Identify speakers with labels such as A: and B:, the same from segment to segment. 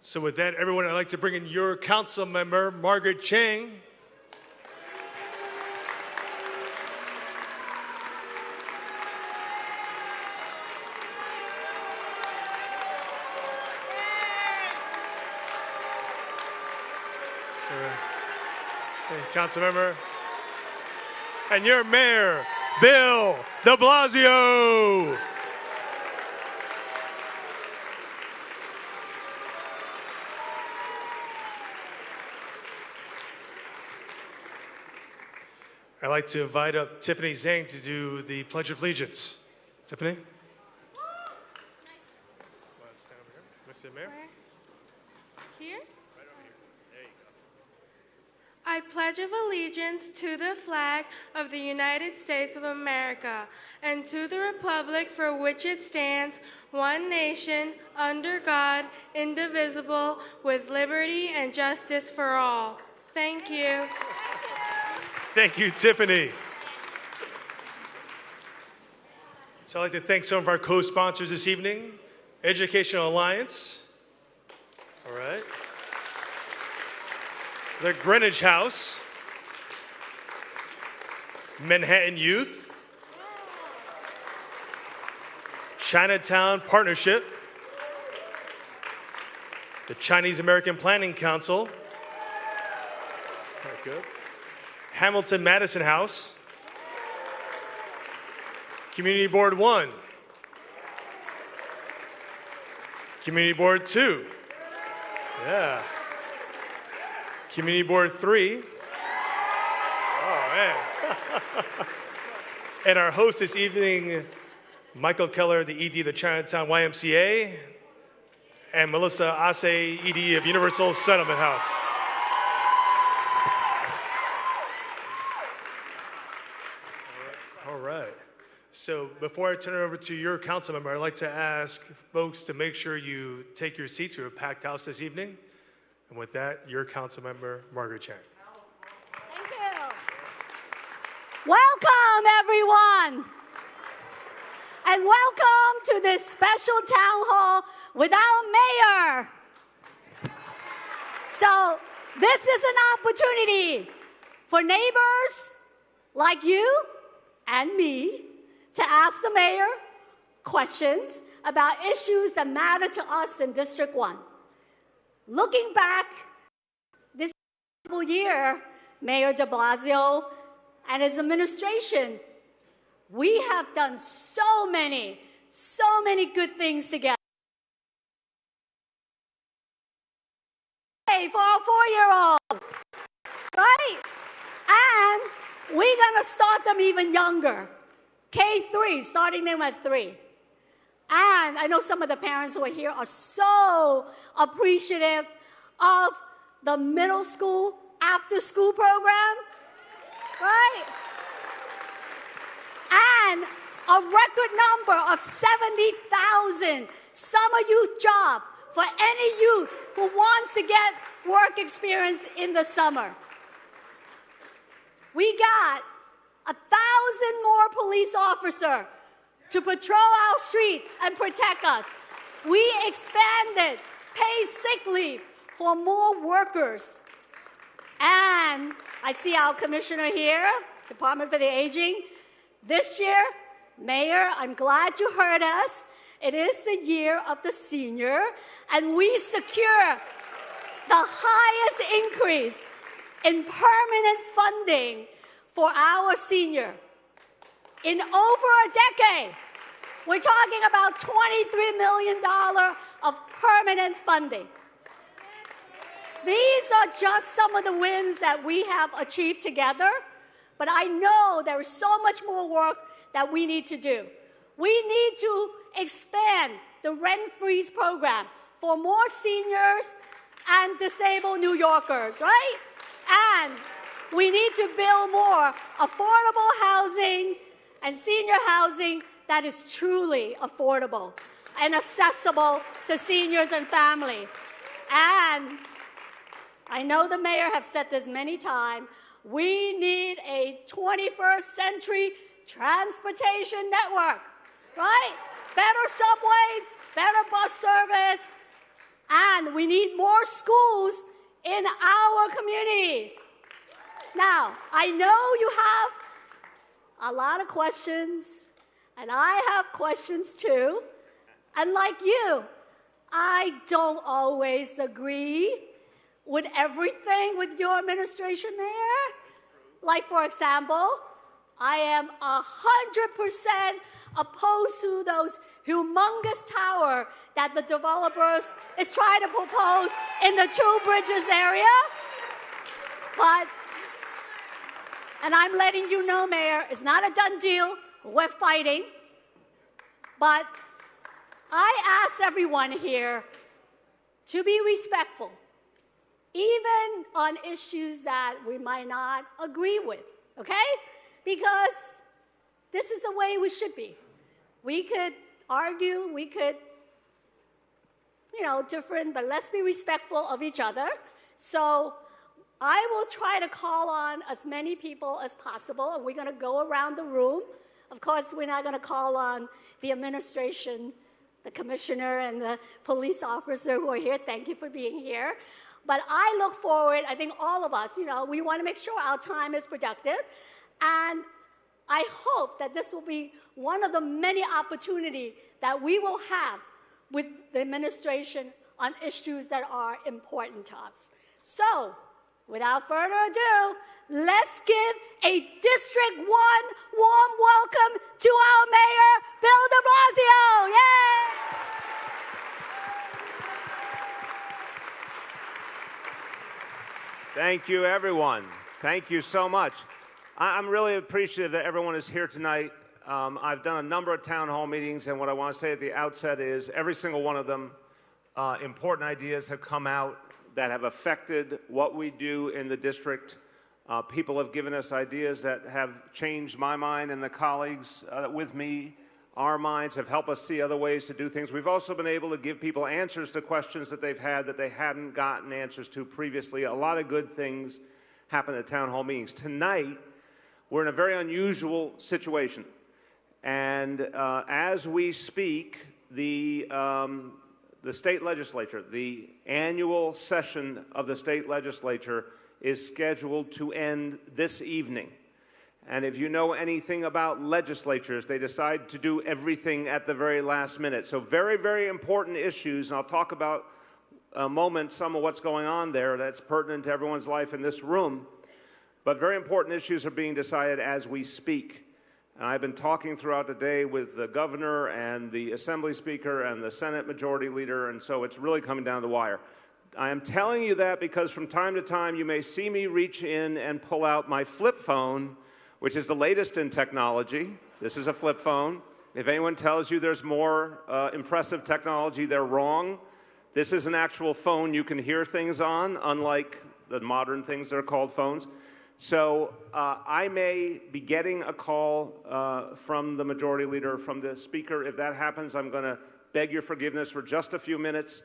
A: So with that, everyone, I'd like to bring in your council member, Margaret Chang. Council member. And your mayor, Bill de Blasio. I'd like to invite up Tiffany Zhang to do the Pledge of Allegiance. Tiffany? Stand over here next to the mayor.
B: Where? Here? Right over here. There you go. I pledge of allegiance to the flag of the United States of America and to the republic for which it stands, one nation, under God, indivisible, with liberty and justice for all. Thank you.
A: Thank you, Tiffany. So I'd like to thank some of our co-sponsors this evening. Educational Alliance. All right. The Greenwich House. Manhattan Youth. Chinatown Partnership. The Chinese American Planning Council. Very good. Hamilton Madison House. Community Board 1. Community Board 2. Yeah. Community Board 3. Oh, man. And our host this evening, Michael Keller, the ED of the Chinatown YMCA, and Melissa Ase, ED of Universal Settlement House. All right. So before I turn it over to your council member, I'd like to ask folks to make sure you take your seats. We have a packed house this evening. And with that, your council member, Margaret Chang.
C: Thank you. Welcome, everyone. And welcome to this special town hall with our mayor. So this is an opportunity for neighbors like you and me to ask the mayor questions about issues that matter to us in District 1. Looking back this year, Mayor de Blasio and his administration, we have done so many good things together. For our 4-year-olds, right? And we're gonna start them even younger. K3, starting them at 3. And I know some of the parents who are here are so appreciative of the middle school after-school program, right? And a record number of 70,000 summer youth jobs for any youth who wants to get work experience in the summer. We got 1,000 more police officers to patrol our streets and protect us. We expanded paid sick leave for more workers. And I see our commissioner here, Department for the Aging. This year, Mayor, I'm glad you heard us. It is the year of the senior, and we secure the highest increase in permanent funding for our senior. In over a decade, we're talking about $23 million of permanent funding. These are just some of the wins that we have achieved together, but I know there is so much more work that we need to do. We need to expand the rent freeze program for more seniors and disabled New Yorkers, right? And we need to build more affordable housing and senior housing that is truly affordable and accessible to seniors and family. And I know the mayor has said this many times, we need a 21st century transportation network, right? Better subways, better bus service, and And we need more schools in our communities. Now, I know you have a lot of questions, and I have questions too. And like you, I don't always agree with everything with your administration, Mayor. Like, for example, I am 100% opposed to those humongous tower that the developers is trying to propose in the Two Bridges area. But, and I'm letting you know, Mayor, it's not a done deal. We're fighting. But I ask everyone here to be respectful, even on issues that we might not agree with, okay? Because this is the way we should be. We could argue, we could, different, but let's be respectful of each other. So I will try to call on as many people as possible, and we're going to go around the room. Of course, we're not going to call on the administration, the commissioner, and the police officer who are here. Thank you for being here. But I look forward, I think all of us, we want to make sure our time is productive. And I hope that this will be one of the many opportunities that we will have with the administration on issues that are important to us. So, without further ado, let's give a District 1 warm welcome to our Mayor, Bill de Blasio. Yay!
D: Thank you, everyone. Thank you so much. I'm really appreciative that everyone is here tonight. I've done a number of town hall meetings, and what I want to say at the outset is every single one of them, important ideas have come out that have affected what we do in the district. People have given us ideas that have changed my mind and the colleagues with me. Our minds have helped us see other ways to do things. We've also been able to give people answers to questions that they've had that they hadn't gotten answers to previously. A lot of good things happen at town hall meetings. Tonight, we're in a very unusual situation. And as we speak, the state legislature, the annual session of the state legislature is scheduled to end this evening. And if you know anything about legislatures, they decide to do everything at the very last minute. So very, very important issues, and I'll talk about a moment some of what's going on there that's pertinent to everyone's life in this room. But very important issues are being decided as we speak. And I've been talking throughout the day with the governor and the Assembly Speaker and the Senate Majority Leader, and so it's really coming down the wire. I am telling you that because from time to time you may see me reach in and pull out my flip phone, which is the latest in technology. This is a flip phone. If anyone tells you there's more impressive technology, they're wrong. This is an actual phone you can hear things on, unlike the modern things that are called phones. So I may be getting a call from the Majority Leader, from the Speaker. If that happens, I'm going to beg your forgiveness for just a few minutes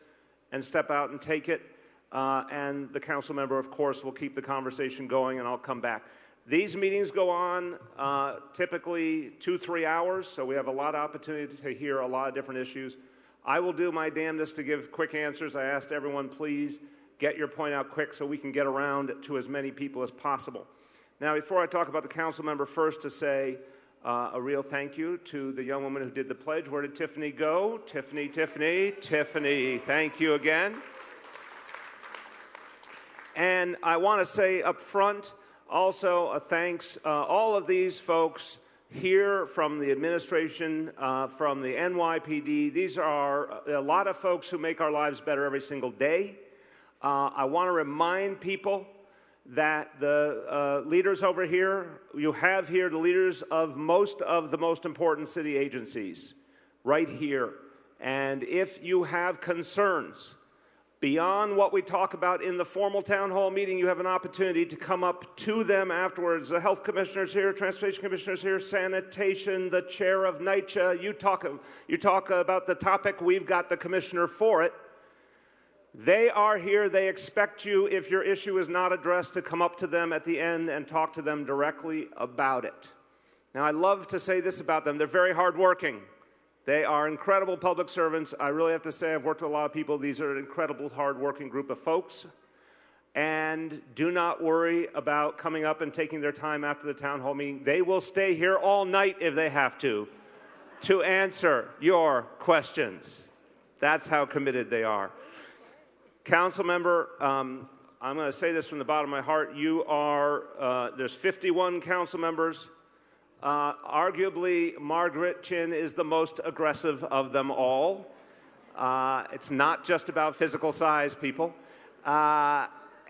D: and step out and take it. And the council member, of course, will keep the conversation going, and I'll come back. These meetings go on typically 2-3 hours, so we have a lot of opportunity to hear a lot of different issues. I will do my damnedest to give quick answers. I asked everyone, please get your point out quick so we can get around to as many people as possible. Now, before I talk about the council member, first to say a real thank you to the young woman who did the pledge. Where did Tiffany go? Tiffany, thank you again. And I want to say up front, also a thanks, all of these folks here from the administration, from the NYPD. These are a lot of folks who make our lives better every single day. I want to remind people that the leaders over here, you have here the leaders of most of the most important city agencies right here. And if you have concerns beyond what we talk about in the formal town hall meeting, you have an opportunity to come up to them afterwards. The health commissioner's here, transportation commissioner's here, sanitation, the chair of NYCHA. You talk about the topic, we've got the commissioner for it. They are here. They expect you, if your issue is not addressed, to come up to them at the end and talk to them directly about it. Now, I love to say this about them. They're very hardworking. They are incredible public servants. I really have to say I've worked with a lot of people. These are an incredible, hard-working group of folks. And do not worry about coming up and taking their time after the town hall meeting. They will stay here all night if they have to answer your questions. That's how committed they are. Council member, I'm going to say this from the bottom of my heart. You are, there's 51 council members. Arguably, Margaret Chin is the most aggressive of them all. It's not just about physical size, people.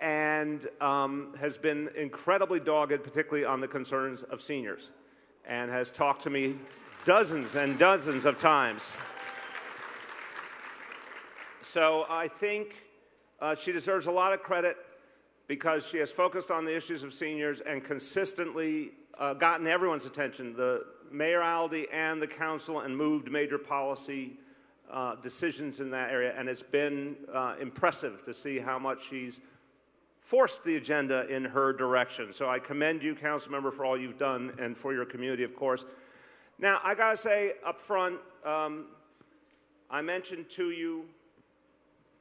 D: And has been incredibly dogged, particularly on the concerns of seniors, and has talked to me dozens and dozens of times. So I think she deserves a lot of credit because she has focused on the issues of seniors and consistently gotten everyone's attention, the mayoralty and the council, and moved major policy decisions in that area. And it's been impressive to see how much she's forced the agenda in her direction. So I commend you, council member, for all you've done and for your community, of course. Now, I got to say up front, I mentioned to you,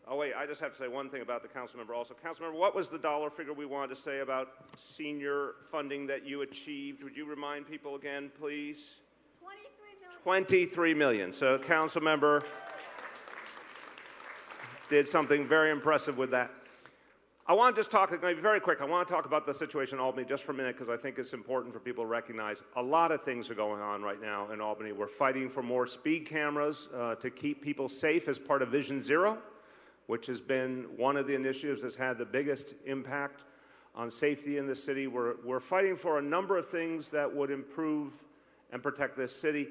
D: oh wait, I just have to say one thing about the council member also. Council member, what was the dollar figure we wanted to say about senior funding that you achieved? Would you remind people again, please? 23 million. So council member did something very impressive with that. I want to just talk, maybe very quick, I want to talk about the situation in Albany just for a minute because I think it's important for people to recognize a lot of things are going on right now in Albany. We're fighting for more speed cameras to keep people safe as part of Vision Zero, which has been one of the initiatives that's had the biggest impact on safety in the city. We're fighting for a number of things that would improve and protect this city.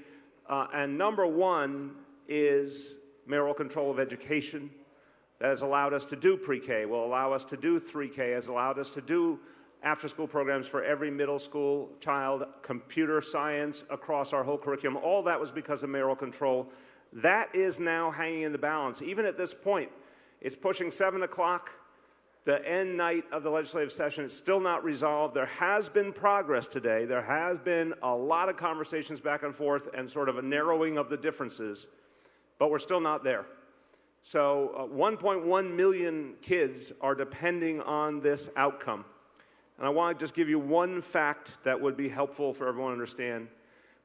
D: And number one is mayoral control of education. That has allowed us to do pre-K, will allow us to do 3K, has allowed us to do after-school programs for every middle school child, computer science across our whole curriculum. All that was because of mayoral control. That is now hanging in the balance. Even at this point, it's pushing 7 o'clock, the end night of the legislative session. It's still not resolved. There has been progress today. There has been a lot of conversations back and forth and sort of a narrowing of the differences, but we're still not there. So 1.1 million kids are depending on this outcome. And I want to just give you one fact that would be helpful for everyone to understand.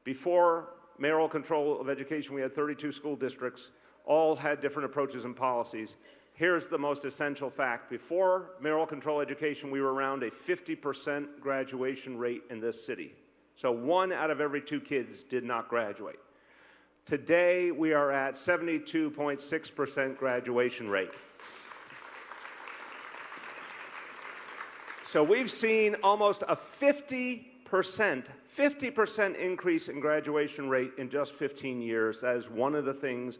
D: Before mayoral control of education, we had 32 school districts, all had different approaches and policies. Here's the most essential fact. Before mayoral control education, we were around a 50% graduation rate in this city. So 1 out of every 2 kids did not graduate. Today, we are at 72.6% graduation rate. So we've seen almost a 50% increase in graduation rate in just 15 years. That is one of the things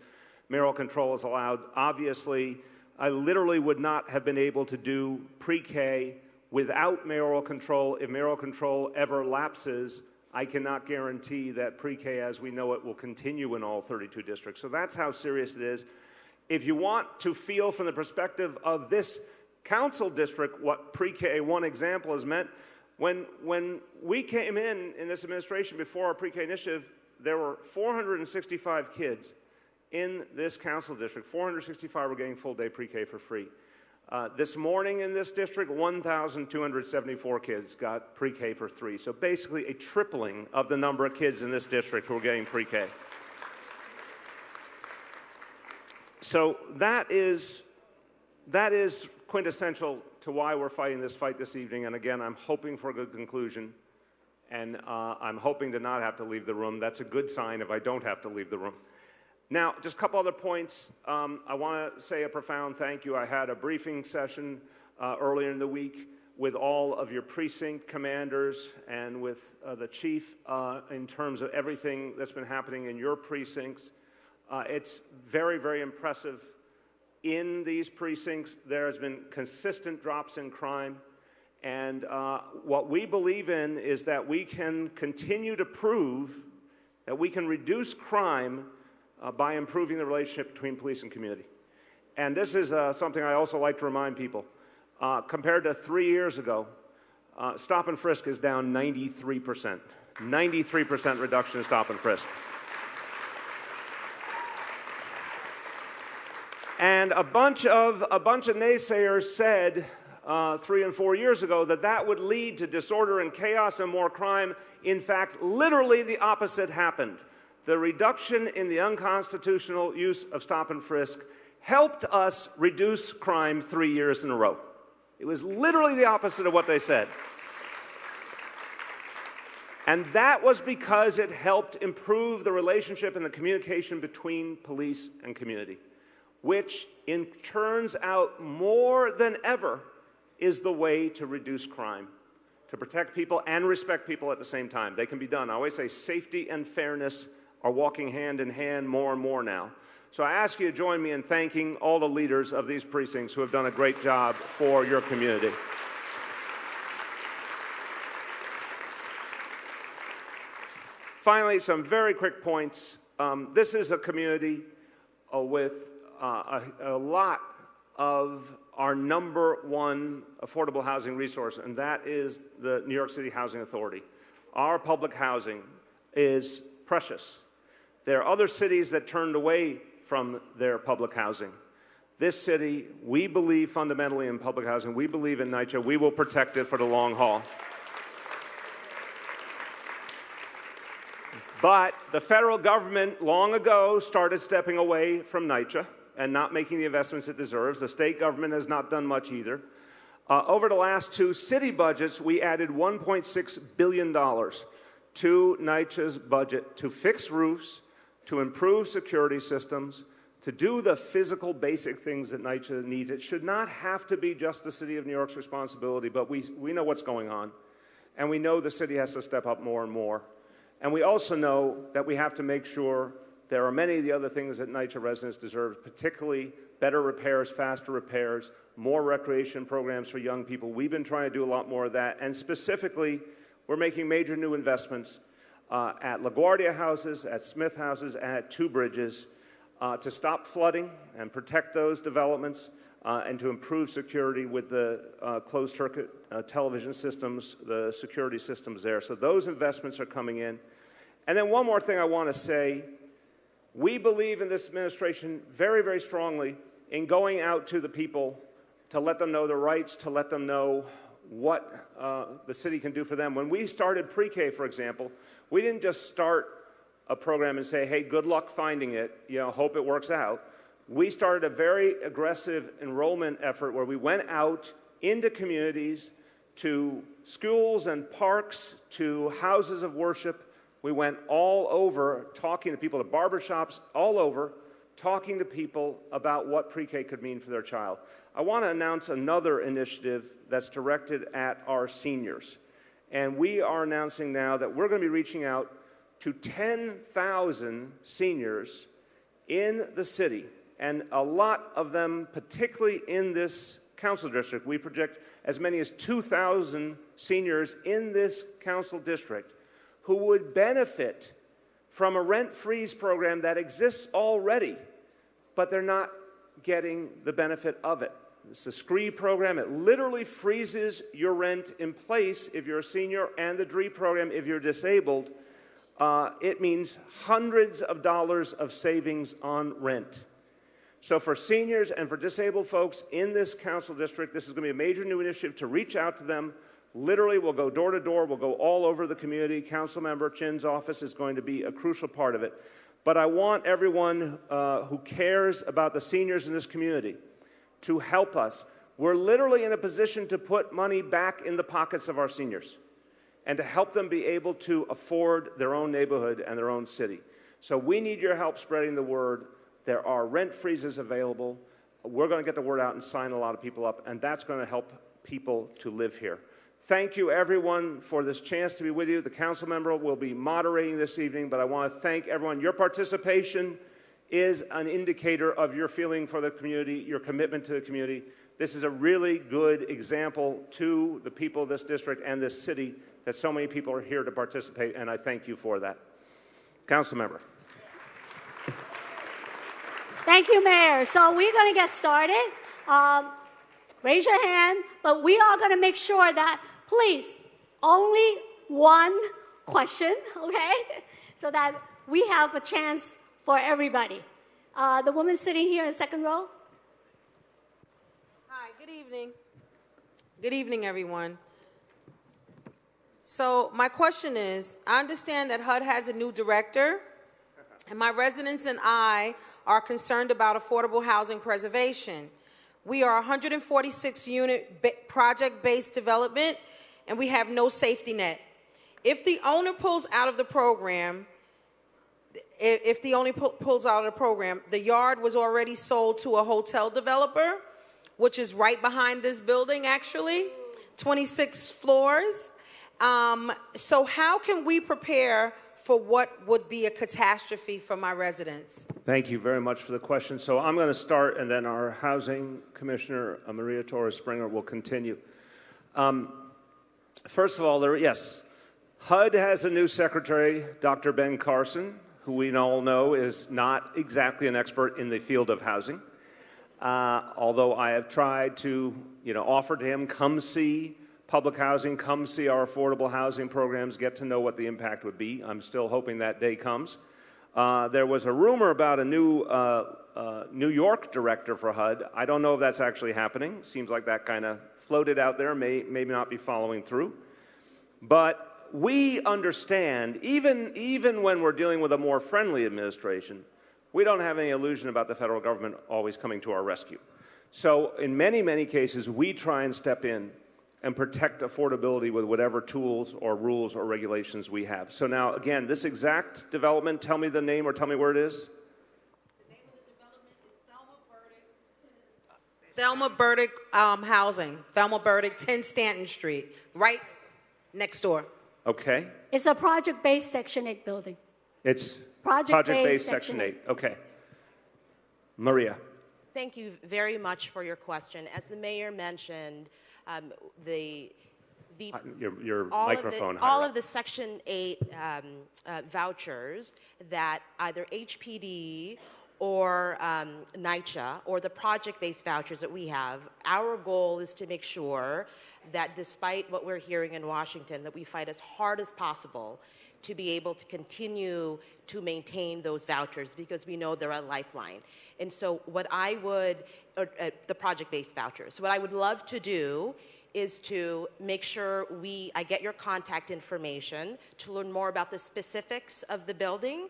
D: mayoral control has allowed. Obviously, I literally would not have been able to do pre-K without mayoral control. If mayoral control ever lapses, I cannot guarantee that pre-K as we know it will continue in all 32 districts. So that's how serious it is. If you want to feel from the perspective of this council district what pre-K, one example has meant, when we came in this administration before our pre-K initiative, there were 465 kids in this council district. 465 were getting full-day pre-K for free. This morning in this district, 1,274 kids got pre-K for free. So basically a tripling of the number of kids in this district who are getting pre-K. So that is quintessential to why we're fighting this fight this evening. And again, I'm hoping for a good conclusion. And I'm hoping to not have to leave the room. That's a good sign if I don't have to leave the room. Now, just a couple other points. I want to say a profound thank you. I had a briefing session earlier in the week with all of your precinct commanders and with the chief in terms of everything that's been happening in your precincts. It's very, very impressive. In these precincts, there has been consistent drops in crime. And what we believe in is that we can continue to prove that we can reduce crime by improving the relationship between police and community. And this is something I also like to remind people. Compared to 3 years ago, stop and frisk is down 93%. 93% reduction in stop and frisk. And a bunch of naysayers said 3 and 4 years ago that that would lead to disorder and chaos and more crime. In fact, literally the opposite happened. The reduction in the unconstitutional use of stop and frisk helped us reduce crime 3 years in a row. It was literally the opposite of what they said. And that was because it helped improve the relationship and the communication between police and community, which in turns out more than ever is the way to reduce crime, to protect people and respect people at the same time. They can be done. I always say safety and fairness are walking hand in hand more and more now. So I ask you to join me in thanking all the leaders of these precincts who have done a great job for your community. Finally, some very quick points. This is a community with a lot of our #1 affordable housing resource, and that is the New York City Housing Authority. Our public housing is precious. There are other cities that turned away from their public housing. This city, we believe fundamentally in public housing. We believe in NYCHA. We will protect it for the long haul. But the federal government long ago started stepping away from NYCHA and not making the investments it deserves. The state government has not done much either. Over the last 2 city budgets, we added $1.6 billion to NYCHA's budget to fix roofs, to improve security systems, to do the physical basic things that NYCHA needs. It should not have to be just the City of New York's responsibility, but we know what's going on. And we know the city has to step up more and more. And we also know that we have to make sure there are many of the other things that NYCHA residents deserve, particularly better repairs, faster repairs, more recreation programs for young people. We've been trying to do a lot more of that. And specifically, we're making major new investments at LaGuardia houses, at Smith houses, and at 2 bridges to stop flooding and protect those developments and to improve security with the closed-circuit television systems, the security systems there. So those investments are coming in. And then one more thing I want to say. We believe in this administration very, very strongly in going out to the people to let them know their rights, to let them know what the city can do for them. When we started pre-K, for example, we didn't just start a program and say, hey, good luck finding it, hope it works out. We started a very aggressive enrollment effort where we went out into communities, to schools and parks, to houses of worship. We went all over talking to people, to barbershops, all over, talking to people about what pre-K could mean for their child. I want to announce another initiative that's directed at our seniors. And we are announcing now that we're going to be reaching out to 10,000 seniors in the city. And a lot of them, particularly in this council district, we project as many as 2,000 seniors in this council district who would benefit from a rent freeze program that exists already, but they're not getting the benefit of it. It's a SCREE program. It literally freezes your rent in place if you're a senior, and the DREE program if you're disabled. It means hundreds of dollars of savings on rent. So for seniors and for disabled folks in this council district, this is going to be a major new initiative to reach out to them. Literally, we'll go door to door. We'll go all over the community. Councilmember Chin's office is going to be a crucial part of it. But I want everyone who cares about the seniors in this community to help us. We're literally in a position to put money back in the pockets of our seniors and to help them be able to afford their own neighborhood and their own city. So we need your help spreading the word. There are rent freezes available. We're going to get the word out and sign a lot of people up, and that's going to help people to live here. Thank you, everyone, for this chance to be with you. The council member will be moderating this evening, but I want to thank everyone. Your participation is an indicator of your feeling for the community, your commitment to the community. This is a really good example to the people of this district and this city that so many people are here to participate, and I thank you for that. Council member.
C: Thank you, Mayor. So we're going to get started. Raise your hand, but we are going to make sure that, please, only one question, okay? So that we have a chance for everybody. The woman sitting here in the second row.
E: Good evening. Good evening, everyone. So my question is, I understand that HUD has a new director, and my residents and I are concerned about affordable housing preservation. We are a 146-unit project-based development, and we have no safety net. If the owner pulls out of the program, the yard was already sold to a hotel developer, which is right behind this building, actually, 26 floors. So how can we prepare for what would be a catastrophe for my residents?
D: Thank you very much for the question. So I'm going to start, and then our Housing Commissioner, Maria Torres Springer, will continue. First of all, yes, HUD has a new secretary, Dr. Ben Carson, who we all know is not exactly an expert in the field of housing. Although I have tried to, offer to him, come see public housing, come see our affordable housing programs, get to know what the impact would be. I'm still hoping that day comes. There was a rumor about a new New York director for HUD. I don't know if that's actually happening. Seems like that kind of floated out there, maybe not be following through. But we understand, even when we're dealing with a more friendly administration, we don't have any illusion about the federal government always coming to our rescue. So in many, many cases, we try and step in and protect affordability with whatever tools or rules or regulations we have. So now, again, this exact development, tell me the name or tell me where it is.
E: The name of the development is Thelma Burdick Housing. Thelma Burdick, 10 Stanton Street, right next door.
D: Okay.
C: It's a project-based Section 8 building.
D: It's
C: Project-based
D: Section 8. Okay. Maria.
F: Thank you very much for your question. As the mayor mentioned,
D: Your
F: all
D: microphone.
F: All of the Section 8 vouchers that either HPD or NYCHA or the project-based vouchers that we have, our goal is to make sure that despite what we're hearing in Washington, that we fight as hard as possible to be able to continue to maintain those vouchers because we know they're a lifeline. And so what I would, the project-based vouchers, so what I would love to do is to make sure I get your contact information to learn more about the specifics of the building,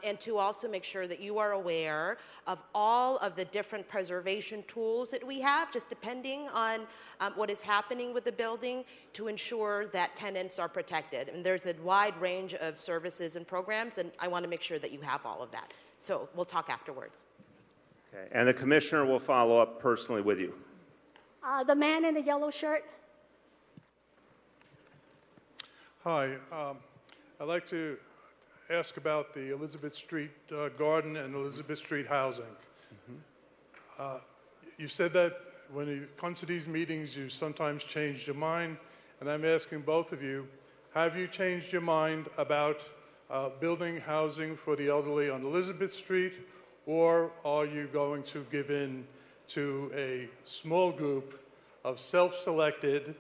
F: and to also make sure that you are aware of all of the different preservation tools that we have, just depending on what is happening with the building, to ensure that tenants are protected. And there's a wide range of services and programs, and I want to make sure that you have all of that. So we'll talk afterwards.
D: Okay. And the commissioner will follow up personally with you.
C: The man in the yellow shirt.
G: Hi. I'd like to ask about the Elizabeth Street Garden and Elizabeth Street housing. You said that when you come to these meetings, you sometimes change your mind, and I'm asking both of you, have you changed your mind about building housing for the elderly on Elizabeth Street, or are you going to give in to a small group of self-selected,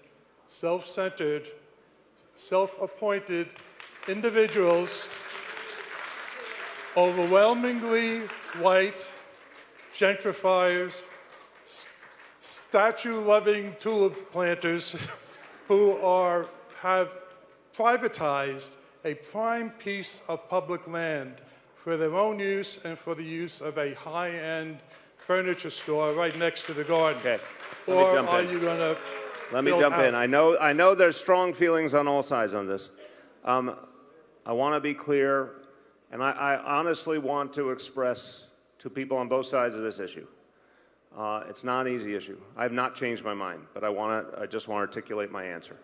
G: self-centered, self-appointed individuals, overwhelmingly white, gentrifiers, statue-loving tulip planters who have privatized a prime piece of public land for their own use and for the use of a high-end furniture store right next to the garden.
D: Okay.
G: Or are you going to
D: Let me jump in. I know there's strong feelings on all sides on this. I want to be clear, and I honestly want to express to people on both sides of this issue. It's not an easy issue. I have not changed my mind, but I just want to articulate my answer.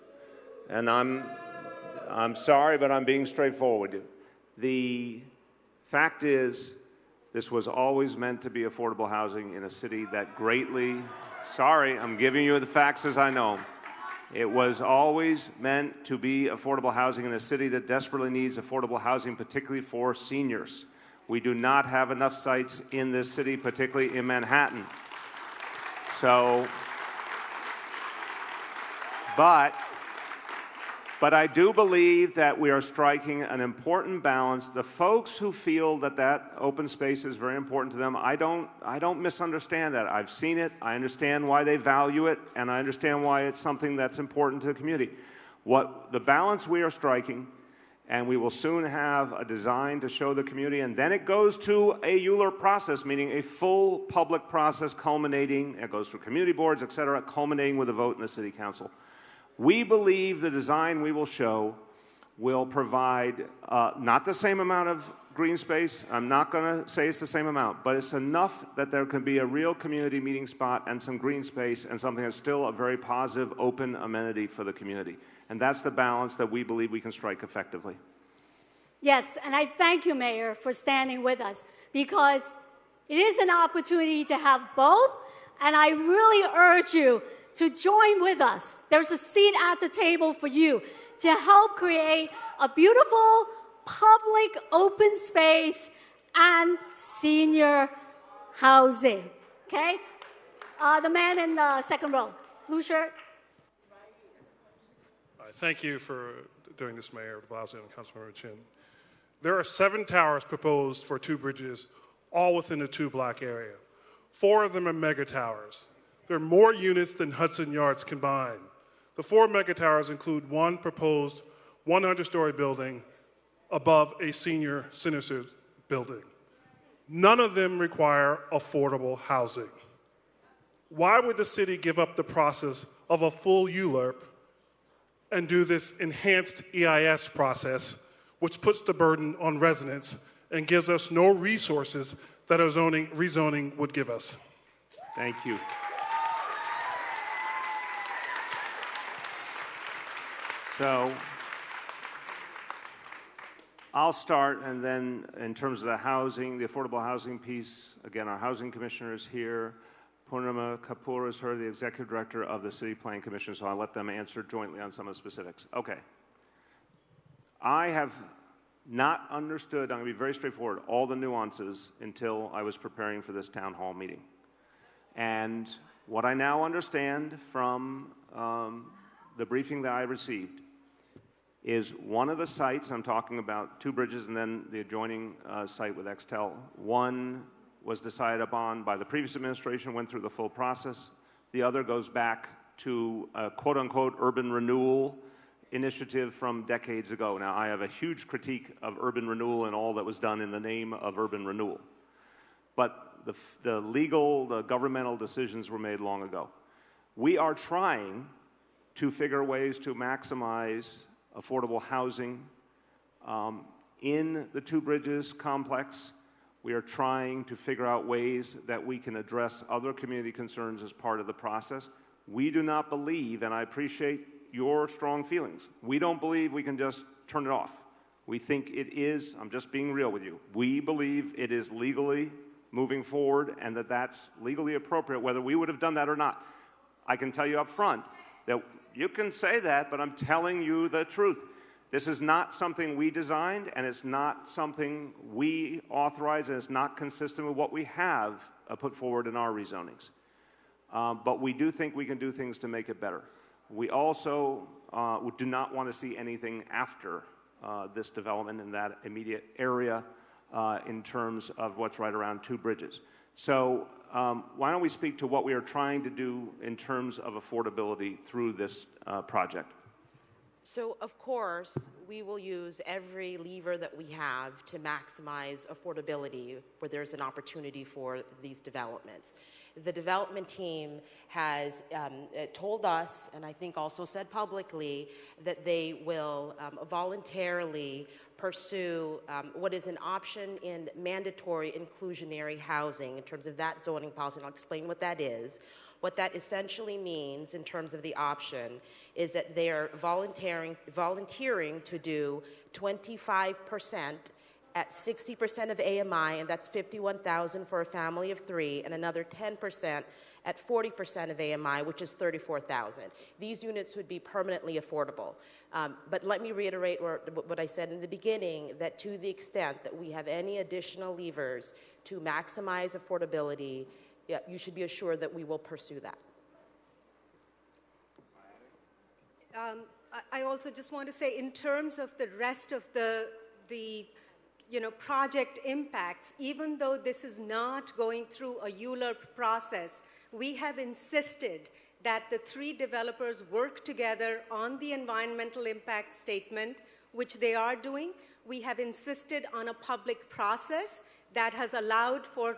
D: And I'm sorry, but I'm being straightforward with you. The fact is, this was always meant to be affordable housing in a city that greatly, sorry, I'm giving you the facts as I know. It was always meant to be affordable housing in a city that desperately needs affordable housing, particularly for seniors. We do not have enough sites in this city, particularly in Manhattan. So, but But I do believe that we are striking an important balance. The folks who feel that that open space is very important to them, I don't misunderstand that. I've seen it. I understand why they value it, and I understand why it's something that's important to the community. What the balance we are striking, and we will soon have a design to show the community, and then it goes to a ULURP process, meaning a full public process culminating, it goes through community boards, et cetera, culminating with a vote in the City Council. We believe the design we will show will provide not the same amount of green space. I'm not going to say it's the same amount, but it's enough that there can be a real community meeting spot and some green space and something that's still a very positive, open amenity for the community. And that's the balance that we believe we can strike effectively.
C: Yes, and I thank you, Mayor, for standing with us, because it is an opportunity to have both, and I really urge you to join with us. There's a seat at the table for you to help create a beautiful public open space and senior housing. Okay? The man in the second row, blue shirt.
H: Thank you for doing this, Mayor Blasio and Councilmember Chin. There are 7 towers proposed for 2 bridges, all within the 2 block area. 4 of them are mega towers. There are more units than Hudson Yards combined. The 4 mega towers include 1 proposed 100-story building above a senior citizen building. None of them require affordable housing. Why would the city give up the process of a full ULURP and do this enhanced EIS process, which puts the burden on residents and gives us no resources that a rezoning would give us?
D: Thank you. So I'll start, and then in terms of the housing, the affordable housing piece, again, our housing commissioner is here. Purnima Kapoor is her, the executive director of the City Planning Commission, so I'll let them answer jointly on some of the specifics. Okay. I have not understood, I'm going to be very straightforward, all the nuances until I was preparing for this town hall meeting. And what I now understand from the briefing that I received is one of the sites, I'm talking about 2 bridges and then the adjoining site with Extel, one was decided upon by the previous administration, went through the full process. The other goes back to a quote-unquote urban renewal initiative from decades ago. Now, I have a huge critique of urban renewal and all that was done in the name of urban renewal. But the legal, the governmental decisions were made long ago. We are trying to figure ways to maximize affordable housing in the 2 bridges complex. We are trying to figure out ways that we can address other community concerns as part of the process. We do not believe, and I appreciate your strong feelings, we don't believe we can just turn it off. We think it is, I'm just being real with you, we believe it is legally moving forward and that that's legally appropriate, whether we would have done that or not. I can tell you up front that you can say that, but I'm telling you the truth. This is not something we designed, and it's not something we authorized, and it's not consistent with what we have put forward in our rezonings. But we do think we can do things to make it better. We also do not want to see anything after this development in that immediate area in terms of what's right around 2 bridges. So why don't we speak to what we are trying to do in terms of affordability through this project?
F: So, of course, we will use every lever that we have to maximize affordability where there's an opportunity for these developments. The development team has told us, and I think also said publicly, that they will voluntarily pursue what is an option in mandatory inclusionary housing in terms of that zoning policy, and I'll explain what that is. What that essentially means in terms of the option is that they are volunteering to do 25% at 60% of AMI, and that's $51,000 for a family of 3, and another 10% at 40% of AMI, which is $34,000. These units would be permanently affordable. But let me reiterate what I said in the beginning, that to the extent that we have any additional levers to maximize affordability, you should be assured that we will pursue that.
I: I also just want to say, in terms of the rest of the project impacts, even though this is not going through a ULURP process, we have insisted that the 3 developers work together on the environmental impact statement, which they are doing. We have insisted on a public process that has allowed for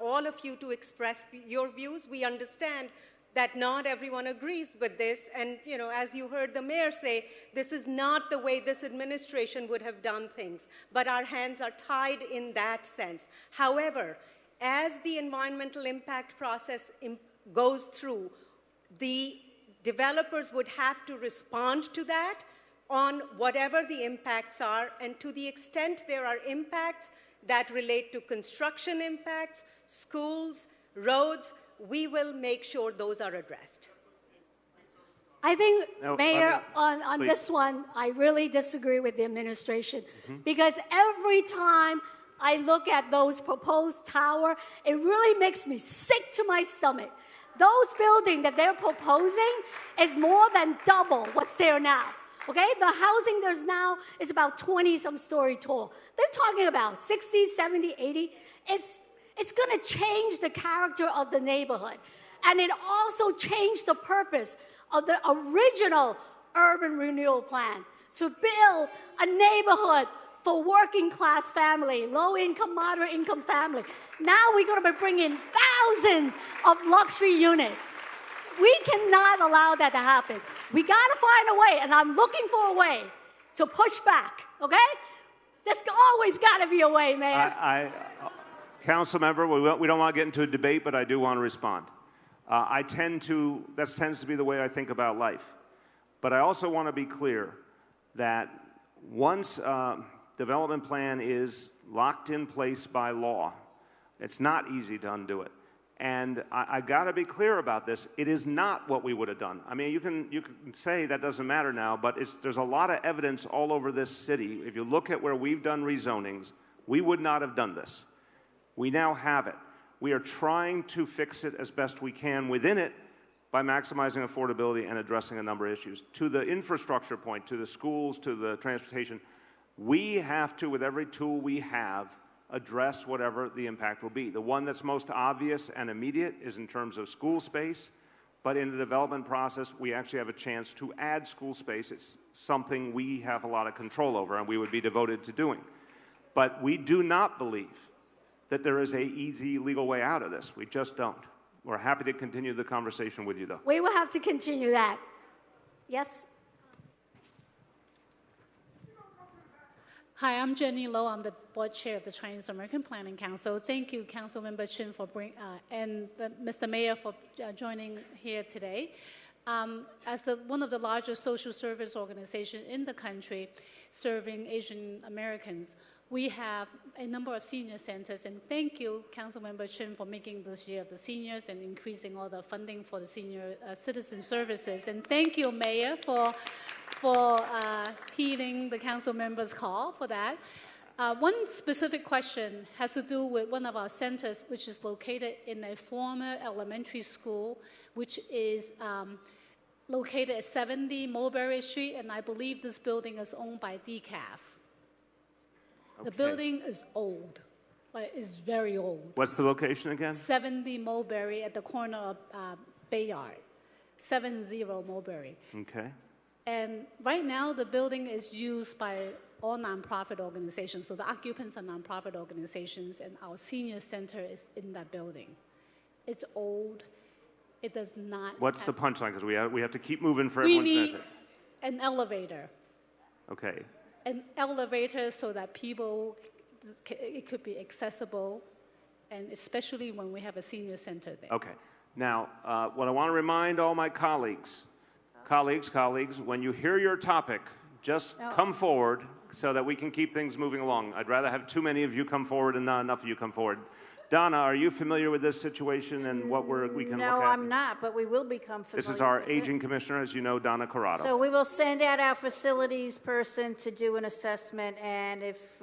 I: all of you to express your views. We understand that not everyone agrees with this, and as you heard the mayor say, this is not the way this administration would have done things, but our hands are tied in that sense. However, as the environmental impact process goes through, the developers would have to respond to that on whatever the impacts are, and to the extent there are impacts that relate to construction impacts, schools, roads, we will make sure those are addressed.
C: I think,
D: No,
C: Mayor, on
D: please.
C: this one, I really disagree with the administration, because every time I look at those proposed tower, it really makes me sick to my stomach. Those buildings that they're proposing is more than double what's there now. Okay, the housing there's now is about 20-some story tall. They're talking about 60, 70, 80. It's going to change the character of the neighborhood. And it also changed the purpose of the original urban renewal plan to build a neighborhood for working class family, low income, moderate income family. Now we're going to be bringing thousands of luxury units. We cannot allow that to happen. We got to find a way, and I'm looking for a way to push back, okay? There's always got to be a way, Mayor.
D: Council member, we don't want to get into a debate, but I do want to respond. That tends to be the way I think about life. But I also want to be clear that once development plan is locked in place by law, it's not easy to undo it. And I got to be clear about this. It is not what we would have done. I mean, you can say that doesn't matter now, but there's a lot of evidence all over this city. If you look at where we've done rezonings, we would not have done this. We now have it. We are trying to fix it as best we can within it by maximizing affordability and addressing a number of issues. To the infrastructure point, to the schools, to the transportation, we have to, with every tool we have, address whatever the impact will be. The one that's most obvious and immediate is in terms of school space, but in the development process, we actually have a chance to add school space. It's something we have a lot of control over and we would be devoted to doing. But we do not believe that there is an easy legal way out of this. We just don't. We're happy to continue the conversation with you, though.
C: We will have to continue that. Yes?
J: Hi, I'm Jenny Low. I'm the board chair of the Chinese American Planning Council. Thank you, Councilmember Chin, and Mr. Mayor for joining here today. As one of the largest social service organizations in the country serving Asian Americans, we have a number of senior centers, and thank you, Councilmember Chin, for making this year of the seniors and increasing all the funding for the senior citizen services. And thank you, Mayor, for heeding the council members' call for that. One specific question has to do with one of our centers, which is located in a former elementary school, which is located at 70 Mulberry Street, and I believe this building is owned by DCAF. The building is old, like it's very old.
D: What's the location again?
J: 70 Mulberry at the corner of Bayard, 70 Mulberry.
D: Okay.
J: And right now, the building is used by all nonprofit organizations. So the occupants are nonprofit organizations, and our senior center is in that building. It's old. It does not.
D: What's the punchline? Because we have to keep moving for everyone's benefit.
J: We need an elevator.
D: Okay.
J: An elevator so that people, it could be accessible, and especially when we have a senior center there.
D: Okay. Now, what I want to remind all my colleagues, when you hear your topic, just come forward so that we can keep things moving along. I'd rather have too many of you come forward and not enough of you come forward. Donna, are you familiar with this situation and what we can look at?
K: No, I'm not, but we will become familiar.
D: This is our
K: with
D: aging commissioner, as you know, Donna Corrado.
K: So we will send out our facilities person to do an assessment, and if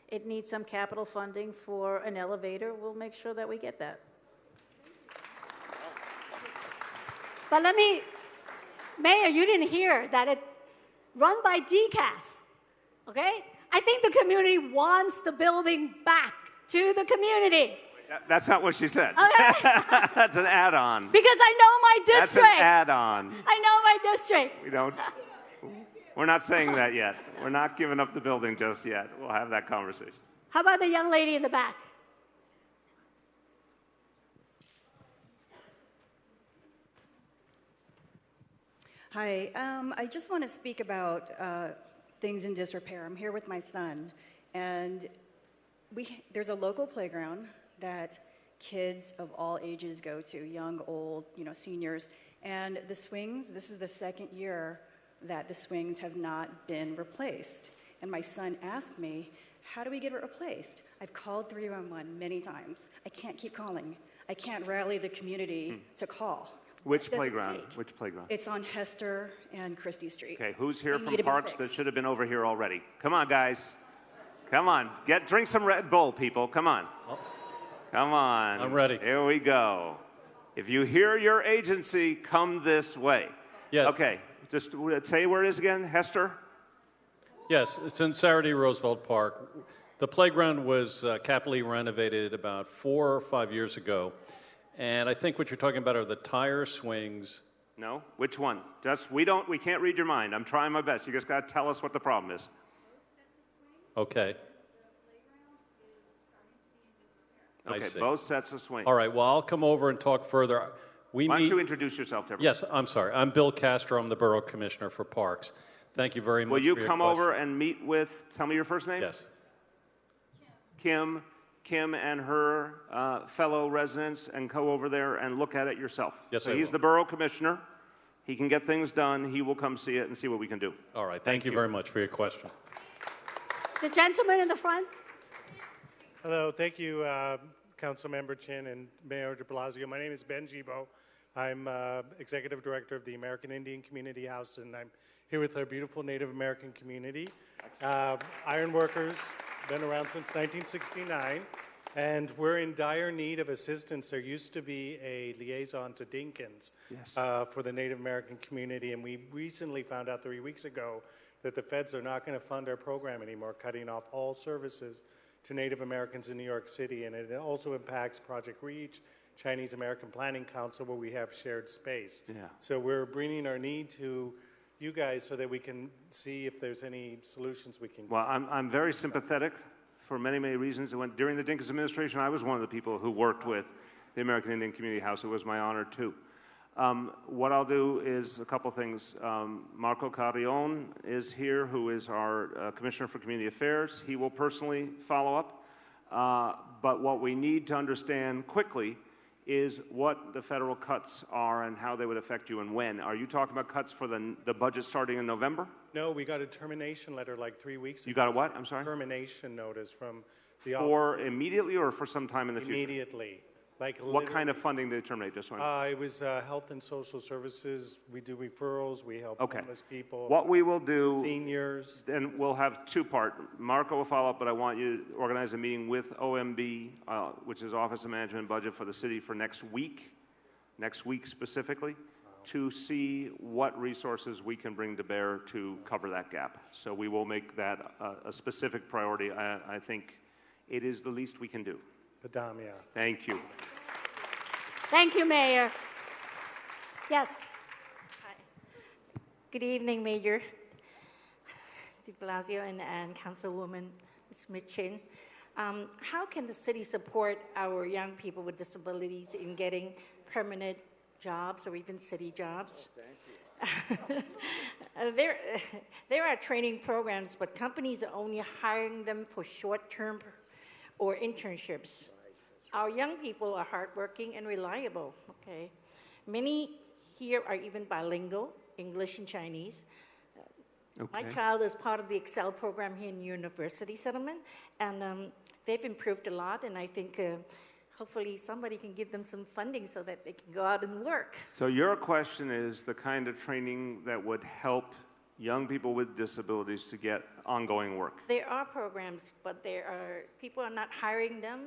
K: it needs some capital funding for an elevator, we'll make sure that we get that.
C: But let me Mayor, you didn't hear that it run by DCAS, okay? I think the community wants the building back to the community.
D: That's not what she said.
C: Okay?
D: That's an add-on.
C: Because I know my
D: That's
C: district.
D: an add-on.
C: I know my district.
D: We're not saying that yet. We're not giving up the building just yet. We'll have that conversation.
C: How about the young lady in the back?
L: Hi, I just want to speak about things in disrepair. I'm here with my son, and there's a local playground that kids of all ages go to, young, old, seniors, and the swings, this is the second year that the swings have not been replaced. And my son asked me, how do we get it replaced? I've called 311 many times. I can't keep calling. I can't rally the community to call.
D: Which playground? Which playground?
L: It's on Hester and Christie Street.
D: Okay, who's here
L: They
D: from
L: need to be
D: Parks that
L: fixed.
D: should have been over here already? Come on, guys. Come on. Drink some Red Bull, people. Come on. Come on.
M: I'm ready.
D: Here we go. If you hear your agency, come this way.
M: Yes.
D: Okay, just say where it is again, Hester?
M: Yes, it's in Saturday Roosevelt Park. The playground was capitally renovated about 4 or 5 years ago. And I think what you're talking about are the tire swings.
D: No? Which one? We can't read your mind. I'm trying my best. You just got to tell us what the problem is.
M: Okay. I
D: Okay,
M: see.
D: both sets of swings.
M: All right, well, I'll come over and talk further.
D: Why don't you introduce yourself to everyone?
M: Yes, I'm sorry. I'm Bill Castro. I'm the Borough Commissioner for Parks. Thank you very much.
D: Will you
M: for your
D: come
M: question.
D: over and meet with, tell me your first name?
M: Yes.
D: Kim and her fellow residents, and go over there and look at it yourself.
M: Yes,
D: so
M: I
D: he's
M: will.
D: the borough commissioner. He can get things done. He will come see it and see what we can do.
M: All right, thank you very much for your question.
C: The gentleman in the front.
A: Hello, thank you, Councilmember Chin and Mayor de Blasio. My name is Ben Gibo. I'm Executive Director of the American Indian Community House, and I'm here with our beautiful Native American community. Iron workers, been around since 1969, and we're in dire need of assistance. There used to be a liaison to Dinkins for the Native American community, and we recently found out 3 weeks ago that the feds are not going to fund our program anymore, cutting off all services to Native Americans in New York City, and it also impacts Project REACH, Chinese American Planning Council, where we have shared space.
D: Yeah.
A: So we're bringing our need to you guys so that we can see if there's any solutions we can.
D: Well, I'm very sympathetic for many, many reasons. During the Dinkins administration, I was one of the people who worked with the American Indian Community House. It was my honor, too. What I'll do is a couple things. Marco Carrion is here, who is our Commissioner for Community Affairs. He will personally follow up. But what we need to understand quickly is what the federal cuts are and how they would affect you and when. Are you talking about cuts for the budget starting in November?
A: No, we got a termination letter like 3 weeks ago.
D: You got a what? I'm sorry?
A: Termination notice from the
D: For
A: office.
D: immediately or for some time in the future?
A: Immediately. Like
D: What kind of funding did they terminate? Just one.
A: It was health and social services. We do referrals. We help homeless people.
D: What we will do,
A: seniors.
D: and we'll have two-part. Marco will follow up, but I want you to organize a meeting with OMB, which is Office of Management and Budget for the city, for next week specifically, to see what resources we can bring to bear to cover that gap. So we will make that a specific priority. I think it is the least we can do.
A: Padamia.
D: Thank you.
C: Thank you, Mayor. Yes.
N: Hi. Good evening, Mayor de Blasio and Councilwoman Smith-Chin. How can the city support our young people with disabilities in getting permanent jobs or even city jobs? Thank you. There are training programs, but companies are only hiring them for short-term or internships. Our young people are hardworking and reliable, okay? Many here are even bilingual, English and Chinese. My child is part of the Excel program here in University Settlement, and they've improved a lot, and I think hopefully somebody can give them some funding so that they can go out and work.
D: So your question is the kind of training that would help young people with disabilities to get ongoing work.
N: There are programs, but people are not hiring them.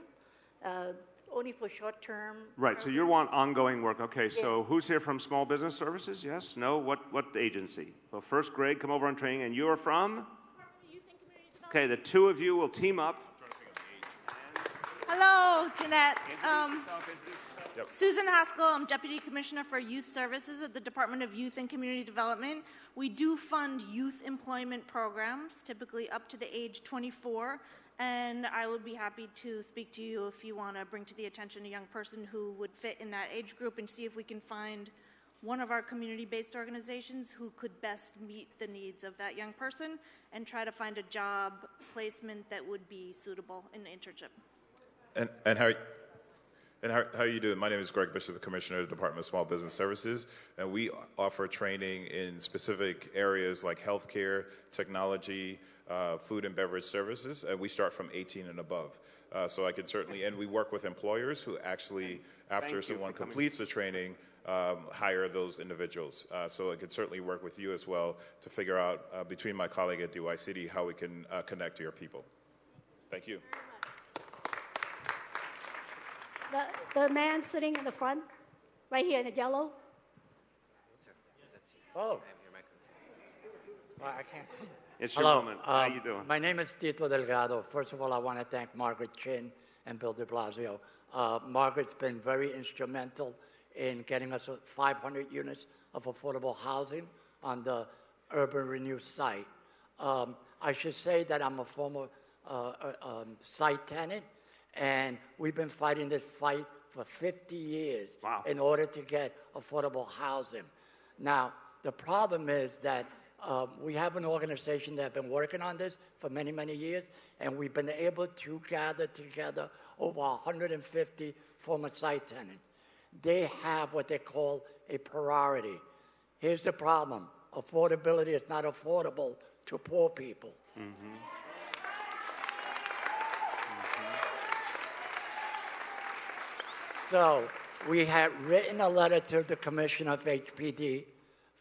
N: only for short-term.
D: Right, so you want ongoing work. Okay, so who's here from Small Business Services? Yes? No? What agency? Well, first, Greg, come over on training, and you are from? Okay, the two of you will team up.
O: Hello, Jeanette. Susan Haskell, I'm Deputy Commissioner for Youth Services at the Department of Youth and Community Development. We do fund youth employment programs, typically up to the age 24, and I would be happy to speak to you if you want to bring to the attention a young person who would fit in that age group and see if we can find one of our community-based organizations who could best meet the needs of that young person and try to find a job placement that would be suitable in an internship.
P: And how are you doing? My name is Greg Bishop, the Commissioner of the Department of Small Business Services, and we offer training in specific areas like healthcare, technology, food and beverage services, and we start from 18 and above. So I can certainly, and we work with employers who actually, after someone completes the training, hire those individuals. So I could certainly work with you as well to figure out, between my colleague at DYCD, how we can connect to your people. Thank you.
C: The man sitting in the front, right here in the yellow.
Q: Oh. Well, I can't.
D: It's your moment. How you doing?
Q: My name is Tito Delgado. First of all, I want to thank Margaret Chin and Bill de Blasio. Margaret's been very instrumental in getting us 500 units of affordable housing on the Urban Renew site. I should say that I'm a former site tenant, and we've been fighting this fight for 50 years in order to get affordable housing. Now, the problem is that we have an organization that has been working on this for many, many years, and we've been able to gather together over 150 former site tenants. They have what they call a priority. Here's the problem. Affordability is not affordable to poor people.
D: Mm-hmm.
Q: So we had written a letter to the Commissioner of HPD,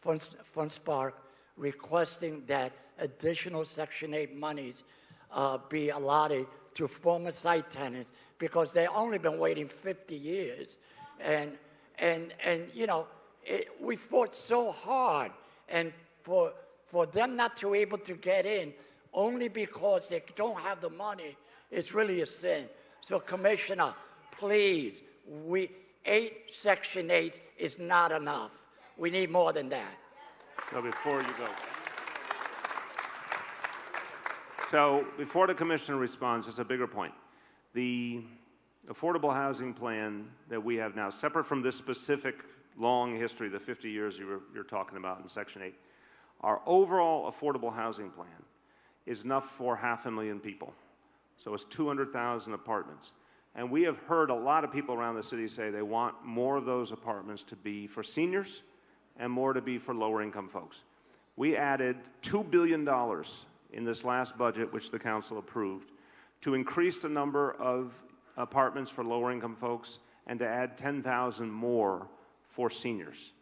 Q: Fun Spark, requesting that additional Section 8 monies be allotted to former site tenants because they've only been waiting 50 years. And you know, we fought so hard, and for them not to be able to get in only because they don't have the money, it's really a sin. So, Commissioner, please, 8 Section 8s is not enough. We need more than that.
D: So before you go. So before the Commissioner responds, just a bigger point. The affordable housing plan that we have now, separate from this specific long history, the 50 years you're talking about in Section 8, our overall affordable housing plan is enough for 500,000 people. So it's 200,000 apartments. And we have heard a lot of people around the city say they want more of those apartments to be for seniors and more to be for lower income folks. We added $2 billion in this last budget, which the council approved, to increase the number of apartments for lower income folks and to add 10,000 more for seniors.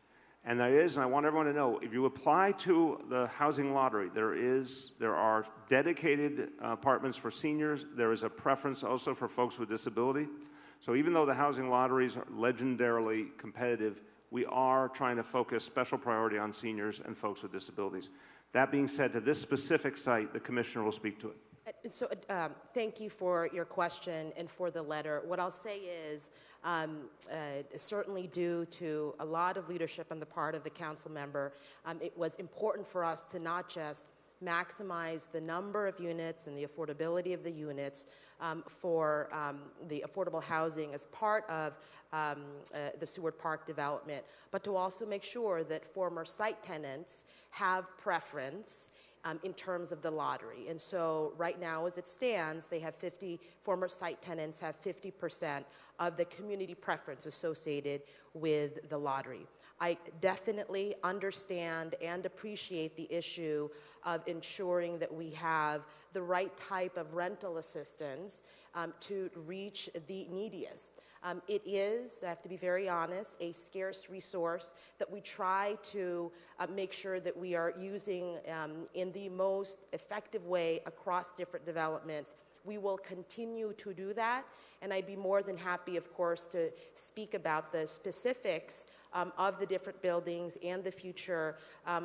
D: And and I want everyone to know, if you apply to the housing lottery, there are dedicated apartments for seniors. There is a preference also for folks with disability. So even though the housing lotteries are legendarily competitive, we are trying to focus special priority on seniors and folks with disabilities. That being said, to this specific site, the Commissioner will speak to it.
F: So thank you for your question and for the letter. What I'll say is, certainly due to a lot of leadership on the part of the council member, it was important for us to not just maximize the number of units and the affordability of the units for the affordable housing as part of the Seward Park development, but to also make sure that former site tenants have preference in terms of the lottery. And so right now, as it stands, they have former site tenants have 50% of the community preference associated with the lottery. I definitely understand and appreciate the issue of ensuring that we have the right type of rental assistance to reach the neediest. It is, I have to be very honest, a scarce resource that we try to make sure that we are using in the most effective way across different developments. We will continue to do that, and I'd be more than happy, of course, to speak about the specifics of the different buildings and the future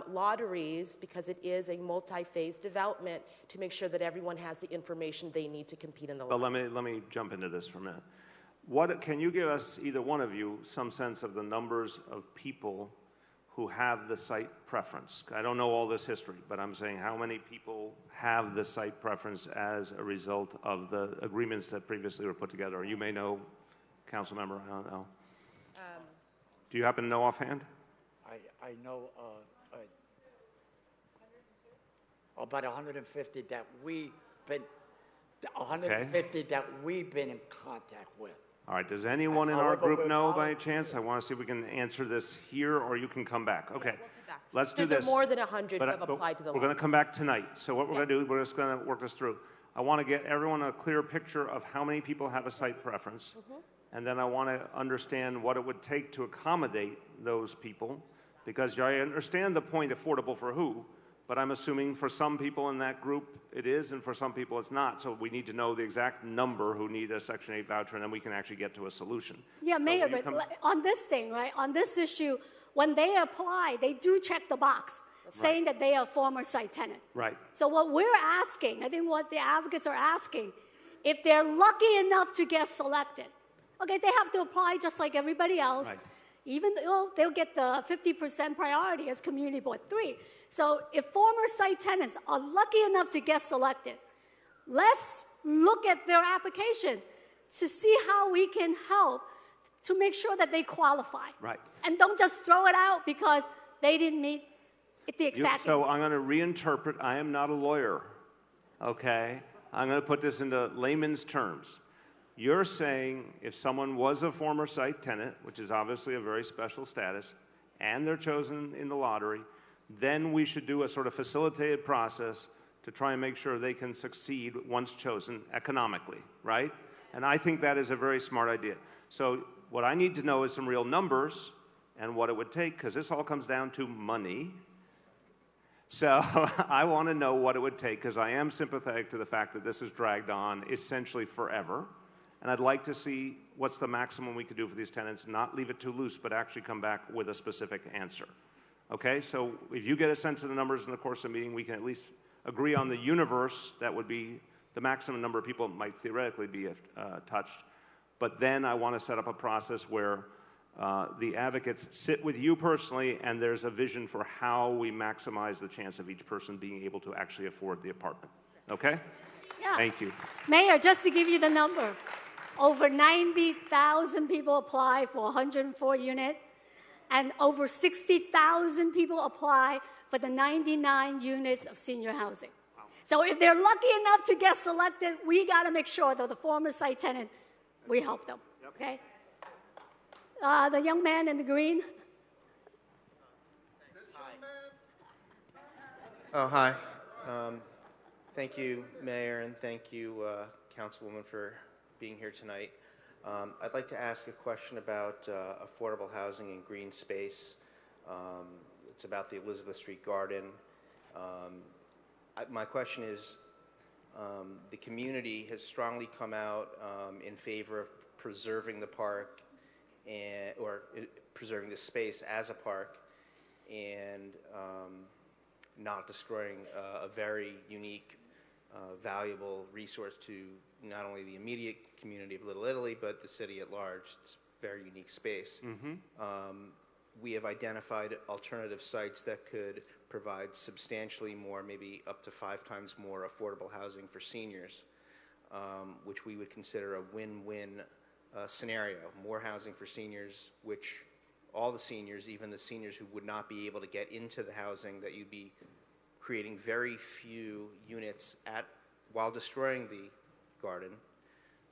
F: lotteries, because it is a multi-phase development to make sure that everyone has the information they need to compete in the
D: Well,
F: lottery.
D: let me jump into this for a minute. What can you give us, either one of you, some sense of the numbers of people who have the site preference? I don't know all this history, but I'm saying how many people have the site preference as a result of the agreements that previously were put together? You may know, council member, I don't know. Do you happen to know offhand?
Q: I know about 150 that we've been in contact with.
D: All right, does anyone in our
Q: However,
D: group
Q: we're
D: know by chance? I want to see if we can answer this here, or you can come back. Okay, let's do
F: There are
D: this.
F: more than 100 who have
D: But
F: applied to the
D: we're going
F: lottery.
D: to come back tonight. So what we're going to do, we're just going to work this through. I want to get everyone a clear picture of how many people have a site preference. And then I want to understand what it would take to accommodate those people, because I understand the point affordable for who, but I'm assuming for some people in that group it is, and for some people it's not. So we need to know the exact number who need a Section 8 voucher, and then we can actually get to a solution.
C: Yeah, Mayor, but on this thing, right, on this issue, when they apply, they do check the box saying that they are a former site tenant.
D: Right.
C: So what we're asking, I think what the advocates are asking, if they're lucky enough to get selected, okay, they have to apply just like everybody else,
D: Right.
C: even though they'll get the 50% priority as Community Board 3. So if former site tenants are lucky enough to get selected, let's look at their application to see how we can help to make sure that they qualify.
D: Right.
C: And don't just throw it out because they didn't meet the exact.
D: So I'm going to reinterpret. I am not a lawyer, okay? I'm going to put this into layman's terms. You're saying if someone was a former site tenant, which is obviously a very special status, and they're chosen in the lottery, then we should do a sort of facilitated process to try and make sure they can succeed once chosen economically, right? And I think that is a very smart idea. So what I need to know is some real numbers and what it would take, because this all comes down to money. So I want to know what it would take, because I am sympathetic to the fact that this is dragged on essentially forever. And I'd like to see what's the maximum we could do for these tenants, not leave it too loose, but actually come back with a specific answer. Okay, so if you get a sense of the numbers in the course of the meeting, we can at least agree on the universe that would be the maximum number of people that might theoretically be touched. But then I want to set up a process where the advocates sit with you personally, and there's a vision for how we maximize the chance of each person being able to actually afford the apartment. Okay?
C: Yeah.
D: Thank you.
C: Mayor, just to give you the number, over 90,000 people apply for 104 unit, and over 60,000 people apply for the 99 units of senior housing. So if they're lucky enough to get selected, we got to make sure that the former site tenant, we help them, okay? The young man in the green.
R: Oh, hi. Thank you, Mayor, and thank you, Councilwoman, for being here tonight. I'd like to ask a question about affordable housing and green space. It's about the Elizabeth Street Garden. My question is, the community has strongly come out in favor of preserving the park or preserving the space as a park and not destroying a very unique, valuable resource to not only the immediate community of Little Italy, but the city at large. It's a very unique space. We have identified alternative sites that could provide substantially more, maybe up to 5 times more affordable housing for seniors, which we would consider a win-win scenario. More housing for seniors, which all the seniors, even the seniors who would not be able to get into the housing, that you'd be creating very few units while destroying the garden.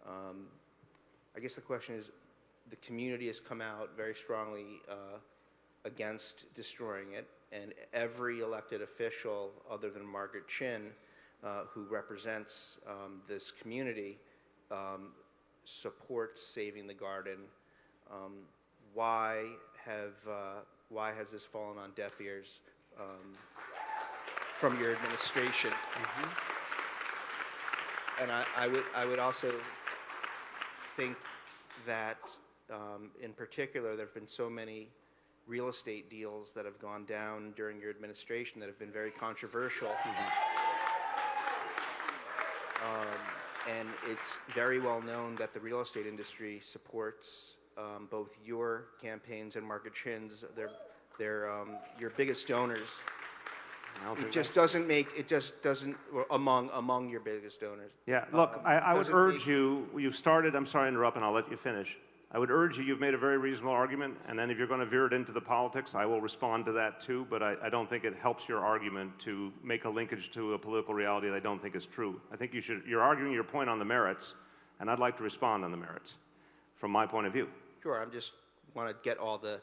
R: I guess the question is, the community has come out very strongly against destroying it, and every elected official other than Margaret Chin, who represents this community, supports saving the garden. Why has this fallen on deaf ears from your administration? And I would also think that, in particular, there have been so many real estate deals that have gone down during your administration that have been very controversial. And it's very well known that the real estate industry supports both your campaigns and Margaret Chin's. They're your biggest donors. It just doesn't, or among your biggest donors.
D: Yeah, look, I would urge you, you've started, I'm sorry to interrupt, and I'll let you finish. I would urge you, you've made a very reasonable argument, and then if you're going to veer it into the politics, I will respond to that too, but I don't think it helps your argument to make a linkage to a political reality that I don't think is true. I think you're arguing your point on the merits, and I'd like to respond on the merits from my point of view.
R: Sure, I just want to get all the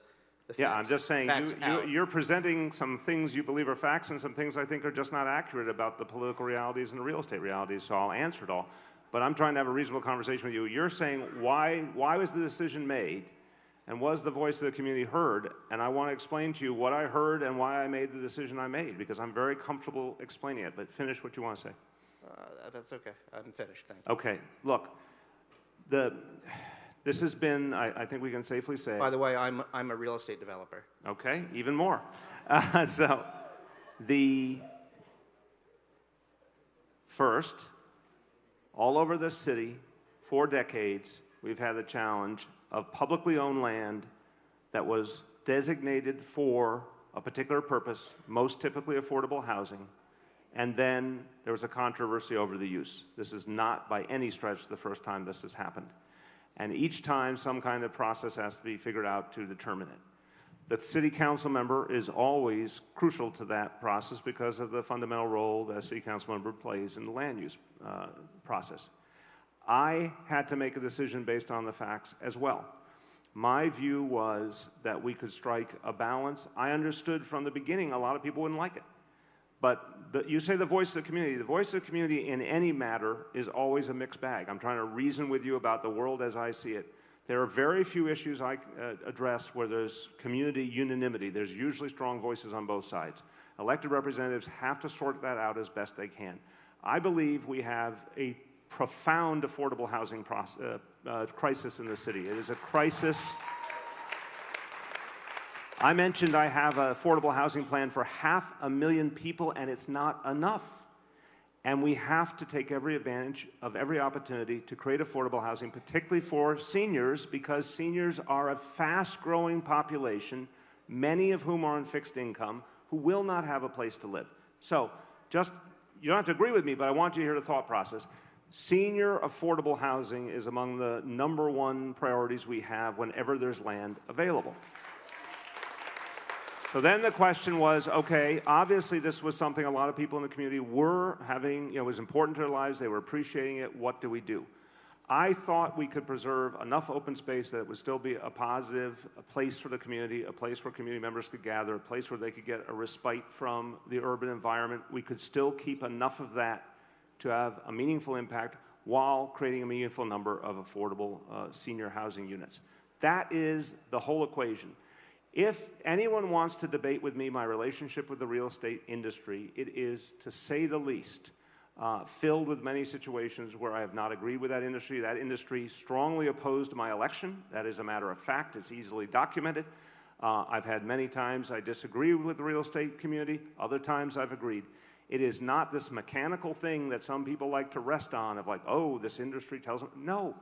R: facts.
D: Yeah, I'm just saying
R: out.
D: you're presenting some things you believe are facts and some things I think are just not accurate about the political realities and the real estate realities, so I'll answer it all. But I'm trying to have a reasonable conversation with you. You're saying why was the decision made and was the voice of the community heard? And I want to explain to you what I heard and why I made the decision I made, because I'm very comfortable explaining it. But finish what you want to say.
R: That's okay. I'm finished. Thank you.
D: Okay. Look, this has been, I think we can safely say.
R: By the way, I'm a real estate developer.
D: Okay, even more. So first, all over this city, for decades, we've had the challenge of publicly owned land that was designated for a particular purpose, most typically affordable housing, and then there was a controversy over the use. This is not by any stretch the first time this has happened. And each time, some kind of process has to be figured out to determine it. The city council member is always crucial to that process because of the fundamental role that a city council member plays in the land use process. I had to make a decision based on the facts as well. My view was that we could strike a balance. I understood from the beginning a lot of people wouldn't like it. But you say the voice of the community. The voice of the community in any matter is always a mixed bag. I'm trying to reason with you about the world as I see it. There are very few issues I address where there's community unanimity. There's usually strong voices on both sides. Elected representatives have to sort that out as best they can. I believe we have a profound affordable housing crisis in the city. It is a crisis. I mentioned I have an affordable housing plan for 500,000 people, and it's not enough. And we have to take every advantage of every opportunity to create affordable housing, particularly for seniors, because seniors are a fast-growing population, many of whom are on fixed income, who will not have a place to live. So you don't have to agree with me, but I want you to hear the thought process. Senior affordable housing is among the #1 priorities we have whenever there's land available. So then the question was, okay, obviously this was something a lot of people in the community were having, it was important to their lives, they were appreciating it, what do we do? I thought we could preserve enough open space that it would still be a positive, a place for the community, a place where community members could gather, a place where they could get a respite from the urban environment. We could still keep enough of that to have a meaningful impact while creating a meaningful number of affordable senior housing units. That is the whole equation. If anyone wants to debate with me my relationship with the real estate industry, it is, to say the least, filled with many situations where I have not agreed with that industry. That industry strongly opposed my election. That is a matter of fact. It's easily documented. I've had many times I disagree with the real estate community. Other times I've agreed. It is not this mechanical thing that some people like to rest on of like, oh, this industry tells them. No.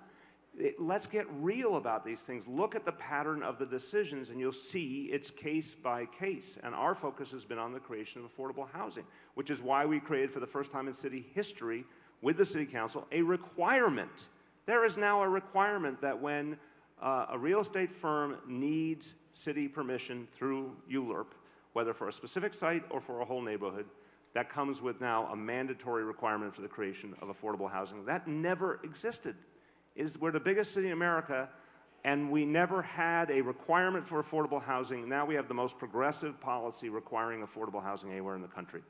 D: Let's get real about these things. Look at the pattern of the decisions, and you'll see it's case by case. And our focus has been on the creation of affordable housing, which is why we created, for the first time in city history, with the city council, a requirement. There is now a requirement that when a real estate firm needs city permission through ULURP, whether for a specific site or for a whole neighborhood, that comes with now a mandatory requirement for the creation of affordable housing. That never existed. We're the biggest city in America, and we never had a requirement for affordable housing. Now we have the most progressive policy requiring affordable housing anywhere in the country.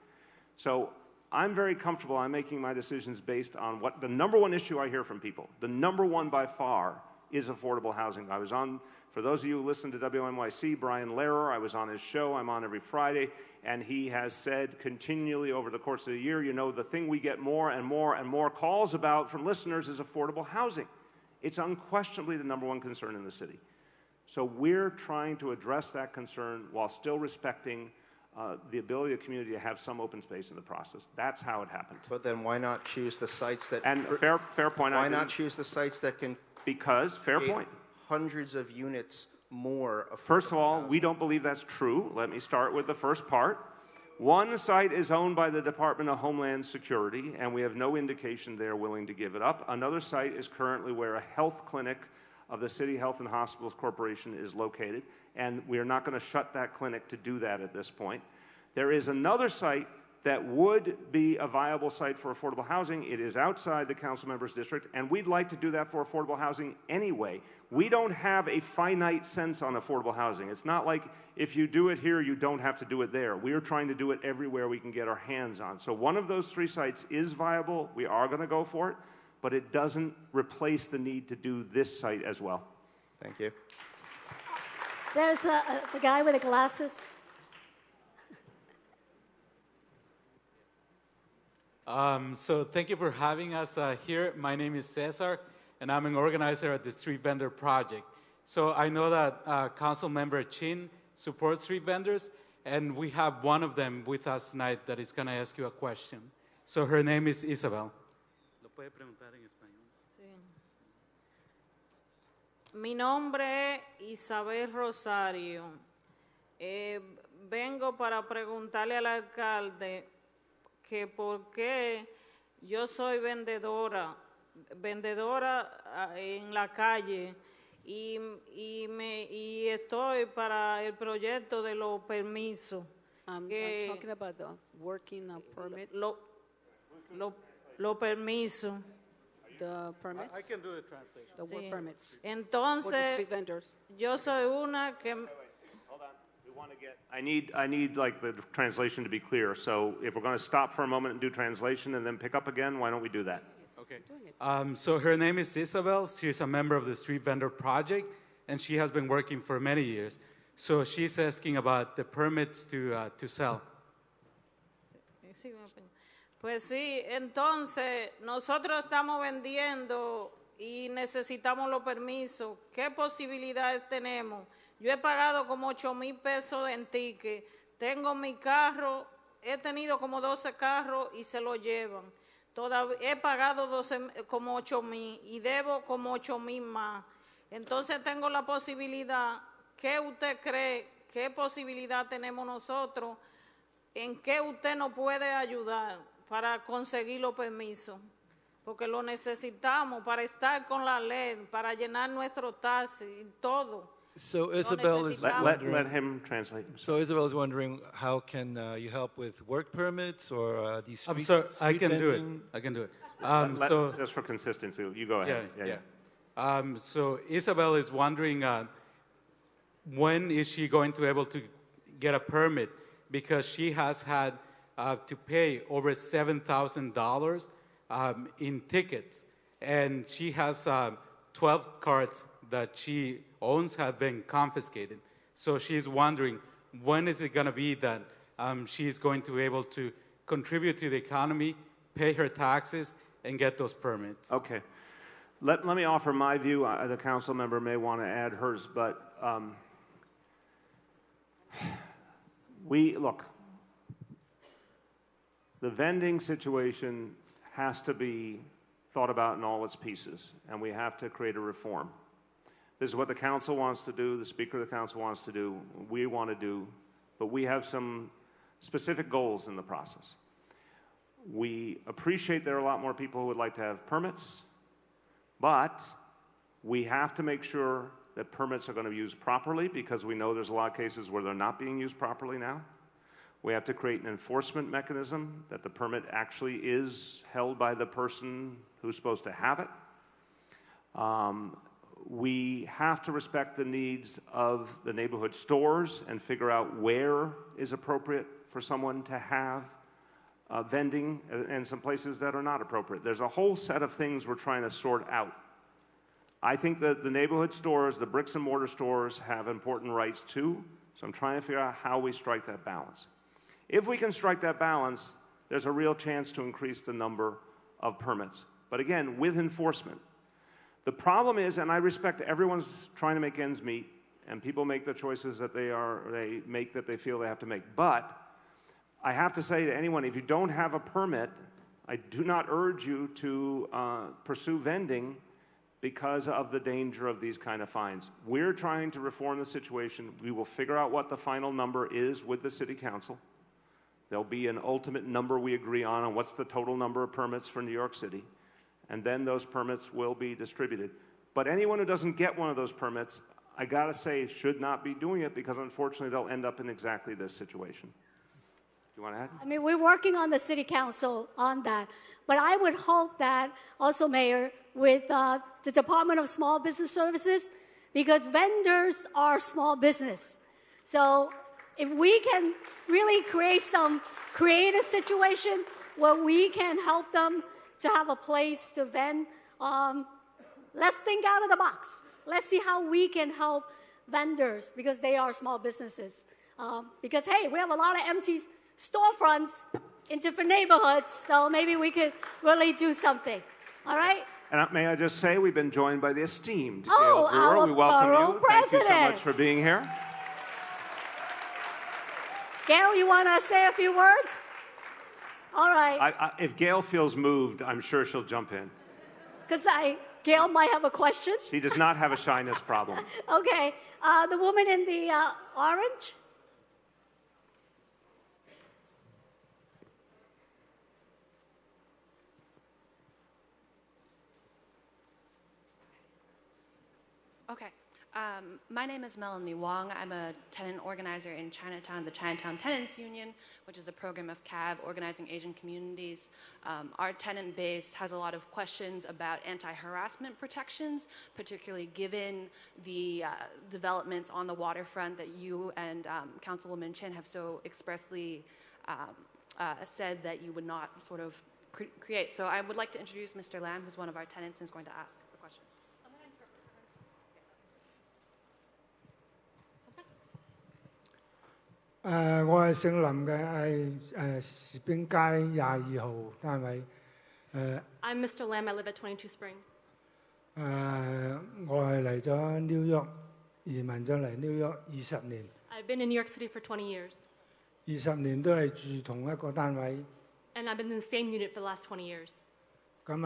D: So I'm very comfortable. I'm making my decisions based on what the #1 issue I hear from people, the #1 by far, is affordable housing. I was on, for those of you who listen to WNYC, Brian Lehrer, I was on his show, I'm on every Friday, and he has said continually over the course of the year, you know, the thing we get more and more and more calls about from listeners is affordable housing. It's unquestionably the #1 concern in the city. So we're trying to address that concern while still respecting the ability of the community to have some open space in the process. That's how it happened.
R: But then why not choose the sites that...
D: And fair point.
R: Why not choose the sites that can...
D: Because, fair point.
R: Hundreds of units more affordable
D: First of all,
R: housing.
D: we don't believe that's true. Let me start with the first part. One site is owned by the Department of Homeland Security, and we have no indication they're willing to give it up. Another site is currently where a health clinic of the City Health and Hospitals Corporation is located, and we are not going to shut that clinic to do that at this point. There is another site that would be a viable site for affordable housing. It is outside the council member's district, and we'd like to do that for affordable housing anyway. We don't have a finite sense on affordable housing. It's not like if you do it here, you don't have to do it there. We are trying to do it everywhere we can get our hands on. So one of those 3 sites is viable. We are going to go for it, but it doesn't replace the need to do this site as well.
R: Thank you.
C: There's the guy with the glasses.
S: So thank you for having us here. My name is Cesar, and I'm an organizer at the Street Vendor Project. So I know that Council Member Chin supports street vendors, and we have one of them with us tonight that is going to ask you a question. So her name is Isabel. ¿Lo puede preguntar en español?
E: Sí. Mi nombre es Isabel Rosario. Vengo para preguntarle al alcalde que por qué yo soy vendedora en la calle y estoy para el proyecto de los permisos.
T: I'm talking about the working permit.
E: Los permisos.
T: The permits.
S: I can do the translation.
T: The work permits.
E: Entonces,
T: for the street vendors.
E: yo soy una que...
D: Hold on. We want to get... I need like the translation to be clear. So if we're going to stop for a moment and do translation and then pick up again, why don't we do that?
S: Okay. So her name is Isabel. She's a member of the Street Vendor Project, and she has been working for many years. So she's asking about the permits to sell.
E: Pues sí, entonces nosotros estamos vendiendo y necesitamos los permisos. ¿Qué posibilidades tenemos? Yo he pagado como 8,000 pesos en ticket. Tengo mi carro, he tenido como 12 carros y se lo llevan. He pagado como 8,000 y debo como 8,000 más. Entonces tengo la posibilidad. ¿Qué usted cree? ¿Qué posibilidad tenemos nosotros? ¿En qué usted nos puede ayudar para conseguir los permisos? Porque lo necesitamos para estar con la ley, para llenar nuestros taxis y todo.
U: So Isabel is wondering,
D: let him translate.
U: So Isabel is wondering, how can you help with work permits or these street?
S: I'm sorry, I
U: street
S: can do it.
U: vending?
S: I can do it.
D: So just for consistency, you go ahead.
S: Yeah. So Isabel is wondering when is she going to be able to get a permit, because she has had to pay over $7,000 in tickets, and she has 12 cards that she owns have been confiscated. So she's wondering, when is it going to be that she's going to be able to contribute to the economy, pay her taxes, and get those permits?
D: Okay. Let me offer my view. The council member may want to add hers, but look, the vending situation has to be thought about in all its pieces, and we have to create a reform. This is what the council wants to do, the Speaker of the Council wants to do, we want to do, but we have some specific goals in the process. We appreciate there are a lot more people who would like to have permits, but we have to make sure that permits are going to be used properly, because we know there's a lot of cases where they're not being used properly now. We have to create an enforcement mechanism that the permit actually is held by the person who's supposed to have it. We have to respect the needs of the neighborhood stores and figure out where is appropriate for someone to have vending, and some places that are not appropriate. There's a whole set of things we're trying to sort out. I think that the neighborhood stores, the bricks and mortar stores, have important rights too. So I'm trying to figure out how we strike that balance. If we can strike that balance, there's a real chance to increase the number of permits. But again, with enforcement. The problem is, and I respect everyone's trying to make ends meet, and people make the choices that they make that they feel they have to make. But I have to say to anyone, if you don't have a permit, I do not urge you to pursue vending because of the danger of these kind of fines. We're trying to reform the situation. We will figure out what the final number is with the City Council. There'll be an ultimate number we agree on what's the total number of permits for New York City. And then those permits will be distributed. But anyone who doesn't get one of those permits, I gotta say, should not be doing it because unfortunately they'll end up in exactly this situation. Do you want to add?
C: I mean, we're working on the City Council on that. But I would hope that also, Mayor, with the Department of Small Business Services, because vendors are small business. So if we can really create some creative situation where we can help them to have a place to vend, let's think out of the box. Let's see how we can help vendors because they are small businesses. Because, hey, we have a lot of empty storefronts in different neighborhoods, so maybe we could really do something. All right?
D: And may I just say, we've been joined by the esteemed
C: Oh,
D: Gail Brewer.
C: our
D: We welcome
C: borough
D: you. Thank you so
C: president.
D: much for being here.
C: Gail, you want to say a few words? All right.
D: If Gail feels moved, I'm sure she'll jump in.
C: Because Gail might have a question.
D: She does not have a shyness problem.
C: Okay. The woman in the orange?
B: Okay. My name is Melanie Wong. I'm a tenant organizer in Chinatown, the Chinatown Tenants Union, which is a program of CAV, Organizing Asian Communities. Our tenant base has a lot of questions about anti-harassment protections, particularly given the developments on the waterfront that you and Councilwoman Chin have so expressly said that you would not sort of create. So I would like to introduce Mr. Lam, who's one of our tenants and is going to ask the question.
V: 我係姓林嘅，係士兵街22號單位。
W: I'm Mr. Lam. I live at 22 Spring.
V: 我係嚟咗 New York，移民咗嚟 New York 20年。
W: I've been in New York City for 20 years.
V: 20年都係住同一個單位。
W: And I've been in the same unit for the last 20 years.
V: 咁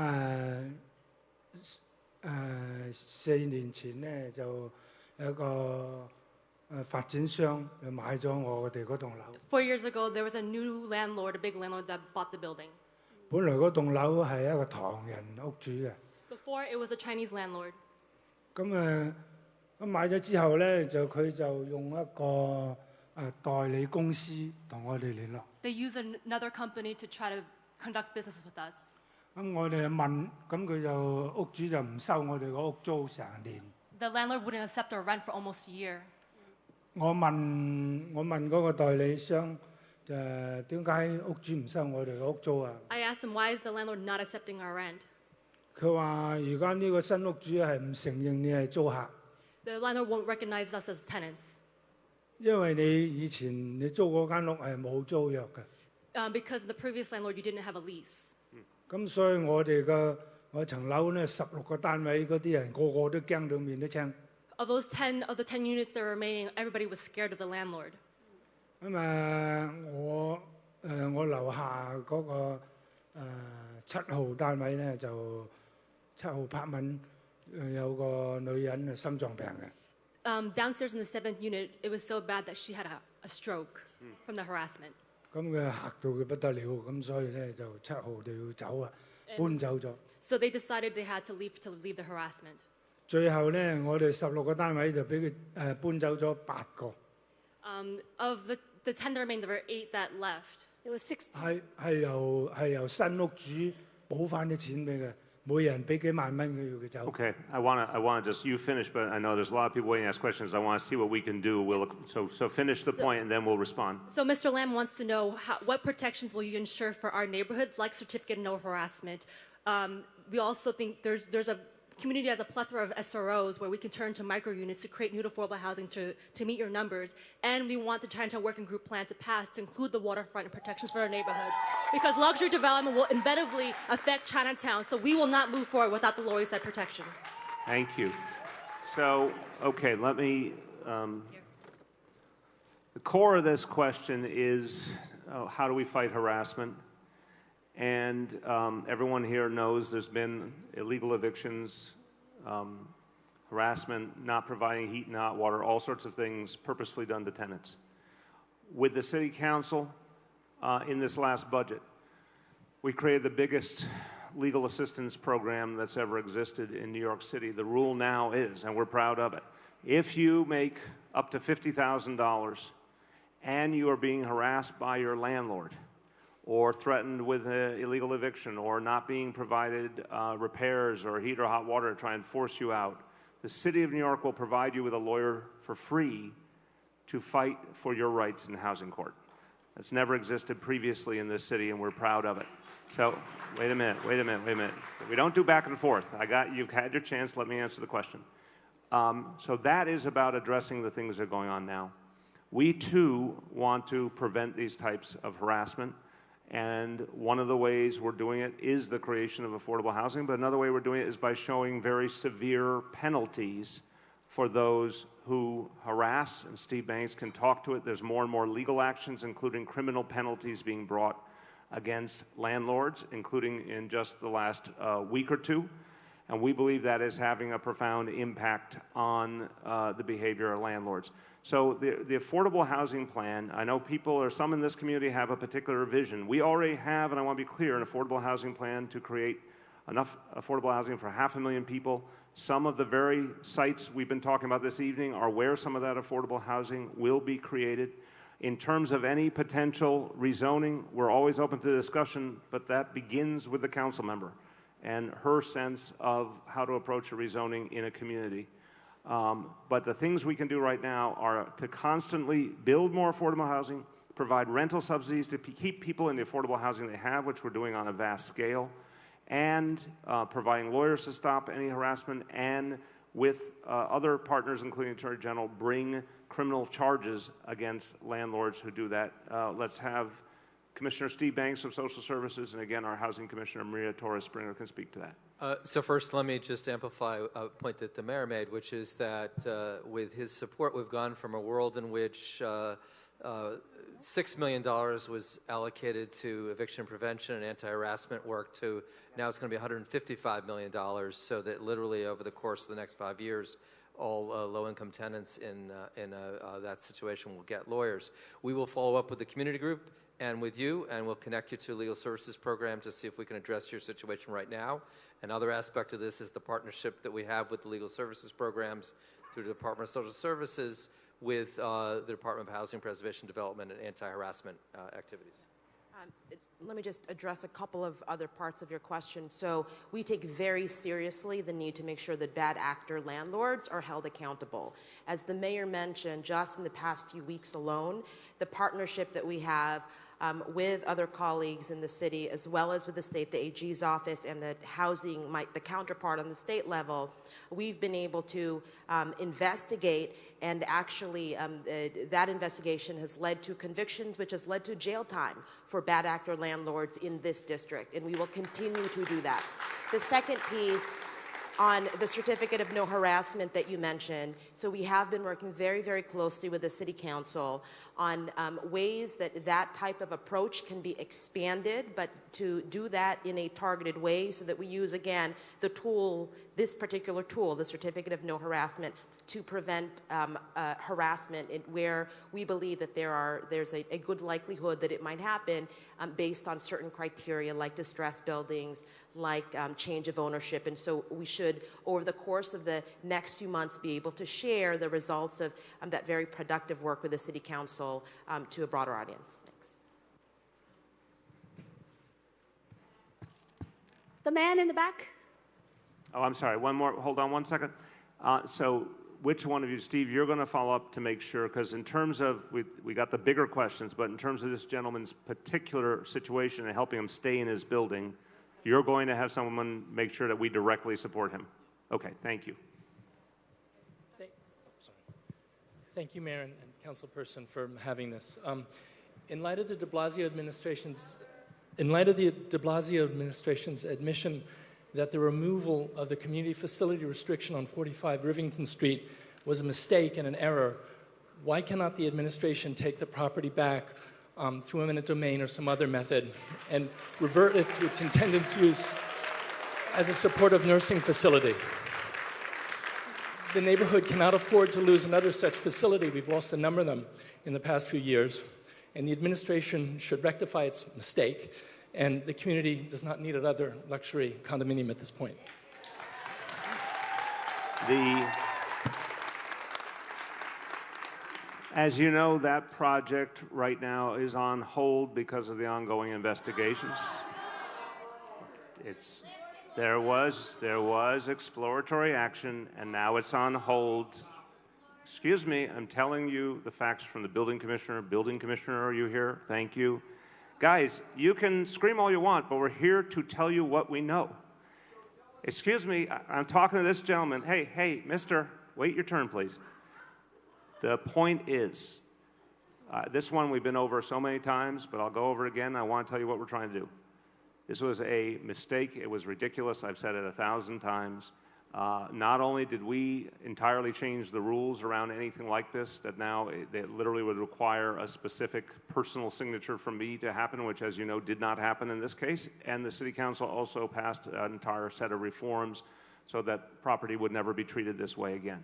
V: 4年前咧就有一個發展商就買咗我哋嗰棟樓。
W: 4 years ago, there was a new landlord, a big landlord that bought the building.
V: 本來嗰棟樓係一個唐人屋主嘅。
W: Before, it was a Chinese landlord.
V: 咁買咗之後咧，佢就用一個代理公司同我哋聯絡。
W: They used another company to try to conduct business with us.
V: 咁我哋問，咁佢就屋主就唔收我哋個屋租成年。
W: The landlord wouldn't accept our rent for almost a year.
V: 我問嗰個代理商，點解屋主唔收我哋個屋租啊？
W: I asked him, why is the landlord not accepting our rent?
V: 佢話：而家呢個新屋主係唔承認你係租客。
W: The landlord won't recognize us as tenants.
V: 因為你以前你租嗰間屋係冇租約嘅。
W: Because the previous landlord, you didn't have a lease.
V: 咁所以我層樓咧16個單位嗰啲人個個都驚到面都青。
W: Of the 10 units that were remaining, everybody was scared of the landlord.
V: 我樓下嗰個7號單位咧就7號拍文有個女人心臟病嘅。
W: Downstairs in the 7th unit, it was so bad that she had a stroke from the harassment.
V: 咁佢嚇到佢不得了，咁所以咧就7號就要走啊，搬走咗。
W: So they decided they had to leave the harassment.
V: 最後咧，我哋16個單位就俾佢搬走咗8個。
W: Of the 10 that remained, there were 8 that left.
C: It was 60.
V: 係由新屋主補翻啲錢俾佢，每人俾幾萬蚊佢要佢走。
D: Okay, I want to just, you finish, but I know there's a lot of people waiting to ask questions. I want to see what we can do. So finish the point and then we'll respond.
W: So Mr. Lam wants to know what protections will you ensure for our neighborhoods, like certificate of no harassment. We also think there's a community has a plethora of SROs where we can turn to micro units to create new affordable housing to meet your numbers. And we want the Chinatown Working Group plan to pass to include the waterfront and protections for our neighborhood. Because luxury development will inevitably affect Chinatown, so we will not move forward without the Lower East Side protection.
D: Thank you. So, okay, let me, the core of this question is how do we fight harassment? And everyone here knows there's been illegal evictions, harassment, not providing heat and hot water, all sorts of things purposefully done to tenants. With the City Council, in this last budget, we created the biggest legal assistance program that's ever existed in New York City. The rule now is, and we're proud of it, if you make up to $50,000 and you are being harassed by your landlord, or threatened with an illegal eviction, or not being provided repairs or heat or hot water to try and force you out, the City of New York will provide you with a lawyer for free to fight for your rights in housing court. That's never existed previously in this city, and we're proud of it. So, wait a minute. We don't do back and forth. You've had your chance. Let me answer the question. So that is about addressing the things that are going on now. We, too, want to prevent these types of harassment. And one of the ways we're doing it is the creation of affordable housing, but another way we're doing it is by showing very severe penalties for those who harass, and Steve Banks can talk to it. There's more and more legal actions, including criminal penalties being brought against landlords, including in just the last week or two. And we believe that is having a profound impact on the behavior of landlords. So the affordable housing plan, I know people or some in this community have a particular vision. We already have, and I want to be clear, an affordable housing plan to create enough affordable housing for 500,000 people. Some of the very sites we've been talking about this evening are where some of that affordable housing will be created. In terms of any potential rezoning, we're always open to discussion, but that begins with the council member and her sense of how to approach a rezoning in a community. But the things we can do right now are to constantly build more affordable housing, provide rental subsidies to keep people in the affordable housing they have, which we're doing on a vast scale, and providing lawyers to stop any harassment, and with other partners, including the Attorney General, bring criminal charges against landlords who do that. Let's have Commissioner Steve Banks of Social Services, and again, our Housing Commissioner, Maria Torres-Springer, can speak to that.
G: So first, let me just amplify a point that the mayor made, which is that with his support, we've gone from a world in which $6 million was allocated to eviction prevention and anti-harassment work to now it's going to be $155 million, so that literally over the course of the next 5 years, all low-income tenants in that situation will get lawyers. We will follow up with the community group and with you, and we'll connect you to a legal services program to see if we can address your situation right now. Another aspect of this is the partnership that we have with the legal services programs through the Department of Social Services with the Department of Housing Preservation Development and anti-harassment activities.
F: Let me just address a couple of other parts of your question. So we take very seriously the need to make sure that bad actor landlords are held accountable. As the mayor mentioned, just in the past few weeks alone, the partnership that we have with other colleagues in the city, as well as with the state, the AG's office, and the housing, the counterpart on the state level, we've been able to investigate, and actually that investigation has led to convictions, which has led to jail time for bad actor landlords in this district, and we will continue to do that. The second piece on the certificate of no harassment that you mentioned, so we have been working very, very closely with the City Council on ways that that type of approach can be expanded, but to do that in a targeted way so that we use, again, the tool, this particular tool, the certificate of no harassment, to prevent harassment where we believe that there's a good likelihood that it might happen based on certain criteria like distressed buildings, like change of ownership. And so we should, over the course of the next few months, be able to share the results of that very productive work with the City Council to a broader audience. Thanks.
C: The man in the back.
D: Oh, I'm sorry. One more. Hold on one second. So which one of you, Steve, you're going to follow up to make sure, because in terms of, we got the bigger questions, but in terms of this gentleman's particular situation and helping him stay in his building, you're going to have someone make sure that we directly support him. Okay, thank you.
H: Thank you, Mayor and Councilperson, for having this. In light of the De Blasio administration's admission that the removal of the community facility restriction on 45 Rivington Street was a mistake and an error, why cannot the administration take the property back through eminent domain or some other method and revert it to its intended use as a supportive nursing facility? The neighborhood cannot afford to lose another such facility. We've lost a number of them in the past few years, and the administration should rectify its mistake, and the community does not need another luxury condominium at this point.
D: As you know, that project right now is on hold because of the ongoing investigations. There was exploratory action, and now it's on hold. Excuse me, I'm telling you the facts from the building commissioner. Building commissioner, are you here? Thank you. Guys, you can scream all you want, but we're here to tell you what we know. Excuse me, I'm talking to this gentleman. Hey, mister, wait your turn, please. The point is, this one we've been over so many times, but I'll go over it again. I want to tell you what we're trying to do. This was a mistake. It was ridiculous. I've said it 1,000 times. Not only did we entirely change the rules around anything like this, that now it literally would require a specific personal signature from me to happen, which, as you know, did not happen in this case. And the City Council also passed an entire set of reforms so that property would never be treated this way again.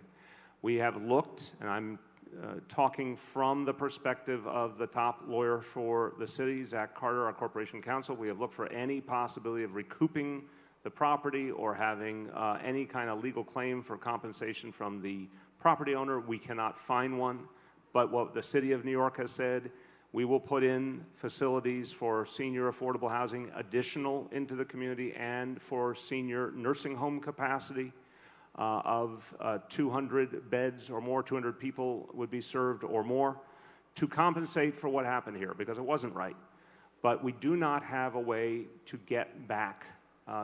D: We have looked, and I'm talking from the perspective of the top lawyer for the city, Zach Carter, our corporation counsel. We have looked for any possibility of recouping the property or having any kind of legal claim for compensation from the property owner. We cannot find one. But what the City of New York has said, we will put in facilities for senior affordable housing additional into the community and for senior nursing home capacity. Of 200 beds or more, 200 people would be served or more, to compensate for what happened here, because it wasn't right. But we do not have a way to get back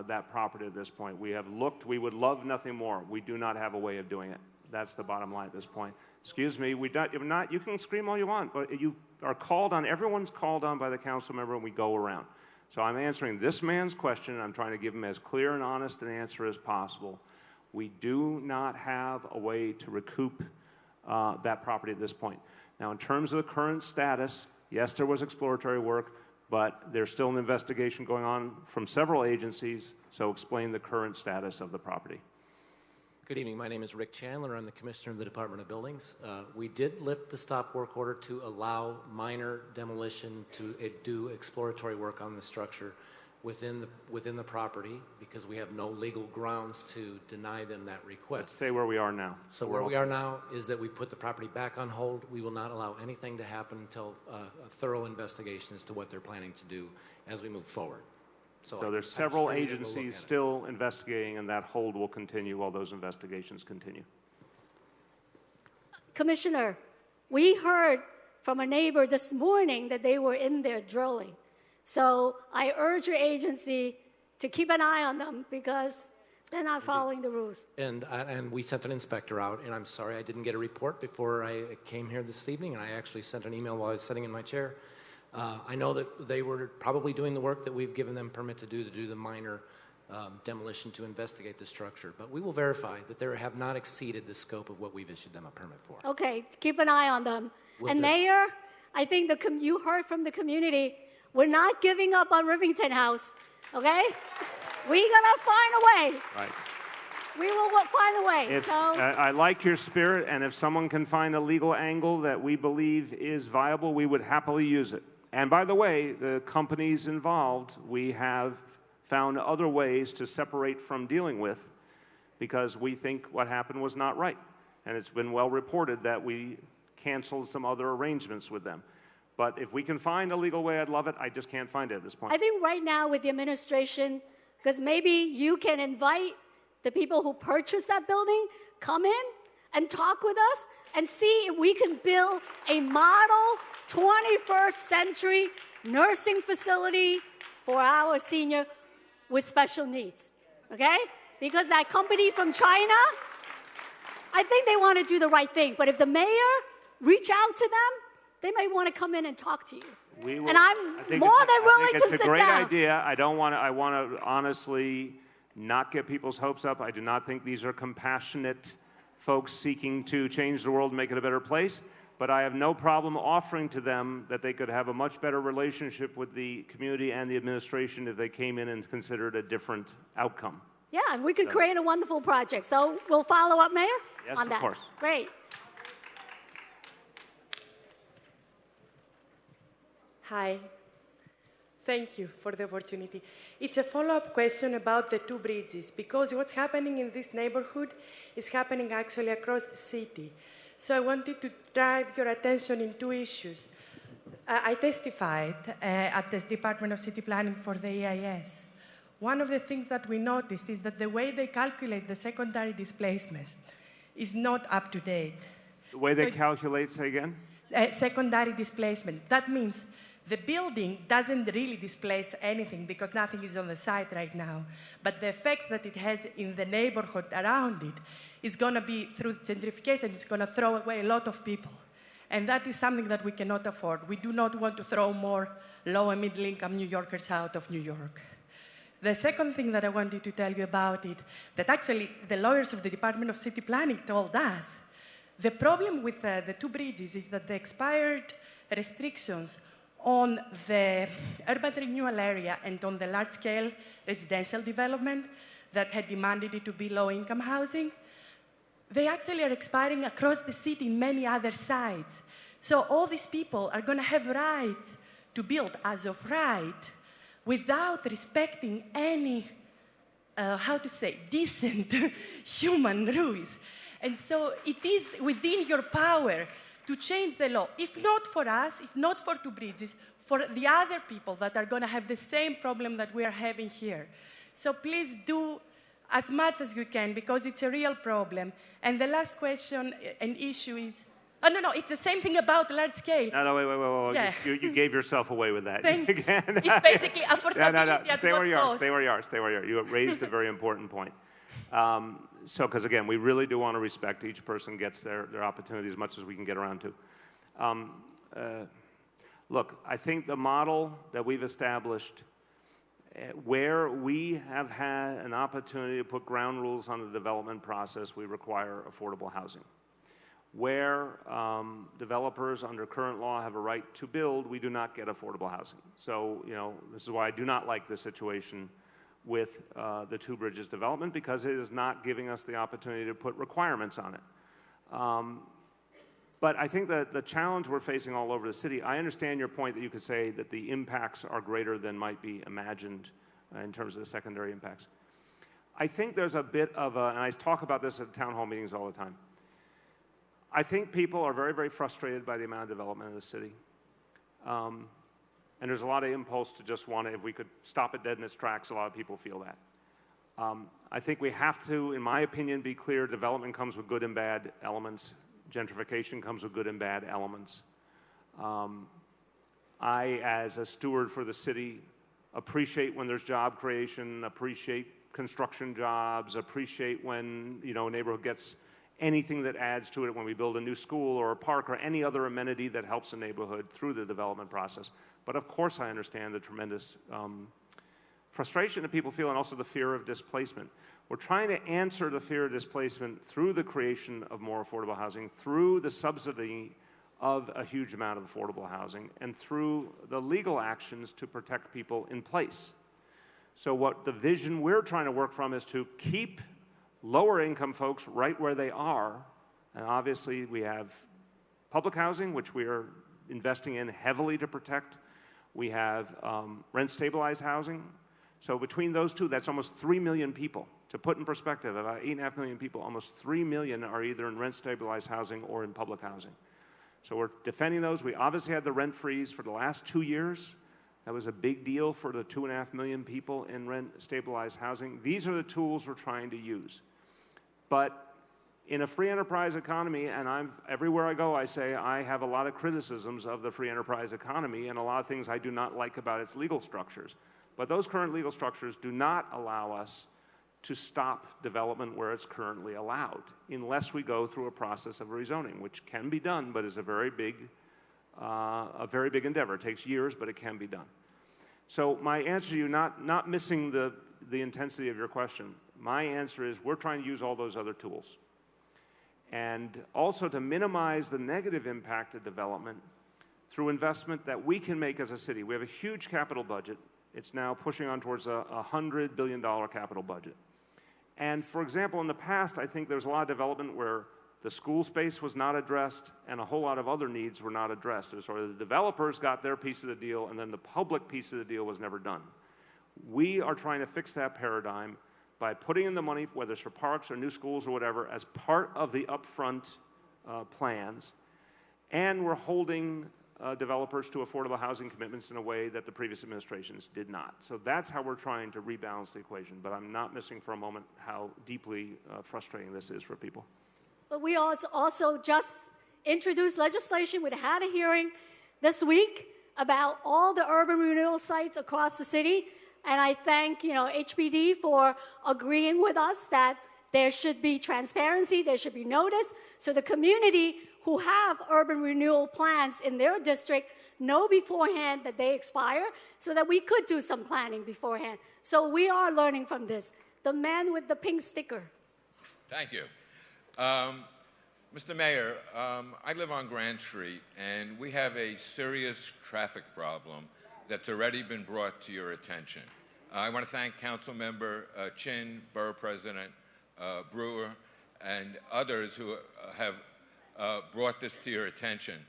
D: that property at this point. We have looked. We would love nothing more. We do not have a way of doing it. That's the bottom line at this point. Excuse me, you can scream all you want, but you are called on, everyone's called on by the council member, and we go around. So I'm answering this man's question, and I'm trying to give him as clear and honest an answer as possible. We do not have a way to recoup that property at this point. Now, in terms of the current status, yes, there was exploratory work, but there's still an investigation going on from several agencies, so explain the current status of the property.
I: Good evening. My name is Rick Chandler. I'm the Commissioner of the Department of Buildings. We did lift the stop work order to allow minor demolition to do exploratory work on the structure within the property, because we have no legal grounds to deny them that request.
D: Let's say where we are now.
I: So where we are now is that we put the property back on hold. We will not allow anything to happen until a thorough investigation as to what they're planning to do as we move forward.
D: So there's several agencies still investigating, and that hold will continue while those investigations continue.
C: Commissioner, we heard from a neighbor this morning that they were in there drilling. So I urge your agency to keep an eye on them, because they're not following the rules.
I: And we sent an inspector out, and I'm sorry I didn't get a report before I came here this evening, and I actually sent an email while I was sitting in my chair. I know that they were probably doing the work that we've given them permit to do the minor demolition to investigate the structure. But we will verify that they have not exceeded the scope of what we've issued them a permit for.
C: Okay, keep an eye on them. And Mayor, I think you heard from the community, we're not giving up on Rivington House, okay? We're gonna find a way.
D: Right.
C: We will find a way.
D: I like your spirit, and if someone can find a legal angle that we believe is viable, we would happily use it. And by the way, the companies involved, we have found other ways to separate from dealing with, because we think what happened was not right. And it's been well reported that we canceled some other arrangements with them. But if we can find a legal way, I'd love it. I just can't find it at this point.
C: I think right now with the administration, because maybe you can invite the people who purchased that building, come in and talk with us and see if we can build a model 21st century nursing facility for our senior with special needs, okay? because that company from China, I think they want to do the right thing. But if the mayor reach out to them, they may want to come in and talk to you. And I'm more than willing to sit down.
D: It's a great idea. I want to honestly not get people's hopes up. I do not think these are compassionate folks seeking to change the world and make it a better place. But I have no problem offering to them that they could have a much better relationship with the community and the administration if they came in and considered a different outcome.
C: Yeah, and we could create a wonderful project. So we'll follow up, Mayor,
D: Yes,
C: on that.
D: of course.
C: Great.
J: Hi. Thank you for the opportunity. It's a follow-up question about the two bridges, because what's happening in this neighborhood is happening actually across the city. So I wanted to drive your attention in two issues. I testified at the Department of City Planning for the EIS. One of the things that we noticed is that the way they calculate the secondary displacement is not up to date.
D: The way they calculate, say again?
J: Secondary displacement. That means the building doesn't really displace anything because nothing is on the site right now. But the effects that it has in the neighborhood around it is going to be, through gentrification, it's going to throw away a lot of people. And that is something that we cannot afford. We do not want to throw more low and middle income New Yorkers out of New York. The second thing that I wanted to tell you about it, that actually the lawyers of the Department of City Planning told us, the problem with the two bridges is that the expired restrictions on the urban renewal area and on the large-scale residential development that had demanded it to be low-income housing, they actually are expiring across the city in many other sites. So all these people are going to have rights to build as of right without respecting any, decent human rules. And so it is within your power to change the law, if not for us, if not for two bridges, for the other people that are going to have the same problem that we are having here. So please do as much as you can, because it's a real problem. And the last question and issue is, it's the same thing about large scale.
D: No, wait.
J: Yeah.
D: You gave yourself away with that.
J: It's basically affordability.
D: Stay where you are. You raised a very important point. Because again, we really do want to respect each person gets their opportunity as much as we can get around to. Look, I think the model that we've established where we have had an opportunity to put ground rules on the development process, we require affordable housing. Where developers under current law have a right to build, we do not get affordable housing. So, this is why I do not like the situation with the Two Bridges development, because it is not giving us the opportunity to put requirements on it. But I think that the challenge we're facing all over the city, I understand your point that you could say that the impacts are greater than might be imagined in terms of the secondary impacts. I think there's a bit of and I talk about this at town hall meetings all the time. I think people are very, very frustrated by the amount of development in the city. And there's a lot of impulse to just want to, if we could stop it dead in its tracks, a lot of people feel that. I think we have to, in my opinion, be clear, development comes with good and bad elements. Gentrification comes with good and bad elements. I, as a steward for the city, appreciate when there's job creation, appreciate construction jobs, appreciate when, a neighborhood gets anything that adds to it, when we build a new school or a park or any other amenity that helps a neighborhood through the development process. But of course I understand the tremendous frustration that people feel and also the fear of displacement. We're trying to answer the fear of displacement through the creation of more affordable housing, through the subsidy of a huge amount of affordable housing, and through the legal actions to protect people in place. So what the vision we're trying to work from is to keep lower income folks right where they are. And obviously we have public housing, which we are investing in heavily to protect. We have rent stabilized housing. So between those two, that's almost 3 million people. To put in perspective, about 8.5 million people, almost 3 million are either in rent-stabilized housing or in public housing. So we're defending those. We obviously had the rent freeze for the last 2 years. That was a big deal for the 2.5 million people in rent-stabilized housing. These are the tools we're trying to use. But in a free enterprise economy, and everywhere I go, I say I have a lot of criticisms of the free enterprise economy and a lot of things I do not like about its legal structures. But those current legal structures do not allow us to stop development where it's currently allowed, unless we go through a process of rezoning, which can be done, but is a very big endeavor. It takes years, but it can be done. So my answer to you, not missing the intensity of your question, my answer is we're trying to use all those other tools. And also to minimize the negative impact of development through investment that we can make as a city. We have a huge capital budget. It's now pushing on towards a $100 billion capital budget. And for example, in the past, I think there was a lot of development where the school space was not addressed and a whole lot of other needs were not addressed. It was sort of the developers got their piece of the deal and then the public piece of the deal was never done. We are trying to fix that paradigm by putting in the money, whether it's for parks or new schools or whatever, as part of the upfront plans. And we're holding developers to affordable housing commitments in a way that the previous administrations did not. So that's how we're trying to rebalance the equation. But I'm not missing for a moment how deeply frustrating this is for people.
C: But we also just introduced legislation. We had a hearing this week about all the urban renewal sites across the city. And I thank, HPD for agreeing with us that there should be transparency, there should be notice, so the community who have urban renewal plans in their district know beforehand that they expire, so that we could do some planning beforehand. So we are learning from this. The man with the pink sticker.
K: Thank you. Mr. Mayor, I live on Grand Street, and we have a serious traffic problem that's already been brought to your attention. I want to thank Councilmember Chin, Borough President Brewer, and others who have brought this to your attention.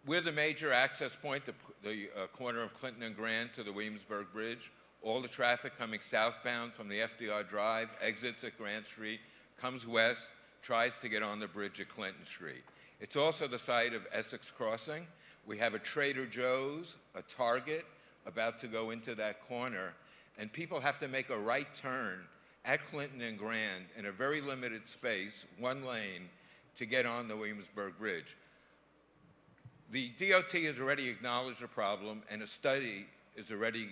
K: We're the major access point, the corner of Clinton and Grand to the Williamsburg Bridge. All the traffic coming southbound from the FDR Drive exits at Grand Street, comes west, tries to get on the bridge at Clinton Street. It's also the site of Essex Crossing. We have a Trader Joe's, a Target, about to go into that corner, and people have to make a right turn at Clinton and Grand in a very limited space, one lane, to get on the Williamsburg Bridge. The DOT has already acknowledged the problem, and a study has already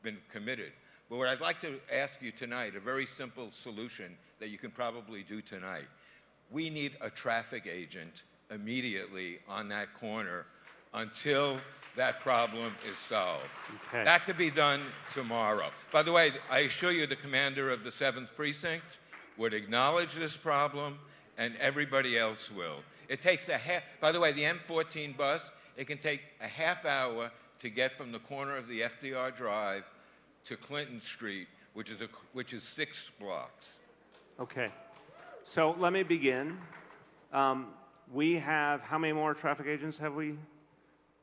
K: been committed. But what I'd like to ask you tonight, a very simple solution that you can probably do tonight. We need a traffic agent immediately on that corner until that problem is solved. Okay. That could be done tomorrow. By the way, I assure you the commander of the 7th Precinct would acknowledge this problem, and everybody else will. It takes by the way, the M14 bus, it can take a half hour to get from the corner of the FDR Drive to Clinton Street, which is 6 blocks.
D: Okay. So let me begin. We have, how many more traffic agents have we?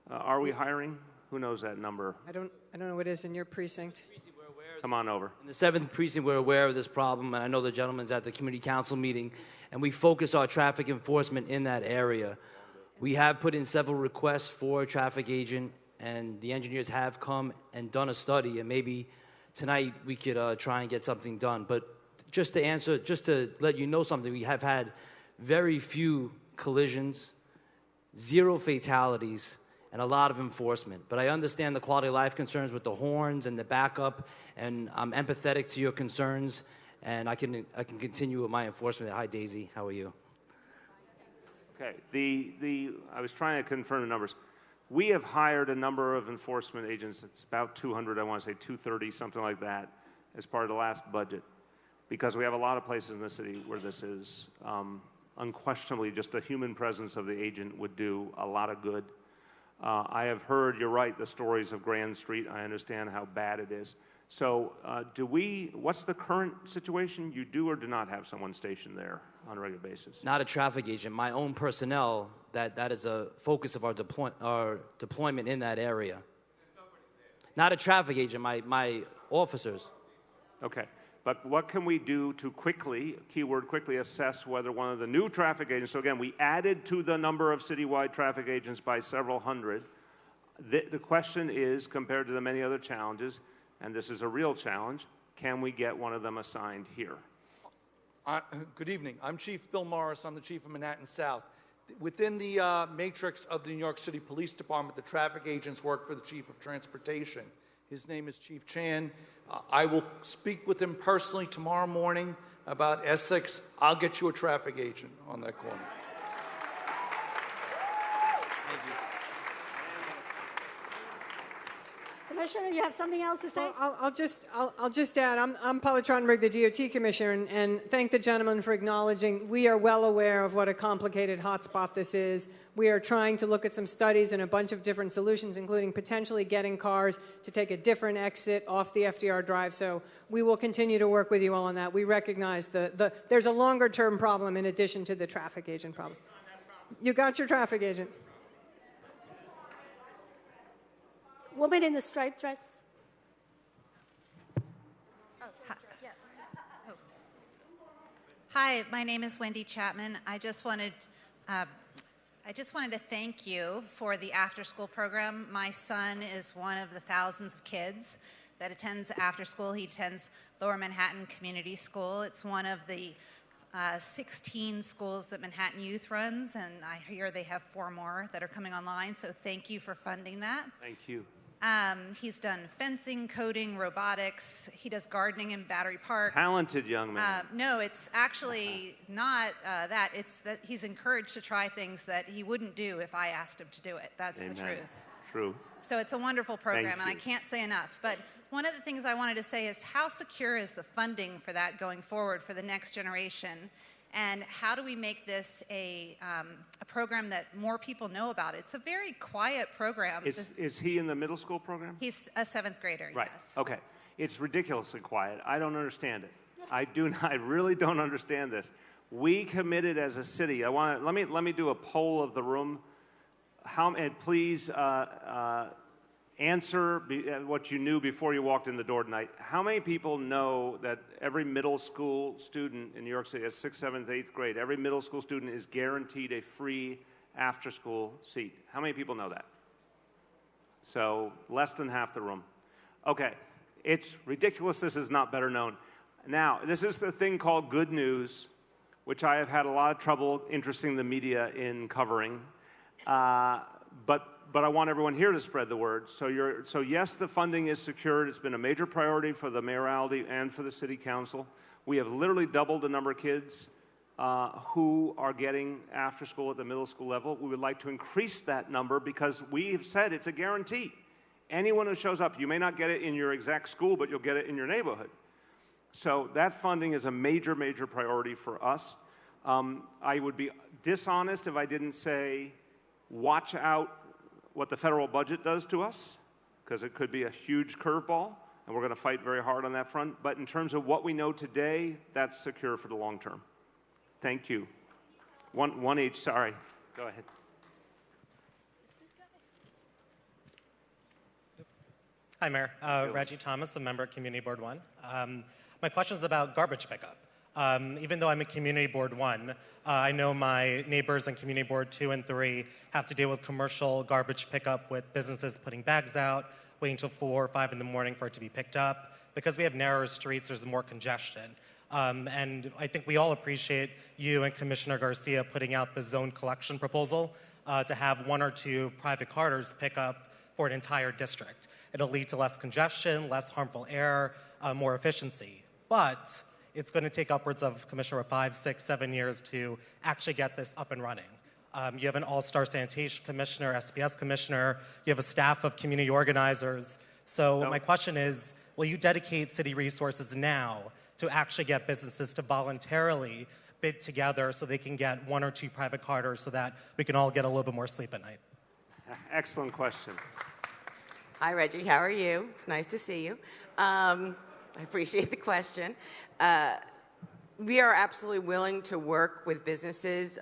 D: Are we hiring? Who knows that number?
L: I don't know what it is in your precinct.
D: Come on over.
M: In the 7th Precinct, we're aware of this problem, and I know the gentleman's at the community council meeting, and we focus our traffic enforcement in that area. We have put in several requests for a traffic agent, and the engineers have come and done a study, and maybe tonight we could try and get something done. But just to let you know something, we have had very few collisions, 0 fatalities, and a lot of enforcement. But I understand the quality of life concerns with the horns and the backup, and I'm empathetic to your concerns, and I can continue with my enforcement. Hi, Daisy, how are you?
D: Okay, I was trying to confirm the numbers. We have hired a number of enforcement agents. It's about 200, I want to say 230, something like that, as part of the last budget, because we have a lot of places in the city where this is unquestionably just the human presence of the agent would do a lot of good. I have heard, you're right, the stories of Grand Street. I understand how bad it is. So what's the current situation? You do or do not have someone stationed there on a regular basis?
M: Not a traffic agent. My own personnel, that is a focus of our deployment in that area. Not a traffic agent, my officers.
D: Okay. But what can we do to quickly, keyword quickly, assess whether one of the new traffic agents, so again, we added to the number of citywide traffic agents by several hundred. The question is, compared to the many other challenges, and this is a real challenge, can we get one of them assigned here?
X: Good evening. I'm Chief Bill Morris. I'm the Chief of Manhattan South. Within the matrix of the New York City Police Department, the traffic agents work for the Chief of Transportation. His name is Chief Chan. I will speak with him personally tomorrow morning about Essex. I'll get you a traffic agent on that corner.
C: Commissioner, you have something else to say?
L: Well, I'll just add, I'm Paula Trottenberg, the DOT Commissioner, and thank the gentleman for acknowledging we are well aware of what a complicated hotspot this is. We are trying to look at some studies and a bunch of different solutions, including potentially getting cars to take a different exit off the FDR Drive. So we will continue to work with you all on that. We recognize there's a longer-term problem in addition to the traffic agent problem. You got your traffic agent.
C: Woman in the striped dress.
A: Hi, my name is Wendy Chapman. I just wanted to thank you for the after-school program. My son is one of the thousands of kids that attends after school. He attends Lower Manhattan Community School. It's one of the 16 schools that Manhattan Youth runs, and I hear they have 4 more that are coming online, so thank you for funding that.
D: Thank you.
A: He's done fencing, coding, robotics. He does gardening in Battery Park.
D: Talented young man.
A: No, it's actually not that. It's that he's encouraged to try things that he wouldn't do if I asked him to do it. That's
D: Amen.
A: the truth.
D: True.
A: So it's a wonderful program,
D: Thank
A: and I
D: you.
A: can't say enough. But one of the things I wanted to say is how secure is the funding for that going forward for the next generation? And how do we make this a program that more people know about? It's a very quiet program.
D: Is he in the middle school program?
A: He's a 7th grader,
D: Right.
A: yes.
D: Okay. It's ridiculously quiet. I don't understand it. I really don't understand this. We committed as a city. Let me do a poll of the room. And please answer what you knew before you walked in the door tonight. How many people know that every middle school student in New York City, at 6th, 7th, 8th grade, every middle school student is guaranteed a free after-school seat? How many people know that? So less than half the room. Okay, it's ridiculous this is not better known. Now, this is the thing called good news, which I have had a lot of trouble interesting the media in covering. But I want everyone here to spread the word. So yes, the funding is secured. It's been a major priority for the mayoralty and for the city council. We have literally doubled the number of kids who are getting after school at the middle school level. We would like to increase that number because we have said it's a guarantee. Anyone who shows up, you may not get it in your exact school, but you'll get it in your neighborhood. So that funding is a major, major priority for us. I would be dishonest if I didn't say, watch out what the federal budget does to us, because it could be a huge curveball, and we're going to fight very hard on that front. But in terms of what we know today, that's secure for the long term. Thank you. One each, sorry. Go ahead.
N: Hi, Mayor. Reggie Thomas, a member at Community Board 1. My question is about garbage pickup. Even though I'm a Community Board 1, I know my neighbors in Community Board 2 and 3 have to deal with commercial garbage pickup with businesses putting bags out, waiting until 4 or 5 in the morning for it to be picked up. Because we have narrower streets, there's more congestion. And I think we all appreciate you and Commissioner Garcia putting out the zone collection proposal to have 1 or 2 private carters pick up for an entire district. It'll lead to less congestion, less harmful air, more efficiency. But it's going to take upwards of, Commissioner, 5, 6, 7 years to actually get this up and running. You have an all-star sanitation commissioner, SPS commissioner. You have a staff of community organizers. So my question is, will you dedicate city resources now to actually get businesses to voluntarily bid together so they can get 1 or 2 private carters so that we can all get a little bit more sleep at night?
D: Excellent question.
O: Hi, Reggie. How are you? It's nice to see you. I appreciate the question. We are absolutely willing to work with businesses,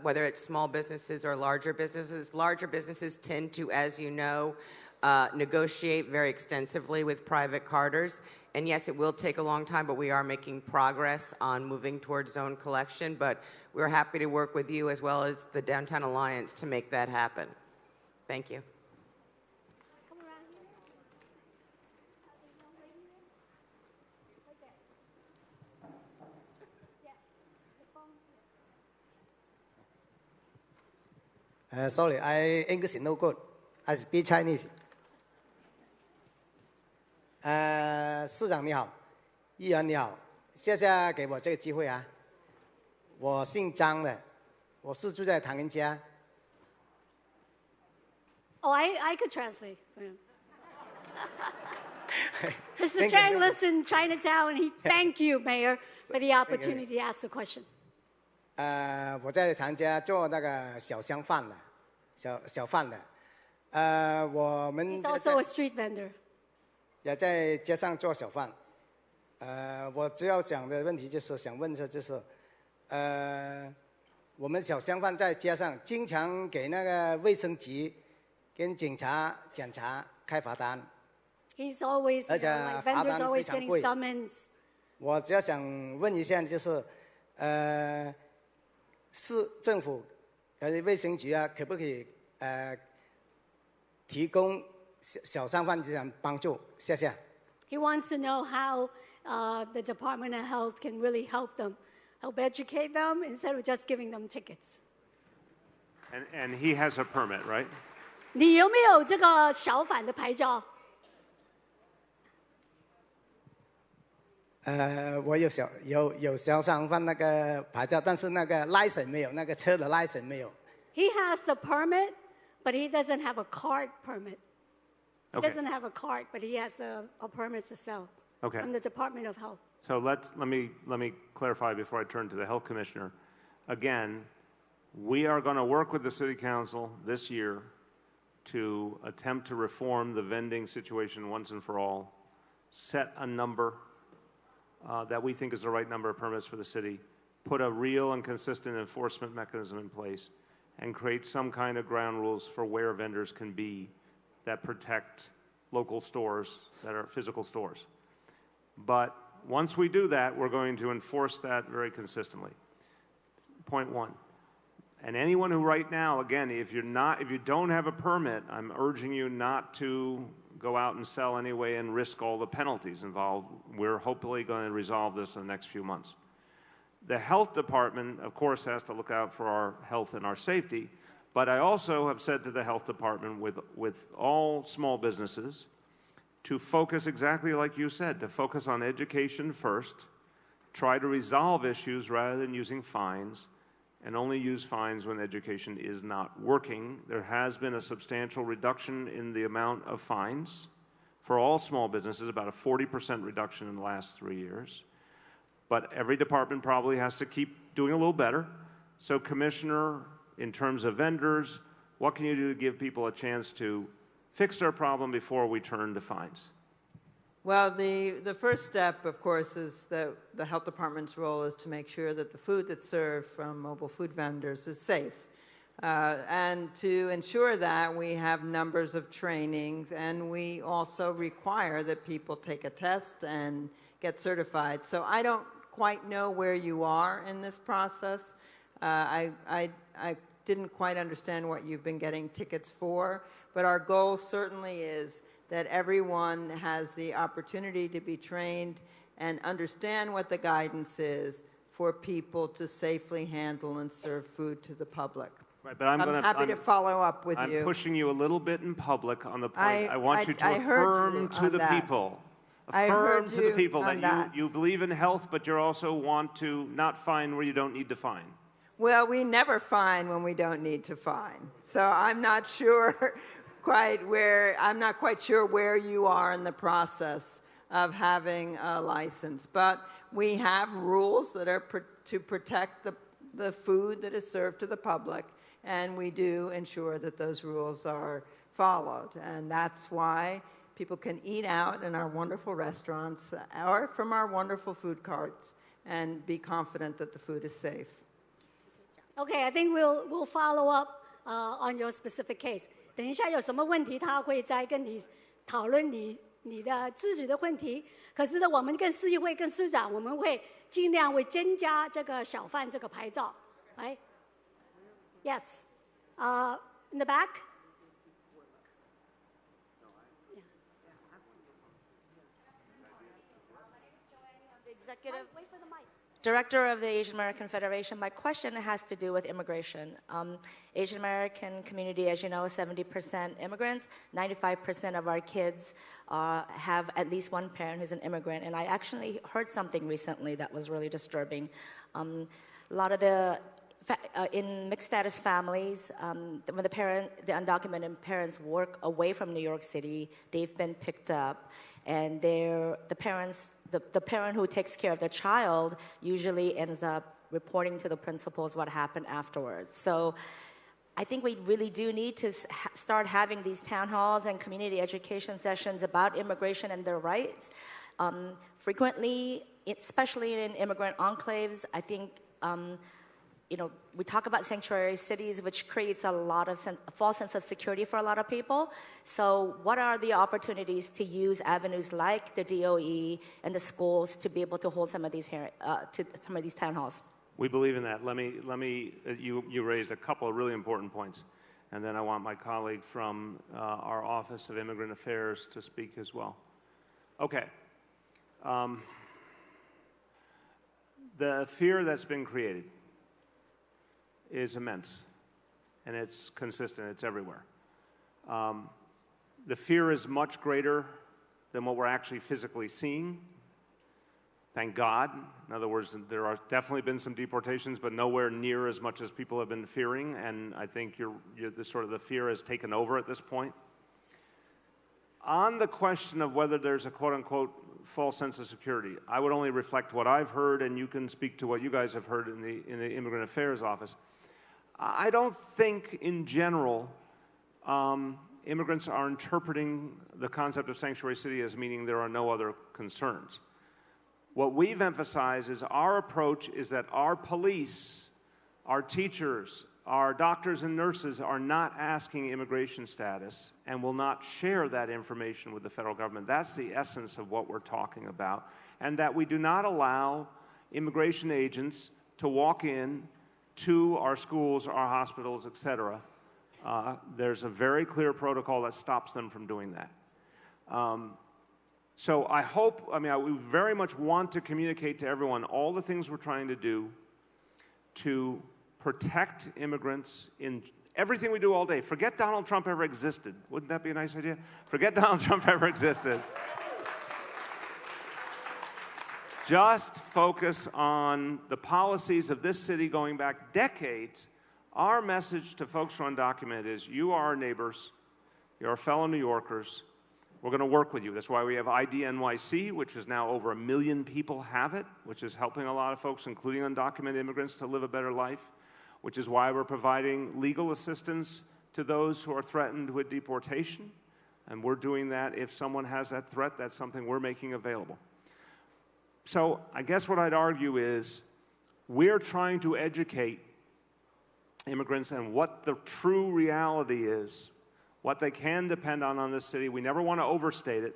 O: whether it's small businesses or larger businesses. Larger businesses tend to, as you know, negotiate very extensively with private carters. And yes, it will take a long time, but we are making progress on moving towards zone collection. But we're happy to work with you as well as the Downtown Alliance to make that happen. Thank you.
P: Sorry, English is no good. I speak Chinese. 市长你好，议员你好，谢谢给我这个机会啊。我姓张的，我是住在唐人街。
C: Oh, I could translate. Mr.
P: Thank
C: Chang
P: you.
C: lives in Chinatown, and he thanked you, Mayor, for the opportunity to ask the question.
P: 我在长街做那个小商贩的，小贩的。我们
C: He's also a street vendor.
P: 也在街上做小贩。我主要讲的问题就是想问一下，就是我们小商贩在街上经常给那个卫生局跟警察检查开罚单。
C: He's always, you
P: 而且
C: know, like
P: 罚
C: vendors
P: 单
C: always
P: 非常
C: getting
P: 贵。
C: summons.
P: 我只要想问一下，就是市政府卫生局啊，可不可以提供小商贩这样帮助？谢谢。
C: He wants to know how the Department of Health can really help them, help educate them instead of just giving them tickets.
D: And he has a permit, right?
C: 你有没有这个小贩的牌照？
P: 我有小商贩那个牌照，但是那个 license 没有，那个车的 license 没有。
C: He has a permit, but he doesn't have a cart permit. He
D: Okay.
C: doesn't have a cart, but he has a permit to sell
D: Okay.
C: from the Department of Health.
D: So let me clarify before I turn to the health commissioner. Again, we are going to work with the city council this year to attempt to reform the vending situation once and for all, set a number that we think is the right number of permits for the city, put a real and consistent enforcement mechanism in place, and create some kind of ground rules for where vendors can be that protect local stores that are physical stores. But once we do that, we're going to enforce that very consistently. Point one. And anyone who right now, again, if you don't have a permit, I'm urging you not to go out and sell anyway and risk all the penalties involved. We're hopefully going to resolve this in the next few months. The health department, of course, has to look out for our health and our safety, but I also have said to the health department with all small businesses to focus exactly like you said, to focus on education first, try to resolve issues rather than using fines, and only use fines when education is not working. There has been a substantial reduction in the amount of fines for all small businesses, about a 40% reduction in the last 3 years. But every department probably has to keep doing a little better. So, Commissioner, in terms of vendors, what can you do to give people a chance to fix their problem before we turn to fines?
E: Well, the first step, of course, is that the health department's role is to make sure that the food that's served from mobile food vendors is safe. And to ensure that, we have numbers of trainings, and we also require that people take a test and get certified. So I don't quite know where you are in this process. I didn't quite understand what you've been getting tickets for, but our goal certainly is that everyone has the opportunity to be trained and understand what the guidance is for people to safely handle and serve food to the public.
D: Right, but I'm
E: happy to follow up with you.
D: I'm pushing you a little bit in public on the point. I want you to
E: I heard
D: affirm
E: you
D: to
E: on
D: the
E: that.
D: people.
E: I
D: Affirm
E: heard
D: to the
E: you
D: people
E: on
D: that you believe in health, but you also want to not fine where you don't need to fine.
E: Well, we never fine when we don't need to fine. So I'm not sure I'm not quite sure where you are in the process of having a license. But we have rules that are to protect the food that is served to the public, and we do ensure that those rules are followed. And that's why people can eat out in our wonderful restaurants or from our wonderful food carts and be confident that the food is safe.
C: Okay, I think we'll follow up on your specific case. 等一下有什么问题，他会再跟你讨论你的自己的问题。可是呢，我们跟市议会、跟市长，我们会尽量会增加这个小贩这个牌照。Right? Yes. In the back.
Q: Executive Director of the Asian American Federation. My question has to do with immigration. Asian American community, as you know, is 70% immigrants. 95% of our kids have at least one parent who's an immigrant. And I actually heard something recently that was really disturbing. A lot of in mixed status families, when the undocumented parents work away from New York City, they've been picked up, and the parent who takes care of the child usually ends up reporting to the principals what happened afterwards. So I think we really do need to start having these town halls and community education sessions about immigration and their rights. Frequently, especially in immigrant enclaves, I think we talk about sanctuary cities, which creates a lot of a false sense of security for a lot of people. So what are the opportunities to use avenues like the DOE and the schools to be able to hold some of these town halls?
D: We believe in that. You raised a couple of really important points, and then I want my colleague from our Office of Immigrant Affairs to speak as well. Okay. The fear that's been created is immense, and it's consistent. It's everywhere. The fear is much greater than what we're actually physically seeing. Thank God. In other words, there are definitely been some deportations, but nowhere near as much as people have been fearing, and I think the fear has taken over at this point. On the question of whether there's a quote-unquote false sense of security, I would only reflect what I've heard, and you can speak to what you guys have heard in the Immigrant Affairs Office. I don't think, in general, immigrants are interpreting the concept of sanctuary city as meaning there are no other concerns. What we've emphasized is our approach is that our police, our teachers, our doctors and nurses are not asking immigration status and will not share that information with the federal government. That's the essence of what we're talking about. And that we do not allow immigration agents to walk in to our schools, our hospitals, et cetera. There's a very clear protocol that stops them from doing that. So we very much want to communicate to everyone all the things we're trying to do to protect immigrants in everything we do all day. Forget Donald Trump ever existed. Wouldn't that be a nice idea? Forget Donald Trump ever existed. Just focus on the policies of this city going back decades. Our message to folks who are undocumented is, you are our neighbors, you're our fellow New Yorkers, we're going to work with you. That's why we have ID NYC, which is now over 1 million people have it, which is helping a lot of folks, including undocumented immigrants, to live a better life, which is why we're providing legal assistance to those who are threatened with deportation. And we're doing that. If someone has that threat, that's something we're making available. So I guess what I'd argue is we're trying to educate immigrants and what the true reality is, what they can depend on this city. We never want to overstate it.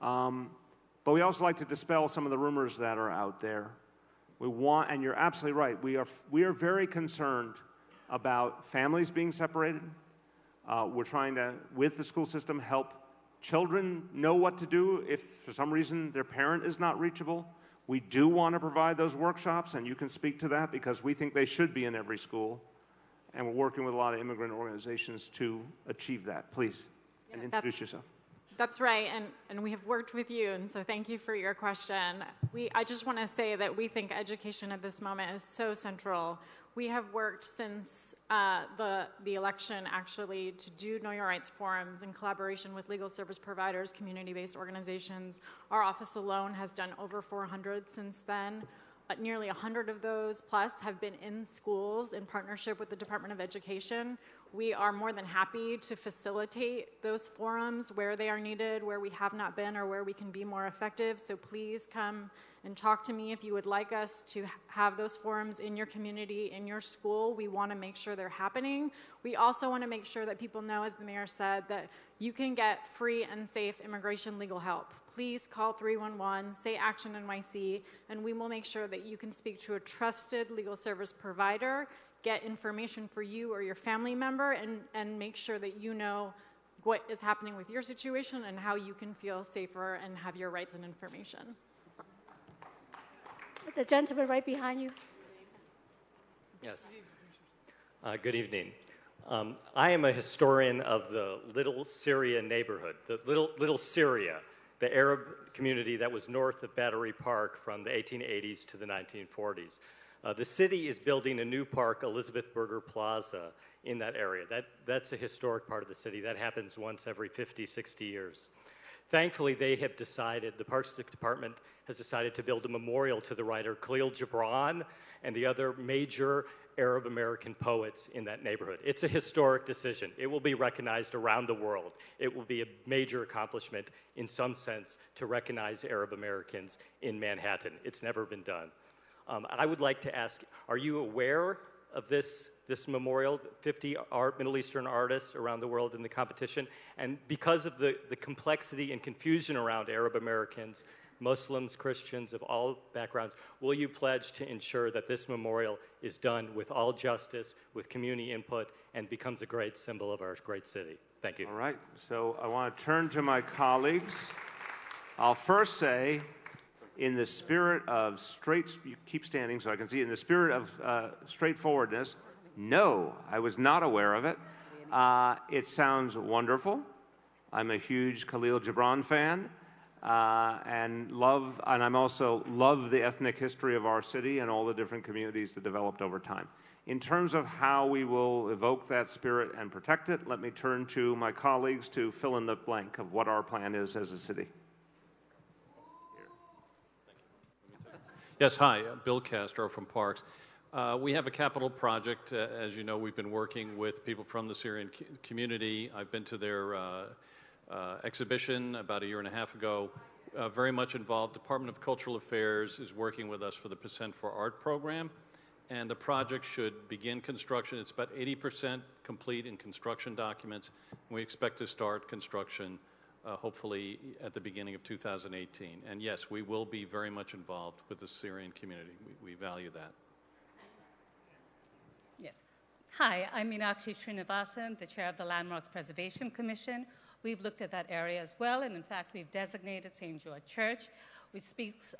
D: But we also like to dispel some of the rumors that are out there. And you're absolutely right, we are very concerned about families being separated. We're trying to, with the school system, help children know what to do if for some reason their parent is not reachable. We do want to provide those workshops, and you can speak to that because we think they should be in every school. And we're working with a lot of immigrant organizations to achieve that. Please, and introduce yourself.
R: That's right, and we have worked with you, and so thank you for your question. I just want to say that we think education at this moment is so central. We have worked since the election, actually, to do Know Your Rights forums in collaboration with legal service providers, community-based organizations. Our office alone has done over 400 since then. Nearly 100 of those plus have been in schools in partnership with the Department of Education. We are more than happy to facilitate those forums where they are needed, where we have not been, or where we can be more effective. So please come and talk to me if you would like us to have those forums in your community, in your school. We want to make sure they're happening. We also want to make sure that people know, as the mayor said, that you can get free and safe immigration legal help. Please call 311, say Action NYC, and we will make sure that you can speak to a trusted legal service provider, get information for you or your family member, and make sure that you know what is happening with your situation and how you can feel safer and have your rights and information.
C: The gentleman right behind you.
B: Yes. Good evening. I am a historian of the Little Syria neighborhood, the Little Syria, the Arab community that was north of Battery Park from the 1880s to the 1940s. The city is building a new park, Elizabeth Berger Plaza, in that area. That's a historic part of the city. That happens once every 50, 60 years. Thankfully, they have decided, the Parks Department has decided to build a memorial to the writer Khalil Gibran and the other major Arab American poets in that neighborhood. It's a historic decision. It will be recognized around the world. It will be a major accomplishment in some sense to recognize Arab Americans in Manhattan. It's never been done. I would like to ask, are you aware of this memorial, 50 Middle Eastern artists around the world in the competition? And because of the complexity and confusion around Arab Americans, Muslims, Christians of all backgrounds, will you pledge to ensure that this memorial is done with all justice, with community input, and becomes a great symbol of our great city? Thank you.
D: All right, so I want to turn to my colleagues. I'll first say, in the spirit of you keep standing so I can see, in the spirit of straightforwardness, no, I was not aware of it. It sounds wonderful. I'm a huge Khalil Gibran fan. And I'm also love the ethnic history of our city and all the different communities that developed over time. In terms of how we will evoke that spirit and protect it, let me turn to my colleagues to fill in the blank of what our plan is as a city.
S: Yes, hi, Bill Castro from Parks. We have a capital project. As you know, we've been working with people from the Syrian community. I've been to their exhibition about a year and a half ago. Very much involved. Department of Cultural Affairs is working with us for the Percent for Art program, and the project should begin construction. It's about 80% complete in construction documents. We expect to start construction hopefully at the beginning of 2018. And yes, we will be very much involved with the Syrian community. We value that.
T: Yes. Hi, I'm Meenakshi Srinivasan, the chair of the Landmarks Preservation Commission. We've looked at that area as well, and in fact, we've designated St. George Church, which speaks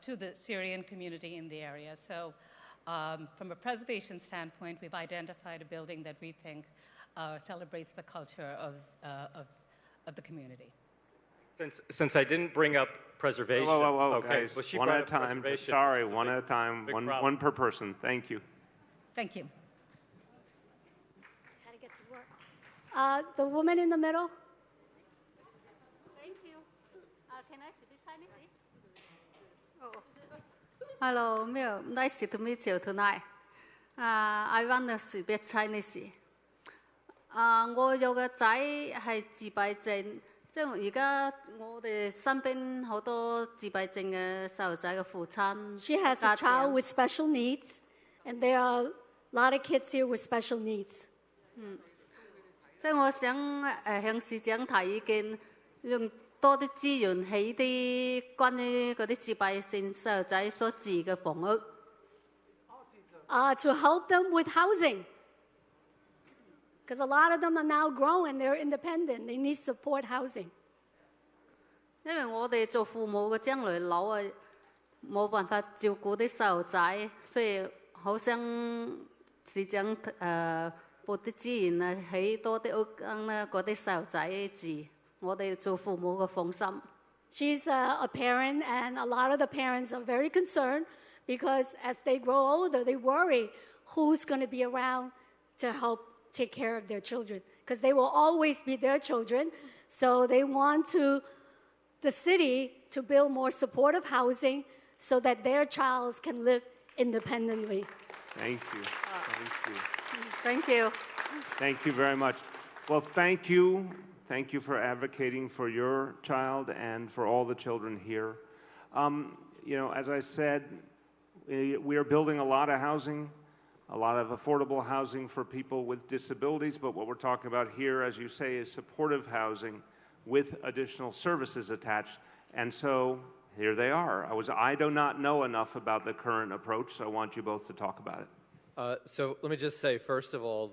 T: to the Syrian community in the area. So from a preservation standpoint, we've identified a building that we think celebrates the culture of the community.
B: Since I didn't bring up preservation.
D: Whoa,
B: okay.
D: guys,
B: Well, she
D: one
B: brought
D: at a
B: up
D: time.
B: preservation.
D: Sorry, one at a time, one per person. Thank you.
T: Thank you.
C: How to get to work. The woman in the middle.
U: Thank you. Can I speak Chinese? Oh. Hello, Mel. Nice to meet you tonight. I want to speak Chinese. 我有個仔係自閉症，即係而家我哋身邊好多自閉症嘅細路仔嘅父親。
C: She has a child with special needs, and there are a lot of kids here with special needs.
U: 即係我想向市長提意見，用多啲資源起啲關於嗰啲自閉症細路仔所住嘅房屋。
C: To help them with housing. Because a lot of them are now grown, they're independent. They need support housing.
U: 因為我哋做父母嘅將來老啊，冇辦法照顧啲細路仔，所以好想市長撥啲資源啊，起多啲屋間啦，嗰啲細路仔住，我哋做父母嘅放心。
C: She's a parent, and a lot of the parents are very concerned because as they grow older, they worry who's going to be around to help take care of their children, because they will always be their children. So they want the city to build more supportive housing so that their child can live independently.
D: Thank you. Thank you.
U: Thank you.
D: Thank you very much. Well, thank you. Thank you for advocating for your child and for all the children here. You know, as I said, we are building a lot of housing, a lot of affordable housing for people with disabilities, but what we're talking about here, as you say, is supportive housing with additional services attached. And so here they are. I do not know enough about the current approach, so I want you both to talk about it.
G: So let me just say, first of all,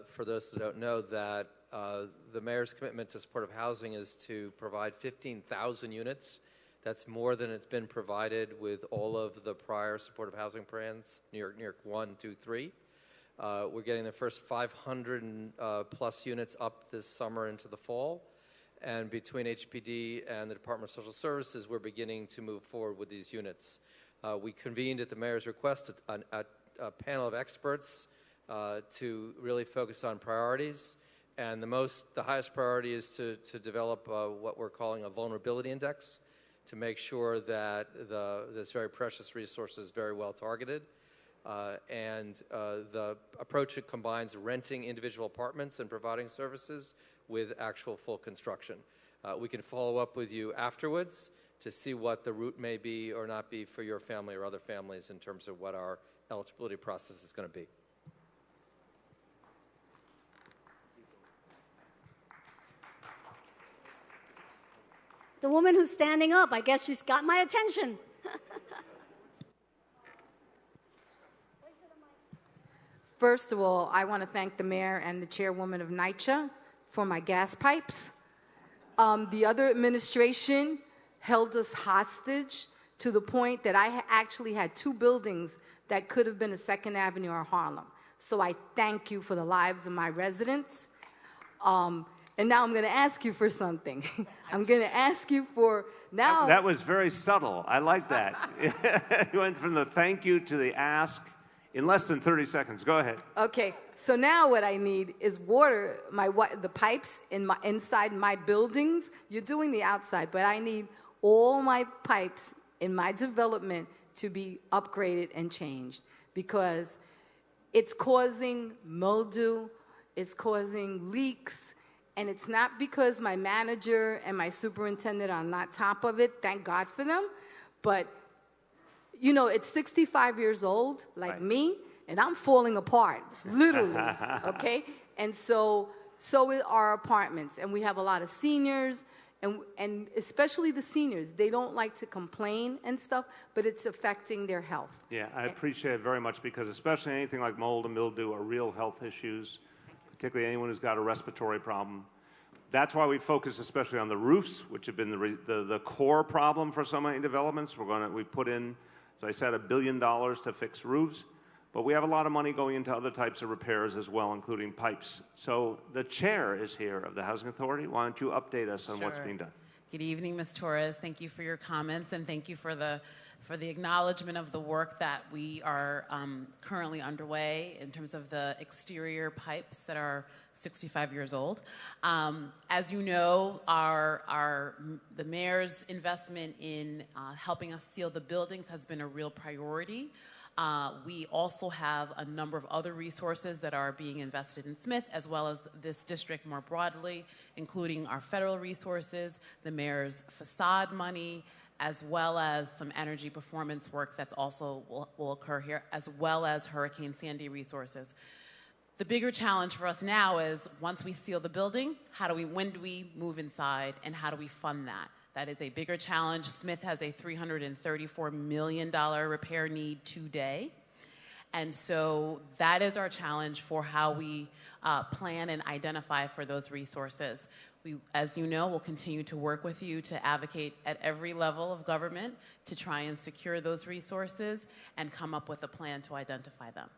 G: for those who don't know, that the mayor's commitment to supportive housing is to provide 15,000 units That's more than it's been provided with all of the prior supportive housing plans, New York 1, 2, 3. We're getting the first 500 plus units up this summer into the fall. And between HPD and the Department of Social Services, we're beginning to move forward with these units. We convened at the mayor's request a panel of experts to really focus on priorities. And the highest priority is to develop what we're calling a vulnerability index to make sure that this very precious resource is very well targeted. The approach combines renting individual apartments and providing services with actual full construction. We can follow up with you afterwards to see what the route may be or not be for your family or other families in terms of what our eligibility process is going to be.
C: The woman who's standing up, I guess she's got my attention.
F: First of all, I want to thank the mayor and the chairwoman of NYCHA for my gas pipes. The other administration held us hostage to the point that I actually had 2 buildings that could have been a 2nd Avenue or Harlem. So I thank you for the lives of my residents. And now I'm going to ask you for something. I'm going to ask you for now.
D: That was very subtle. I like that. You went from the thank you to the ask in less than 30 seconds. Go ahead.
F: Okay, so now what I need is water, the pipes inside my buildings. You're doing the outside, but I need all my pipes in my development to be upgraded and changed because it's causing mildew, it's causing leaks, and it's not because my manager and my superintendent are not top of it, thank God for them, but you know, it's 65 years old, like me, and I'm falling apart, literally, okay? And so are our apartments, and we have a lot of seniors, and especially the seniors, they don't like to complain and stuff, but it's affecting their health.
D: Yeah, I appreciate it very much because especially anything like mold and mildew are real health issues, particularly anyone who's got a respiratory problem. That's why we focus especially on the roofs, which have been the core problem for so many developments. We put in, as I said, $1 billion to fix roofs, but we have a lot of money going into other types of repairs as well, including pipes. So the chair is here of the Housing Authority. Why don't you update us on what's being done?
H: Good evening, Ms. Torres. Thank you for your comments, and thank you for the acknowledgement of the work that we are currently underway in terms of the exterior pipes that are 65 years old. As you know, the mayor's investment in helping us seal the buildings has been a real priority. We also have a number of other resources that are being invested in Smith, as well as this district more broadly, including our federal resources, the mayor's facade money, as well as some energy performance work that's also will occur here, as well as Hurricane Sandy resources. The bigger challenge for us now is once we seal the building, when do we move inside, and how do we fund that? That is a bigger challenge. Smith has a $334 million repair need today. And so that is our challenge for how we plan and identify for those resources. We, as you know, will continue to work with you to advocate at every level of government to try and secure those resources and come up with a plan to identify them.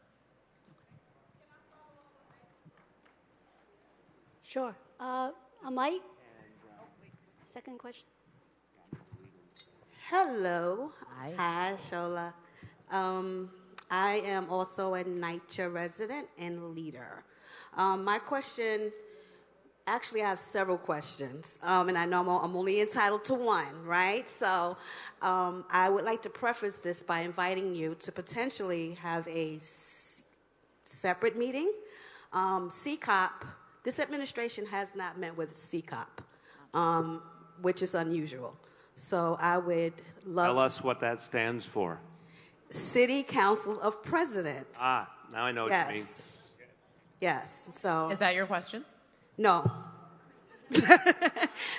C: Sure. Mike? Second question.
V: Hello. Hi, Shola. I am also a NYCHA resident and leader. My question, actually I have several questions, and I know I'm only entitled to one, right? So I would like to preface this by inviting you to potentially have a separate meeting. CCOP, this administration has not met with CCOP, which is unusual. So I would love
D: Tell us what that stands for.
V: City Council of Presidents.
D: Ah, now I know what you mean.
V: Yes. So
H: is that your question?
V: No.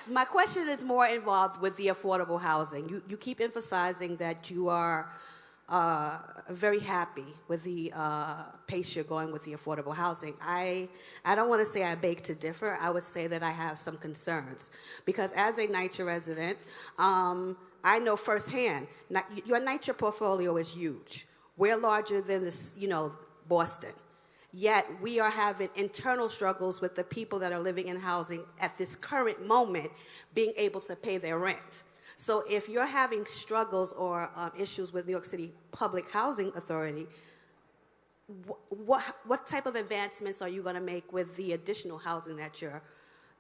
V: My question is more involved with the affordable housing. You keep emphasizing that you are very happy with the pace you're going with the affordable housing. I don't want to say I beg to differ. I would say that I have some concerns because as a NYCHA resident, I know firsthand, your NYCHA portfolio is huge. We're larger than this, Boston. Yet we are having internal struggles with the people that are living in housing at this current moment being able to pay their rent. So if you're having struggles or issues with New York City Public Housing Authority, what type of advancements are you going to make with the additional housing that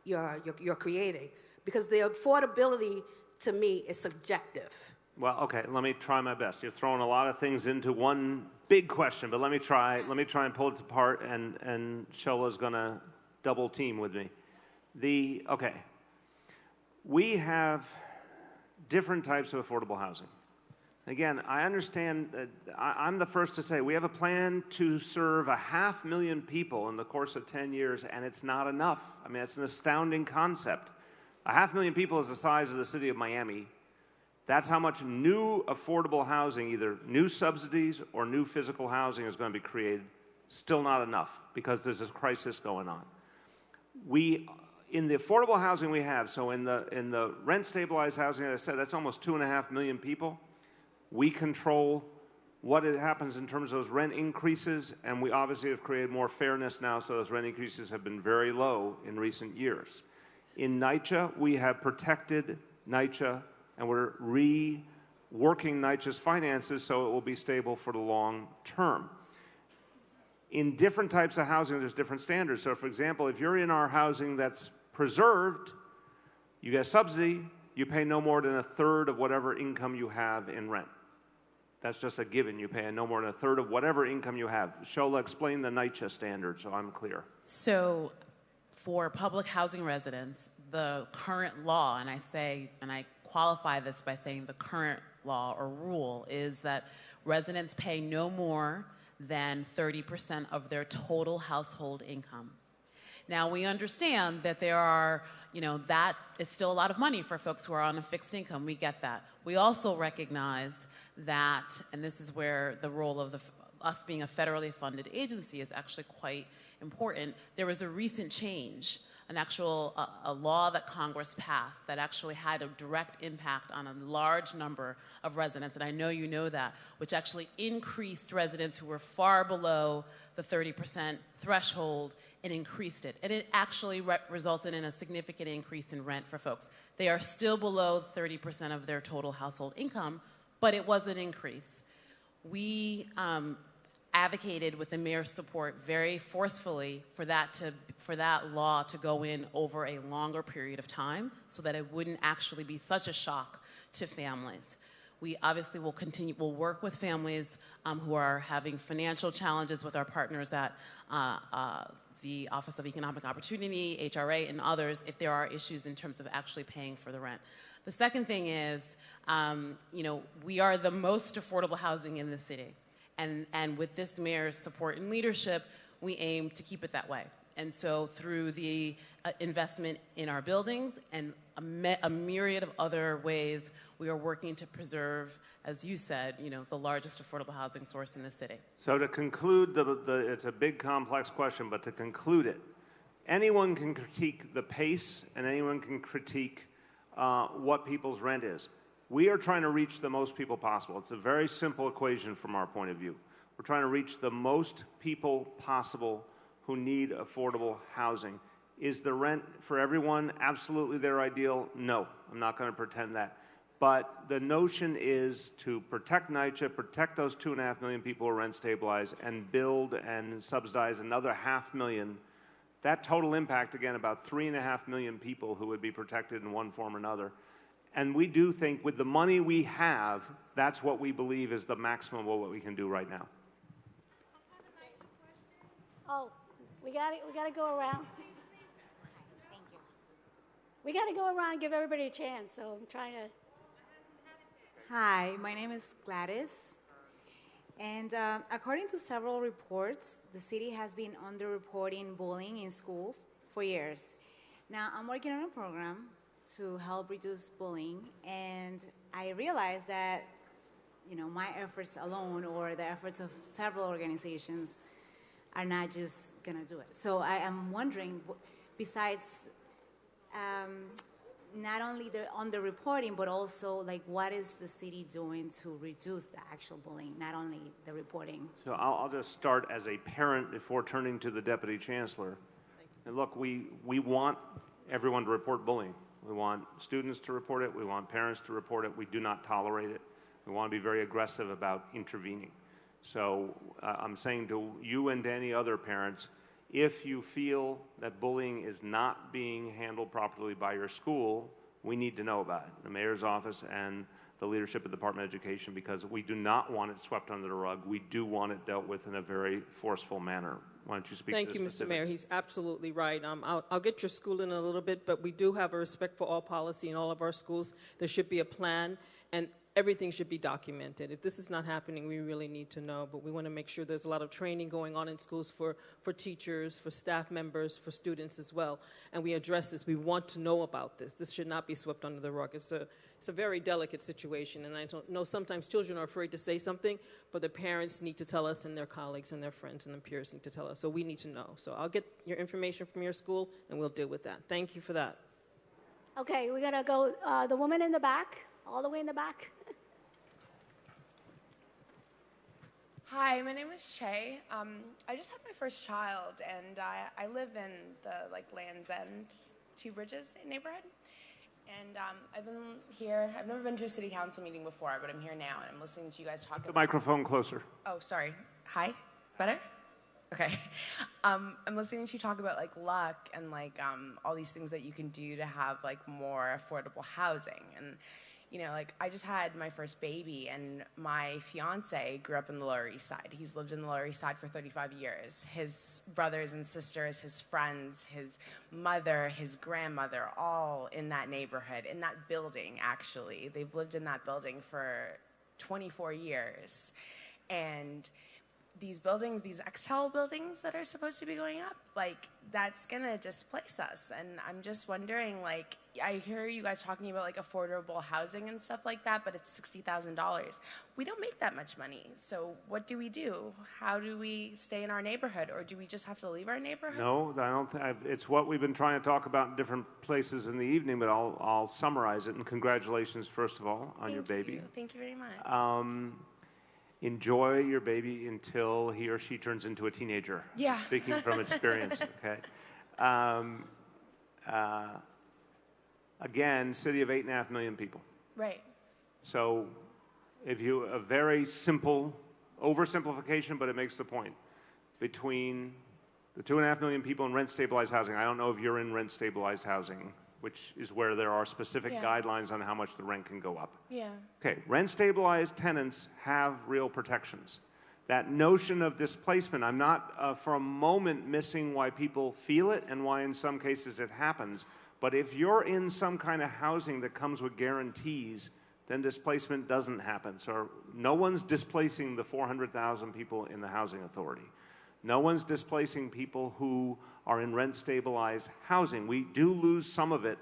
V: you're creating? Because the affordability, to me, is subjective.
D: Well, okay, let me try my best. You're throwing a lot of things into one big question, but let me try and pull it apart, and Shola's going to double team with me. Okay, we have different types of affordable housing. Again, I understand, I'm the first to say we have a plan to serve 500,000 people in the course of 10 years, and it's not enough. I mean, it's an astounding concept. 500,000 people is the size of the city of Miami. That's how much new affordable housing, either new subsidies or new physical housing, is going to be created. Still not enough, because there's this crisis going on. In the affordable housing we have, so in the rent-stabilized housing, as I said, that's almost 2.5 million people. We control what happens in terms of those rent increases, and we obviously have created more fairness now, so those rent increases have been very low in recent years. In NYCHA, we have protected NYCHA, and we're reworking NYCHA's finances so it will be stable for the long term. In different types of housing, there's different standards. So, for example, if you're in our housing that's preserved, you get a subsidy, you pay no more than 1/3 of whatever income you have in rent. That's just a given. You pay no more than 1/3 of whatever income you have. Shola, explain the NYCHA standard so I'm clear.
H: So for public housing residents, the current law, and I qualify this by saying the current law or rule, is that residents pay no more than 30% of their total household income. Now, we understand that there are, that is still a lot of money for folks who are on a fixed income. We get that. We also recognize that, and this is where the role of us being a federally funded agency is actually quite important. There was a recent change, a law that Congress passed that actually had a direct impact on a large number of residents, and I know you know that, which actually increased residents who were far below the 30% threshold and increased it. And it actually resulted in a significant increase in rent for folks. They are still below 30% of their total household income, but it was an increase. We advocated with the mayor's support very forcefully for that law to go in over a longer period of time so that it wouldn't actually be such a shock to families. We obviously will work with families who are having financial challenges with our partners at the Office of Economic Opportunity, HRA, and others if there are issues in terms of actually paying for the rent. The second thing is, we are the most affordable housing in the city. And with this mayor's support and leadership, we aim to keep it that way. And so through the investment in our buildings and a myriad of other ways, we are working to preserve, as you said, the largest affordable housing source in the city.
D: So to conclude, it's a big, complex question, but to conclude it, anyone can critique the pace and anyone can critique what people's rent is. We are trying to reach the most people possible. It's a very simple equation from our point of view. We're trying to reach the most people possible who need affordable housing. Is the rent for everyone absolutely their ideal? No, I'm not going to pretend that. But the notion is to protect NYCHA, protect those 2.5 million people who are rent stabilized, and build and subsidize another 500,000. That total impact, again, about 3.5 million people who would be protected in one form or another. And we do think with the money we have, that's what we believe is the maximum of what we can do right now.
C: Oh, we got to go around. Thank you. We got to go around and give everybody a chance, so I'm trying to.
I: Hi, my name is Gladys. And according to several reports, the city has been underreporting bullying in schools for years. Now, I'm working on a program to help reduce bullying, and I realized that, my efforts alone or the efforts of several organizations are not just gonna do it. So I am wondering, besides not only the underreporting, but also like what is the city doing to reduce the actual bullying, not only the reporting?
D: So I'll just start as a parent before turning to the Deputy Chancellor. And look, we want everyone to report bullying. We want students to report it. We want parents to report it. We do not tolerate it. We want to be very aggressive about intervening. So I'm saying to you and to any other parents, if you feel that bullying is not being handled properly by your school, we need to know about it, the mayor's office and the leadership of the Department of Education, because we do not want it swept under the rug. We do want it dealt with in a very forceful manner. Why don't you speak to the
J: Thank you, Mr.
D: specifics?
J: Mayor. He's absolutely right. I'll get your school in a little bit, but we do have a respect for all policy in all of our schools. There should be a plan, and everything should be documented. If this is not happening, we really need to know, but we want to make sure there's a lot of training going on in schools for teachers, for staff members, for students as well, and we address this. We want to know about this. This should not be swept under the rug. It's a very delicate situation, and I don't know sometimes children are afraid to say something, but the parents need to tell us, and their colleagues and their friends and their peers need to tell us, so we need to know. So I'll get your information from your school, and we'll deal with that. Thank you for that.
C: Okay, we're gonna go, the woman in the back, all the way in the back.
K: Hi, my name is Che. I just had my first child, and I live in the Land's End, Two Bridges neighborhood. And I've been here. I've never been to a city council meeting before, but I'm here now, and I'm listening to you guys talk
D: The
K: about.
D: microphone closer.
K: Oh, sorry. Hi. Better? Okay. I'm listening to you talk about luck and all these things that you can do to have more affordable housing. And I just had my first baby, and my fiance grew up in the Lower East Side. He's lived in the Lower East Side for 35 years. His brothers and sisters, his friends, his mother, his grandmother, all in that neighborhood, in that building, actually. They've lived in that building for 24 years. And these buildings, these Extel buildings that are supposed to be going up, that's gonna displace us. And I'm just wondering, I hear you guys talking about affordable housing and stuff like that, but it's $60,000. We don't make that much money. So what do we do? How do we stay in our neighborhood, or do we just have to leave our neighborhood?
D: No, I don't think it's what we've been trying to talk about in different places in the evening, but I'll summarize it. And congratulations, first of all, on your baby.
K: Thank you very much.
D: Enjoy your baby until he or she turns into a teenager.
K: Yeah.
D: Speaking from experience, okay? Again, city of 8.5 million people.
K: Right.
D: So a very simple oversimplification, but it makes the point. Between the 2.5 million people in rent-stabilized housing, I don't know if you're in rent-stabilized housing, which is where there are specific guidelines on how much the rent can go up.
K: Yeah.
D: Okay, rent-stabilized tenants have real protections. That notion of displacement, I'm not for a moment missing why people feel it and why in some cases it happens, but if you're in some kind of housing that comes with guarantees, then displacement doesn't happen. So no one's displacing the 400,000 people in the housing authority. No one's displacing people who are in rent-stabilized housing. We do lose some of it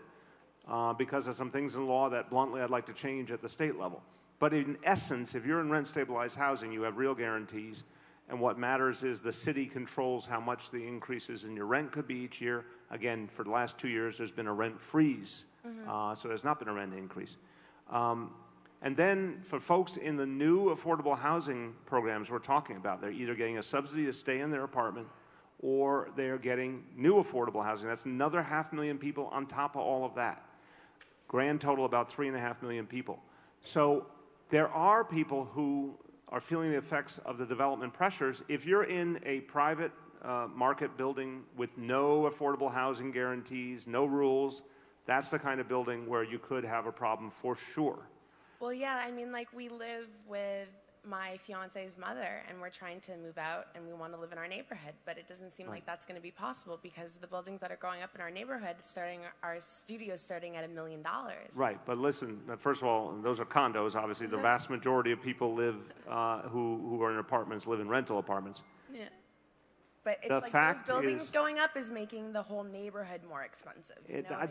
D: because of some things in law that, bluntly, I'd like to change at the state level. But in essence, if you're in rent-stabilized housing, you have real guarantees, and what matters is the city controls how much the increases in your rent could be each year. Again, for the last 2 years, there's been a rent freeze, so there's not been a rent increase. And then for folks in the new affordable housing programs we're talking about, they're either getting a subsidy to stay in their apartment or they're getting new affordable housing. That's another 500,000 people on top of all of that. Grand total about 3.5 million people. So there are people who are feeling the effects of the development pressures. If you're in a private market building with no affordable housing guarantees, no rules, that's the kind of building where you could have a problem for sure.
K: Well, yeah, I mean, we live with my fiance's mother, and we're trying to move out, and we want to live in our neighborhood, but it doesn't seem like that's going to be possible because the buildings that are going up in our neighborhood, our studios starting at $1 million.
D: Right, but listen, first of all, those are condos, obviously. The vast majority of people live, who are in apartments, live in rental apartments.
K: Yeah. But it's those buildings going up is making the whole neighborhood more expensive.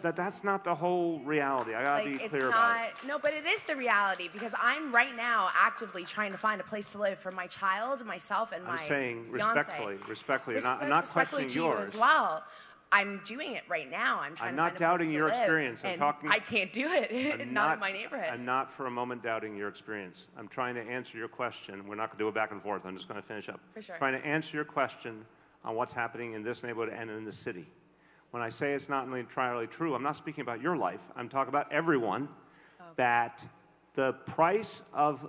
D: That's not the whole reality. I gotta be clear about it.
K: No, but it is the reality because I'm right now actively trying to find a place to live for my child, myself, and my
D: I'm saying
K: fiance.
D: respectfully, I'm not questioning
K: to
D: yours.
K: you as well. I'm doing it right now. I'm trying
D: I'm
K: to
D: not
K: find a
D: doubting
K: place to
D: your
K: live,
D: experience. I'm
K: and
D: talking.
K: I can't do it. Not in my neighborhood.
D: I'm not for a moment doubting your experience. I'm trying to answer your question. We're not going to do it back and forth. I'm just going to finish up.
K: For sure.
D: Trying to answer your question on what's happening in this neighborhood and in the city. When I say it's not entirely true, I'm not speaking about your life. I'm talking about everyone. That the price of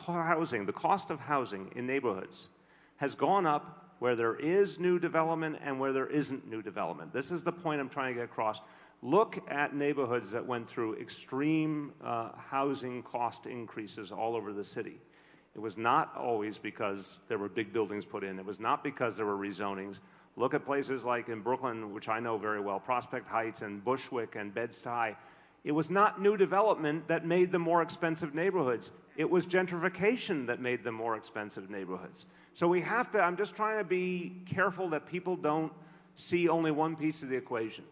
D: housing, the cost of housing in neighborhoods has gone up where there is new development and where there isn't new development. This is the point I'm trying to get across. Look at neighborhoods that went through extreme housing cost increases all over the city. It was not always because there were big buildings put in. It was not because there were rezonings. Look at places like in Brooklyn, which I know very well, Prospect Heights and Bushwick and Bed-Stuy. It was not new development that made them more expensive neighborhoods. It was gentrification that made them more expensive neighborhoods. So we have to, I'm just trying to be careful that people don't see only one piece of the equation.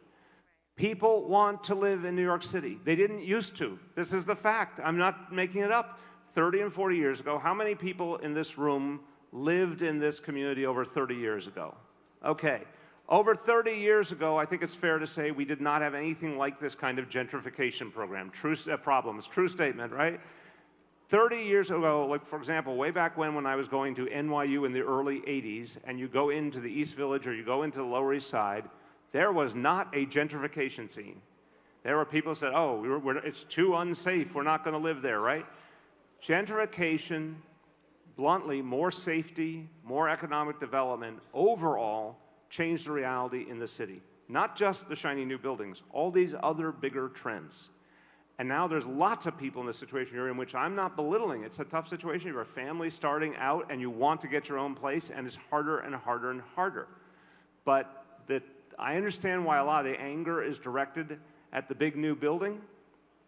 D: People want to live in New York City. They didn't used to. This is the fact. I'm not making it up. 30 and 40 years ago, how many people in this room lived in this community over 30 years ago? Okay. Over 30 years ago, I think it's fair to say we did not have anything like this kind of gentrification program. True statement, right? 30 years ago, like for example, way back when I was going to NYU in the early 80s, and you go into the East Village or you go into the Lower East Side, there was not a gentrification scene. There were people who said, oh, it's too unsafe, we're not going to live there, right? Gentrification, bluntly, more safety, more economic development, overall, changed the reality in the city. Not just the shiny new buildings, all these other bigger trends. And now there's lots of people in the situation you're in, which I'm not belittling. It's a tough situation. You have a family starting out and you want to get your own place, and it's harder and harder and harder. But I understand why a lot of the anger is directed at the big new building,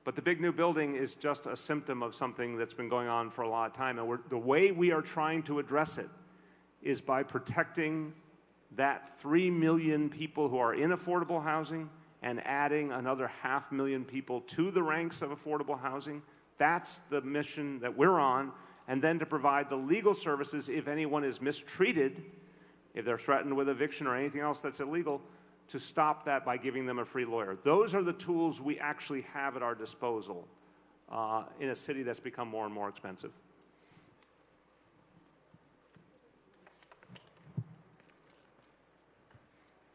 D: but the big new building is just a symptom of something that's been going on for a lot of time. And the way we are trying to address it is by protecting that 3 million people who are in affordable housing and adding another 500,000 people to the ranks of affordable housing. That's the mission that we're on. And then to provide the legal services if anyone is mistreated, if they're threatened with eviction or anything else that's illegal, to stop that by giving them a free lawyer. Those are the tools we actually have at our disposal in a city that's become more and more expensive.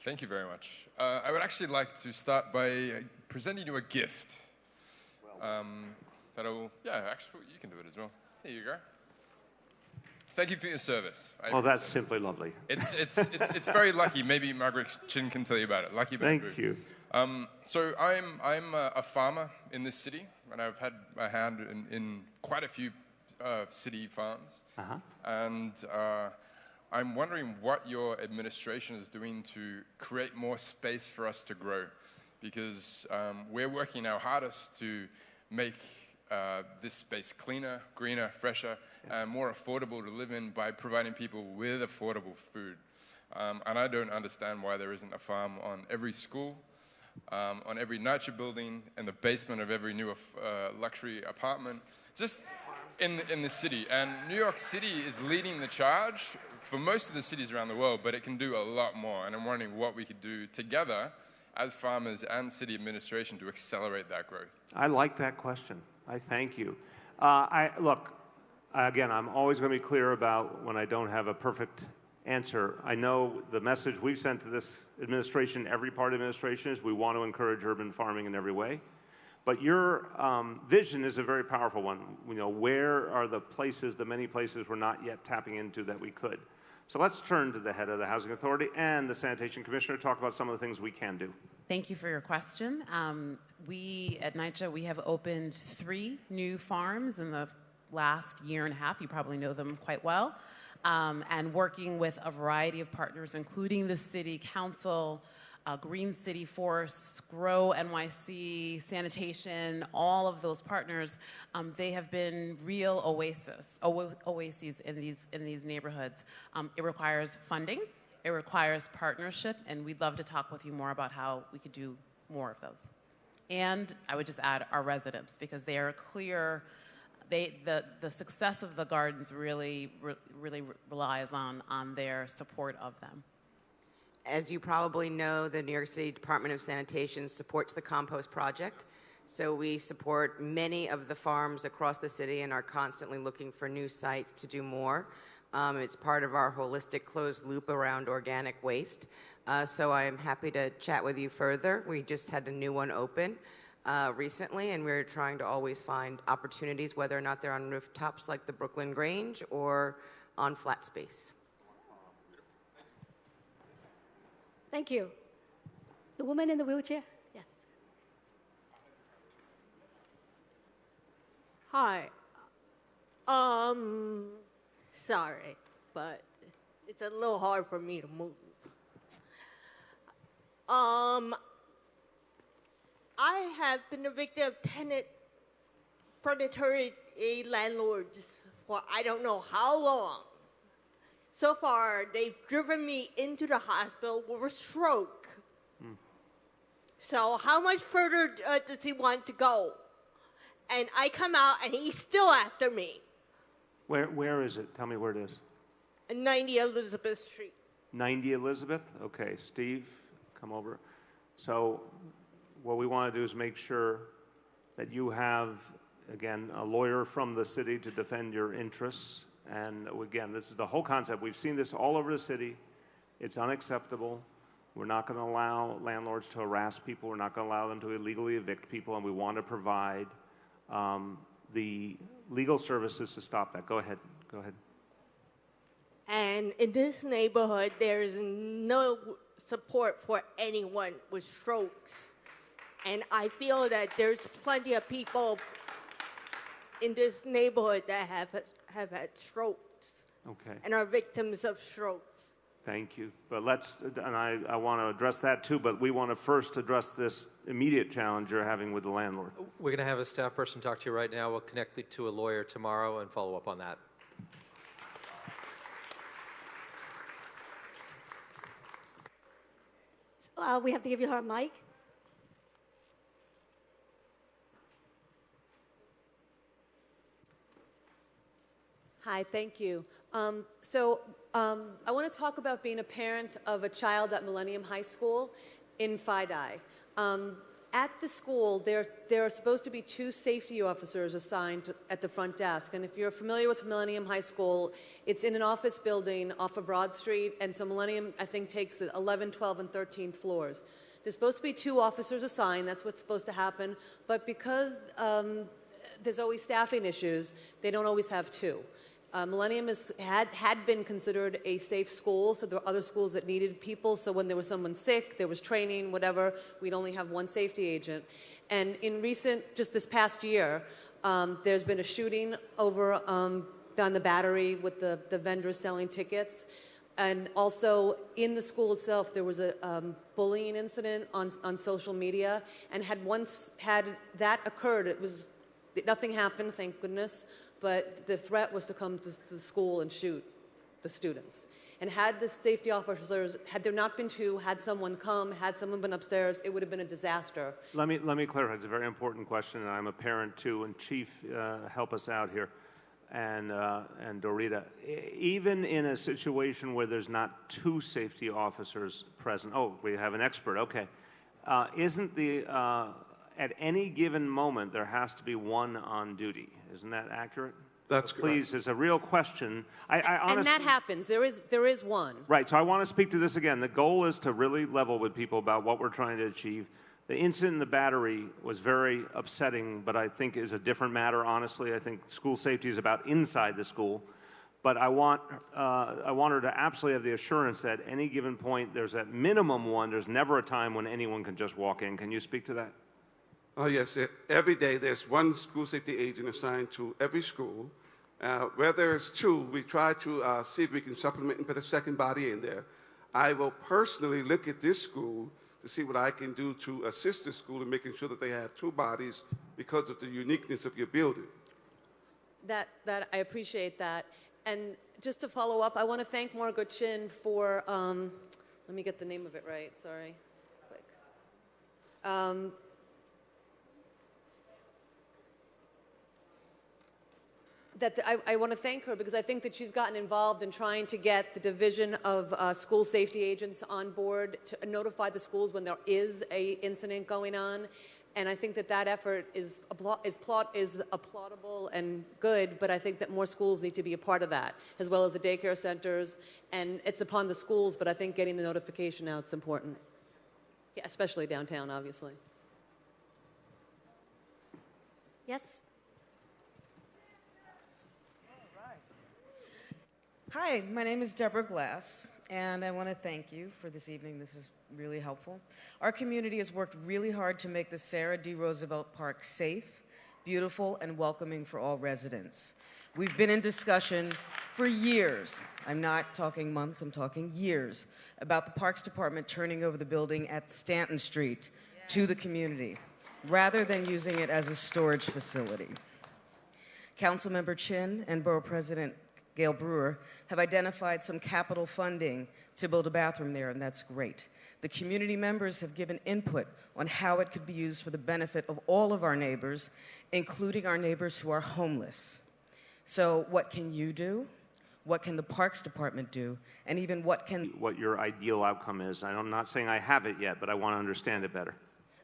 L: Thank you very much. I would actually like to start by presenting you a gift. Actually, you can do it as well. Here you go. Thank you for your service.
D: That's simply lovely.
L: It's very lucky. Maybe Margaret Chin can tell you about it. Lucky but
D: Thank you.
L: So I'm a farmer in this city, and I've had my hand in quite a few city farms. And I'm wondering what your administration is doing to create more space for us to grow, because we're working our hardest to make this space cleaner, greener, fresher, and more affordable to live in by providing people with affordable food. And I don't understand why there isn't a farm on every school, on every NYCHA building, in the basement of every new luxury apartment, just in the city. And New York City is leading the charge for most of the cities around the world, but it can do a lot more. And I'm wondering what we could do together as farmers and city administration to accelerate that growth.
D: I like that question. I thank you. Look, again, I'm always going to be clear about when I don't have a perfect answer. I know the message we've sent to this administration, every part of the administration, is we want to encourage urban farming in every way. But your vision is a very powerful one. Where are the places, the many places we're not yet tapping into that we could? So let's turn to the head of the Housing Authority and the Sanitation Commissioner to talk about some of the things we can do.
H: Thank you for your question. We at NYCHA, we have opened 3 new farms in the last year and a half. You probably know them quite well. And working with a variety of partners, including the City Council, Green City Force, Grow NYC, Sanitation, all of those partners, they have been real oases in these neighborhoods. It requires funding, it requires partnership, and we'd love to talk with you more about how we could do more of those. And I would just add our residents, because they are clear. The success of the gardens really relies on their support of them.
O: As you probably know, the New York City Department of Sanitation supports the compost project. So we support many of the farms across the city and are constantly looking for new sites to do more. It's part of our holistic closed loop around organic waste. So I am happy to chat with you further. We just had a new one open recently, and we're trying to always find opportunities, whether or not they're on rooftops like the Brooklyn Grange or on flat space.
C: Thank you. The woman in the wheelchair? Yes.
A: Hi. Sorry, but it's a little hard for me to move. I have been a victim of tenant predatory landlords for I don't know how long. So far, they've driven me into the hospital with a stroke. So how much further does he want to go? And I come out, and he's still after me.
D: Where is it? Tell me where it is.
A: 90 Elizabeth Street.
D: 90 Elizabeth? Okay, Steve, come over. So what we want to do is make sure that you have, again, a lawyer from the city to defend your interests. And again, this is the whole concept. We've seen this all over the city. It's unacceptable. We're not going to allow landlords to harass people. We're not going to allow them to illegally evict people, and we want to provide the legal services to stop that. Go ahead. Go ahead.
A: And in this neighborhood, there is no support for anyone with strokes. And I feel that there's plenty of people in this neighborhood that have had strokes.
D: Okay.
A: And are victims of strokes.
D: Thank you. But I want to address that too, but we want to first address this immediate challenge you're having with the landlord.
G: We're going to have a staff person talk to you right now. We'll connect you to a lawyer tomorrow and follow up on that.
C: We have to give you her mic.
M: Hi, thank you. I want to talk about being a parent of a child at Millennium High School in Phi-Di. At the school, there are supposed to be 2 safety officers assigned at the front desk. And if you're familiar with Millennium High School, it's in an office building off of Broad Street. And so Millennium, I think, takes the 11th, 12th, and 13th floors. There's supposed to be 2 officers assigned. That's what's supposed to happen. But because there's always staffing issues, they don't always have 2. Millennium had been considered a safe school, so there were other schools that needed people. So when there was someone sick, there was training, whatever, we'd only have 1 safety agent. And in just this past year, there's been a shooting over on the Bowery with the vendors selling tickets. And also in the school itself, there was a bullying incident on social media. And had that occurred, nothing happened, thank goodness. But the threat was to come to the school and shoot the students. And had the safety officers, had there not been 2, had someone come, had someone been upstairs, it would have been a disaster.
D: Let me clarify. It's a very important question, and I'm a parent too. And Chief, help us out here, and Dorita. Even in a situation where there's not 2 safety officers present, we have an expert. Okay, isn't at any given moment there has to be 1 on duty? Isn't that accurate?
W: That's
D: correct. Please, it's a real question. I honestly,
M: and that happens. There is 1.
D: Right, so I want to speak to this again. The goal is to really level with people about what we're trying to achieve. The incident in the Bowery was very upsetting, but I think is a different matter, honestly. I think school safety is about inside the school. But I want her to absolutely have the assurance that at any given point, there's at minimum 1. There's never a time when anyone can just walk in. Can you speak to that?
W: Oh, yes. Every day there's 1 school safety agent assigned to every school. Where there's 2, we try to see if we can supplement and put a second body in there. I will personally look at this school to see what I can do to assist the school in making sure that they have 2 bodies because of the uniqueness of your building.
M: That I appreciate that. And just to follow up, I want to thank Margaret Chin for, let me get the name of it right, sorry. I want to thank her because I think that she's gotten involved in trying to get the Division of School Safety Agents on board to notify the schools when there is a incident going on. And I think that that effort is applaudable and good, but I think that more schools need to be a part of that, as well as the daycare centers. And it's upon the schools, but I think getting the notification out is important. Yeah, especially downtown, obviously.
C: Yes?
E: Hi, my name is Deborah Glass, and I want to thank you for this evening. This is really helpful. Our community has worked really hard to make the Sarah D. Roosevelt Park safe, beautiful, and welcoming for all residents. We've been in discussion for years, I'm not talking months, I'm talking years, about the Parks Department turning over the building at Stanton Street to the community, rather than using it as a storage facility. Councilmember Chin and Borough President Gail Brewer have identified some capital funding to build a bathroom there, and that's great. The community members have given input on how it could be used for the benefit of all of our neighbors, including our neighbors who are homeless. So what can you do? What can the Parks Department do? And even what your ideal outcome is. I'm not saying I have it yet, but I want to understand it better.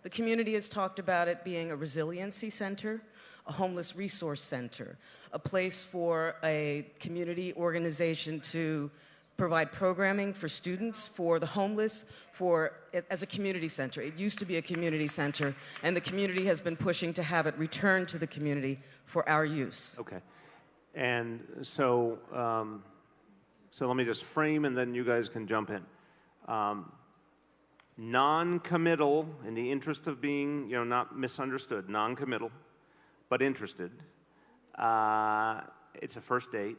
E: The community has talked about it being a resiliency center, a homeless resource center, a place for a community organization to provide programming for students, for the homeless, as a community center. It used to be a community center, and the community has been pushing to have it return to the community for our use.
D: Okay. And so, so let me just frame, and then you guys can jump in. Non-committal, in the interest of being, not misunderstood, non-committal, but interested. It's a first date.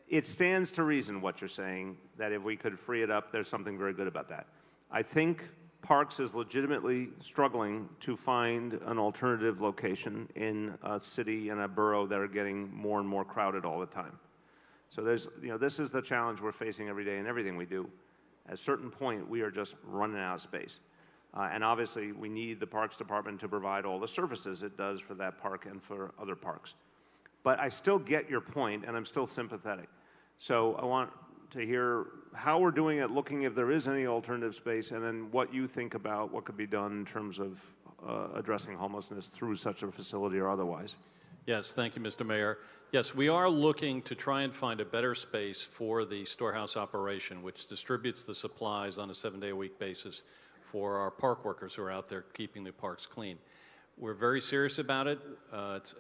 D: It stands to reason what you're saying, that if we could free it up, there's something very good about that. I think Parks is legitimately struggling to find an alternative location in a city and a borough that are getting more and more crowded all the time. So this is the challenge we're facing every day in everything we do. At a certain point, we are just running out of space. And obviously, we need the Parks Department to provide all the services it does for that park and for other parks. But I still get your point, and I'm still sympathetic. So I want to hear how we're doing it, looking if there is any alternative space, and then what you think about what could be done in terms of addressing homelessness through such a facility or otherwise.
S: Yes, thank you, Mr. Mayor. Yes, we are looking to try and find a better space for the storehouse operation, which distributes the supplies on a 7-day-a-week basis for our park workers who are out there keeping the parks clean. We're very serious about it.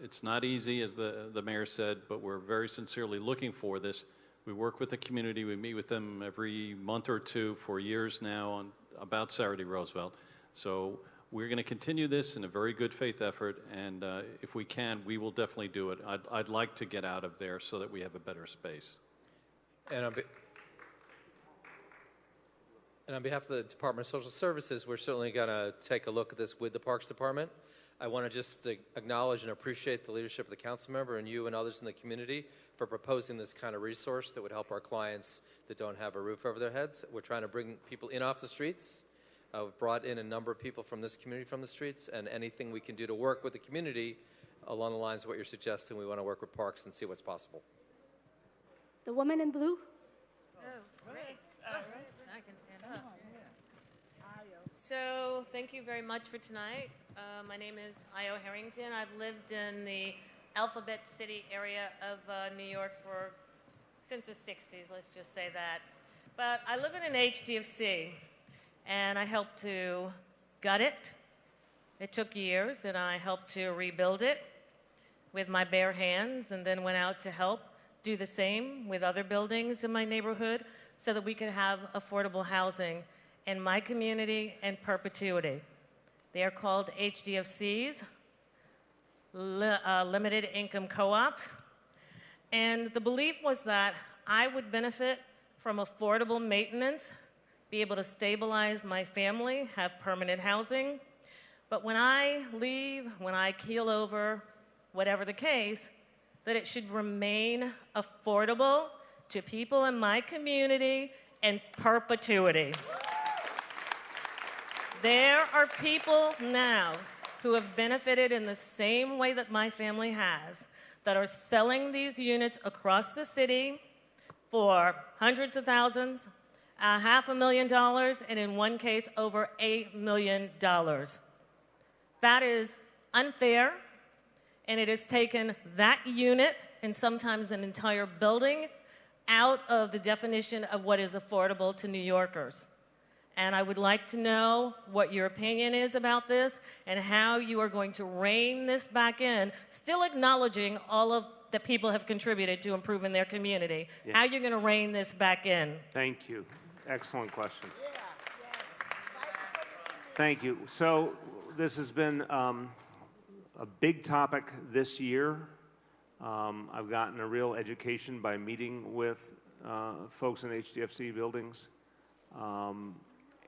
S: It's not easy, as the mayor said, but we're very sincerely looking for this. We work with the community. We meet with them every month or two for years now about Sarah D. Roosevelt. So we're going to continue this in a very good faith effort, and if we can, we will definitely do it. I'd like to get out of there so that we have a better space.
G: And on behalf of the Department of Social Services, we're certainly going to take a look at this with the Parks Department. I want to just acknowledge and appreciate the leadership of the council member and you and others in the community for proposing this kind of resource that would help our clients that don't have a roof over their heads. We're trying to bring people in off the streets. We've brought in a number of people from this community from the streets, and anything we can do to work with the community along the lines of what you're suggesting, we want to work with Parks and see what's possible.
C: The woman in blue?
N: Great. I can stand up. So, thank you very much for tonight. My name is Io Harrington. I've lived in the Alphabet City area of New York since the 60s, let's just say that. But I live in an HDFC, and I helped to gut it. It took years, and I helped to rebuild it with my bare hands, and then went out to help do the same with other buildings in my neighborhood so that we could have affordable housing in my community in perpetuity. They are called HDFCs, limited income co-ops. And the belief was that I would benefit from affordable maintenance, be able to stabilize my family, have permanent housing. But when I leave, when I keel over, whatever the case, that it should remain affordable to people in my community in perpetuity. There are people now who have benefited in the same way that my family has, that are selling these units across the city for hundreds of thousands, $500,000, and in one case, over $8 million. That is unfair, and it has taken that unit, and sometimes an entire building, out of the definition of what is affordable to New Yorkers. And I would like to know what your opinion is about this and how you are going to rein this back in, still acknowledging all of the people have contributed to improving their community.
D: Yeah.
N: How you're going to rein this back in.
D: Thank you. Excellent question. Thank you. So this has been a big topic this year. I've gotten a real education by meeting with folks in HDFC buildings.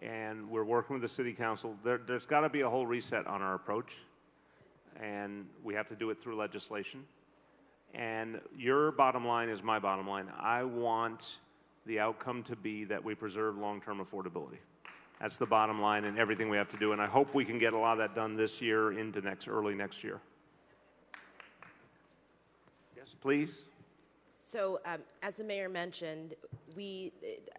D: And we're working with the city council. There's got to be a whole reset on our approach, and we have to do it through legislation. And your bottom line is my bottom line. I want the outcome to be that we preserve long-term affordability. That's the bottom line in everything we have to do, and I hope we can get a lot of that done this year into early next year. Yes, please.
P: So, as the mayor mentioned,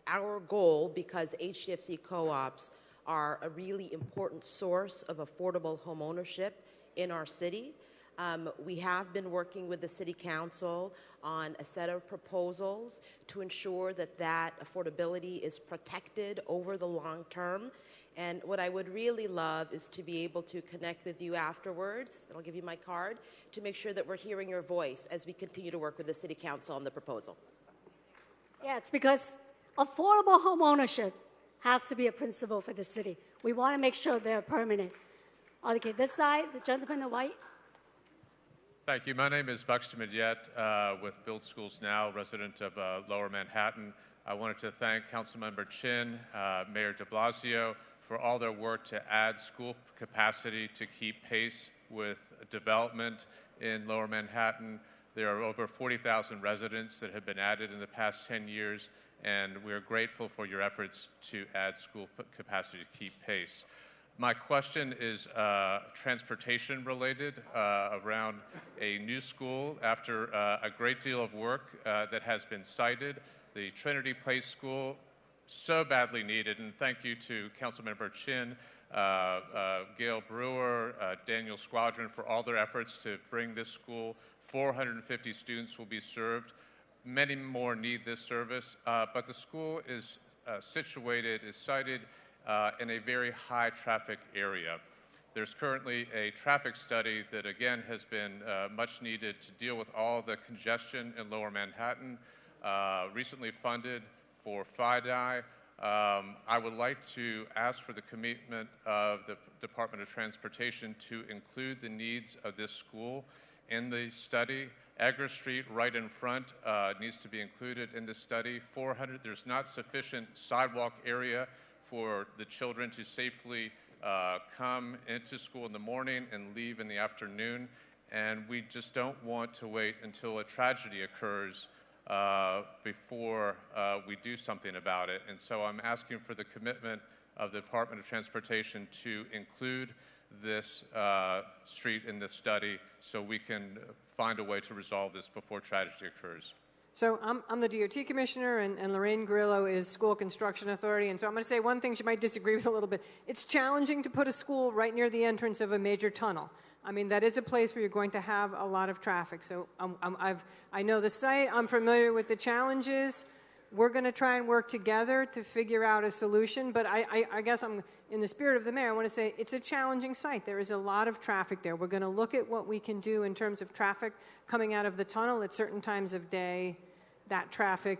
P: our goal, because HDFC co-ops are a really important source of affordable home ownership in our city, we have been working with the city council on a set of proposals to ensure that that affordability is protected over the long term. And what I would really love is to be able to connect with you afterwards, I'll give you my card, to make sure that we're hearing your voice as we continue to work with the City Council on the proposal.
C: Yeah, it's because affordable home ownership has to be a principle for the city. We want to make sure they're permanent. Okay, this side, the gentleman in white.
Q: Thank you. My name is Buxton Midyet with Build Schools Now, resident of Lower Manhattan. I wanted to thank Councilmember Chin, Mayor de Blasio, for all their work to add school capacity to keep pace with development in Lower Manhattan. There are over 40,000 residents that have been added in the past 10 years, and we're grateful for your efforts to add school capacity to keep pace. My question is transportation related around a new school after a great deal of work that has been cited. The Trinity Place School, so badly needed, and thank you to Councilmember Chin, Gail Brewer, Daniel Squadron for all their efforts to bring this school. 450 students will be served. Many more need this service, but the school is cited in a very high traffic area. There's currently a traffic study that again has been much needed to deal with all the congestion in Lower Manhattan, recently funded for FIDI. I would like to ask for the commitment of the Department of Transportation to include the needs of this school in the study. Edgar Street right in front needs to be included in the study. There's not sufficient sidewalk area for the children to safely come into school in the morning and leave in the afternoon. And we just don't want to wait until a tragedy occurs before we do something about it. And so I'm asking for the commitment of the Department of Transportation to include this street in this study so we can find a way to resolve this before tragedy occurs.
R: So I'm the DOT commissioner, and Lorraine Grillo is school construction authority. And so I'm going to say one thing she might disagree with a little bit. It's challenging to put a school right near the entrance of a major tunnel. I mean, that is a place where you're going to have a lot of traffic. So I know the site. I'm familiar with the challenges. We're going to try and work together to figure out a solution. But I guess I'm in the spirit of the mayor. I want to say it's a challenging site. There is a lot of traffic there. We're going to look at what we can do in terms of traffic coming out of the tunnel at certain times of day. That traffic,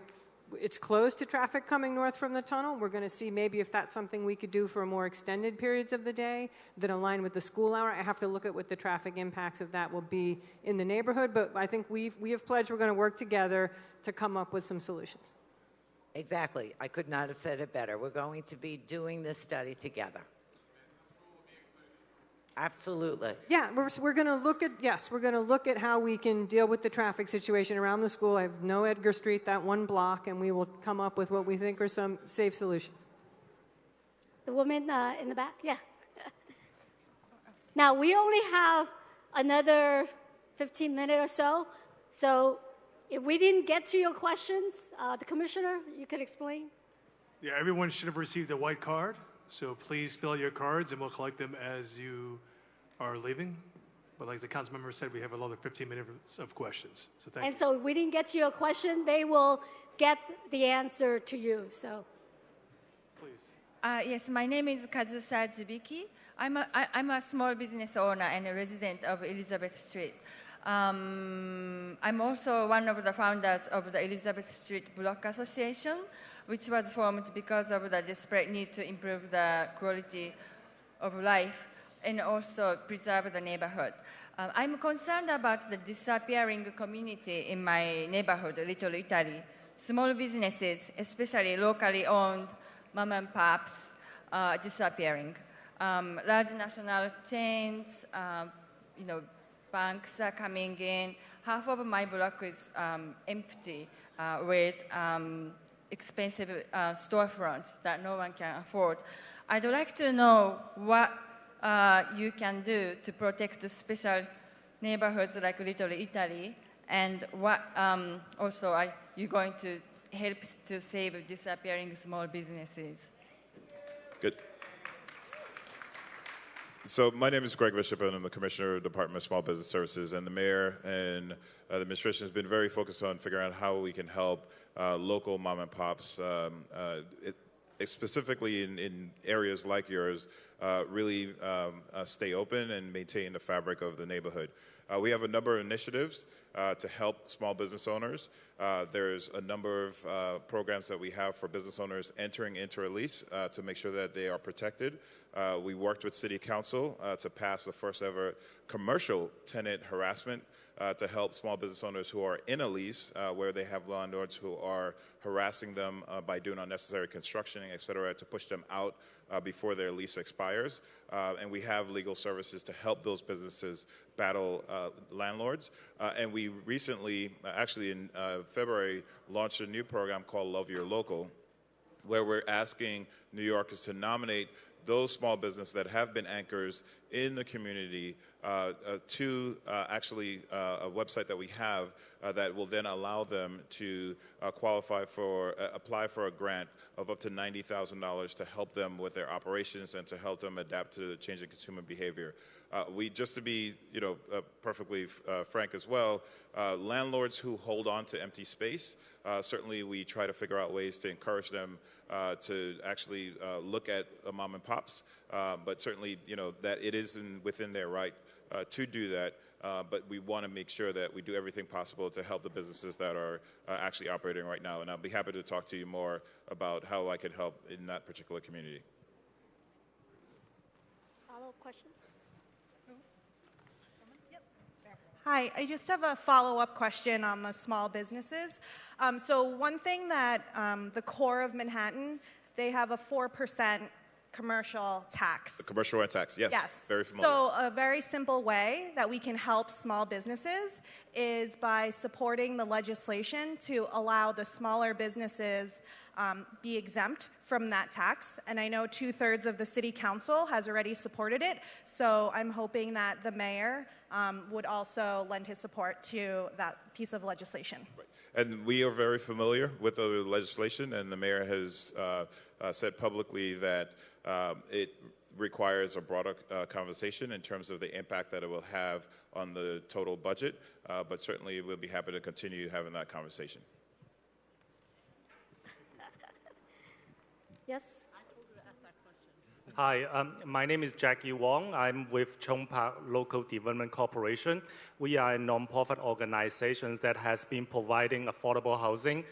R: it's closed to traffic coming north from the tunnel. We're going to see maybe if that's something we could do for more extended periods of the day that align with the school hour. I have to look at what the traffic impacts of that will be in the neighborhood. But I think we have pledged we're going to work together to come up with some solutions.
X: Exactly. I could not have said it better. We're going to be doing this study together. Absolutely.
R: Yeah, we're going to look at, yes, we're going to look at how we can deal with the traffic situation around the school. I have no Edgar Street, that one block, and we will come up with what we think are some safe solutions.
C: The woman in the back, yeah. Now, we only have another 15 minutes or so. So if we didn't get to your questions, the commissioner, you could explain.
B: Yeah, everyone should have received a white card. So please fill out your cards and we'll collect them as you are leaving. But like the council member said, we have another 15 minutes of questions. So thank you.
C: And so if we didn't get to your question, they will get the answer to you. So.
F: Yes, my name is Kazusa Jibiki. I'm a small business owner and a resident of Elizabeth Street. I'm also one of the founders of the Elizabeth Street Block Association, which was formed because of the desperate need to improve the quality of life and also preserve the neighborhood. I'm concerned about the disappearing community in my neighborhood, Little Italy. Small businesses, especially locally owned mom and pops, disappearing. Large national chains, banks are coming in. Half of my block is empty with expensive storefronts that no one can afford. I'd like to know what you can do to protect the special neighborhoods like Little Italy, and what also are you going to help to save disappearing small businesses?
T: Good. So my name is Greg Bishop, and I'm the Commissioner of the Department of Small Business Services, and the Mayor and the administration has been very focused on figuring out how we can help local mom and pops, specifically in areas like yours, really stay open and maintain the fabric of the neighborhood. We have a number of initiatives to help small business owners. There's a number of programs that we have for business owners entering into a lease to make sure that they are protected. We worked with City Council to pass the first ever commercial tenant harassment to help small business owners who are in a lease where they have landlords who are harassing them by doing unnecessary construction, et cetera, to push them out before their lease expires. And we have legal services to help those businesses battle landlords. And we recently, actually in February, launched a new program called Love Your Local, where we're asking New Yorkers to nominate those small businesses that have been anchors in the community to actually a website that we have that will then allow them to apply for a grant of up to $90,000 to help them with their operations and to help them adapt to changing consumer behavior. Just to be, perfectly frank as well, landlords who hold on to empty space, certainly we try to figure out ways to encourage them to actually look at mom and pops, but certainly, that it is within their right to do that. But we want to make sure that we do everything possible to help the businesses that are actually operating right now. And I'll be happy to talk to you more about how I can help in that particular community.
C: Follow-up question?
U: Hi, I just have a follow-up question on the small businesses. So one thing that the core of Manhattan, they have a 4% commercial tax.
T: The commercial rent tax, yes.
U: Yes.
T: Very familiar.
U: So a very simple way that we can help small businesses is by supporting the legislation to allow the smaller businesses be exempt from that tax. And I know 2/3 of the city council has already supported it. So I'm hoping that the mayor would also lend his support to that piece of legislation.
T: Right. And we are very familiar with the legislation, and the mayor has said publicly that it requires a broader conversation in terms of the impact that it will have on the total budget, but certainly we'll be happy to continue having that conversation.
C: Yes?
Y: Hi, my name is Jackie Wong. I'm with Chung Park Local Development Corporation. We are a non-profit organization that has been providing affordable housing,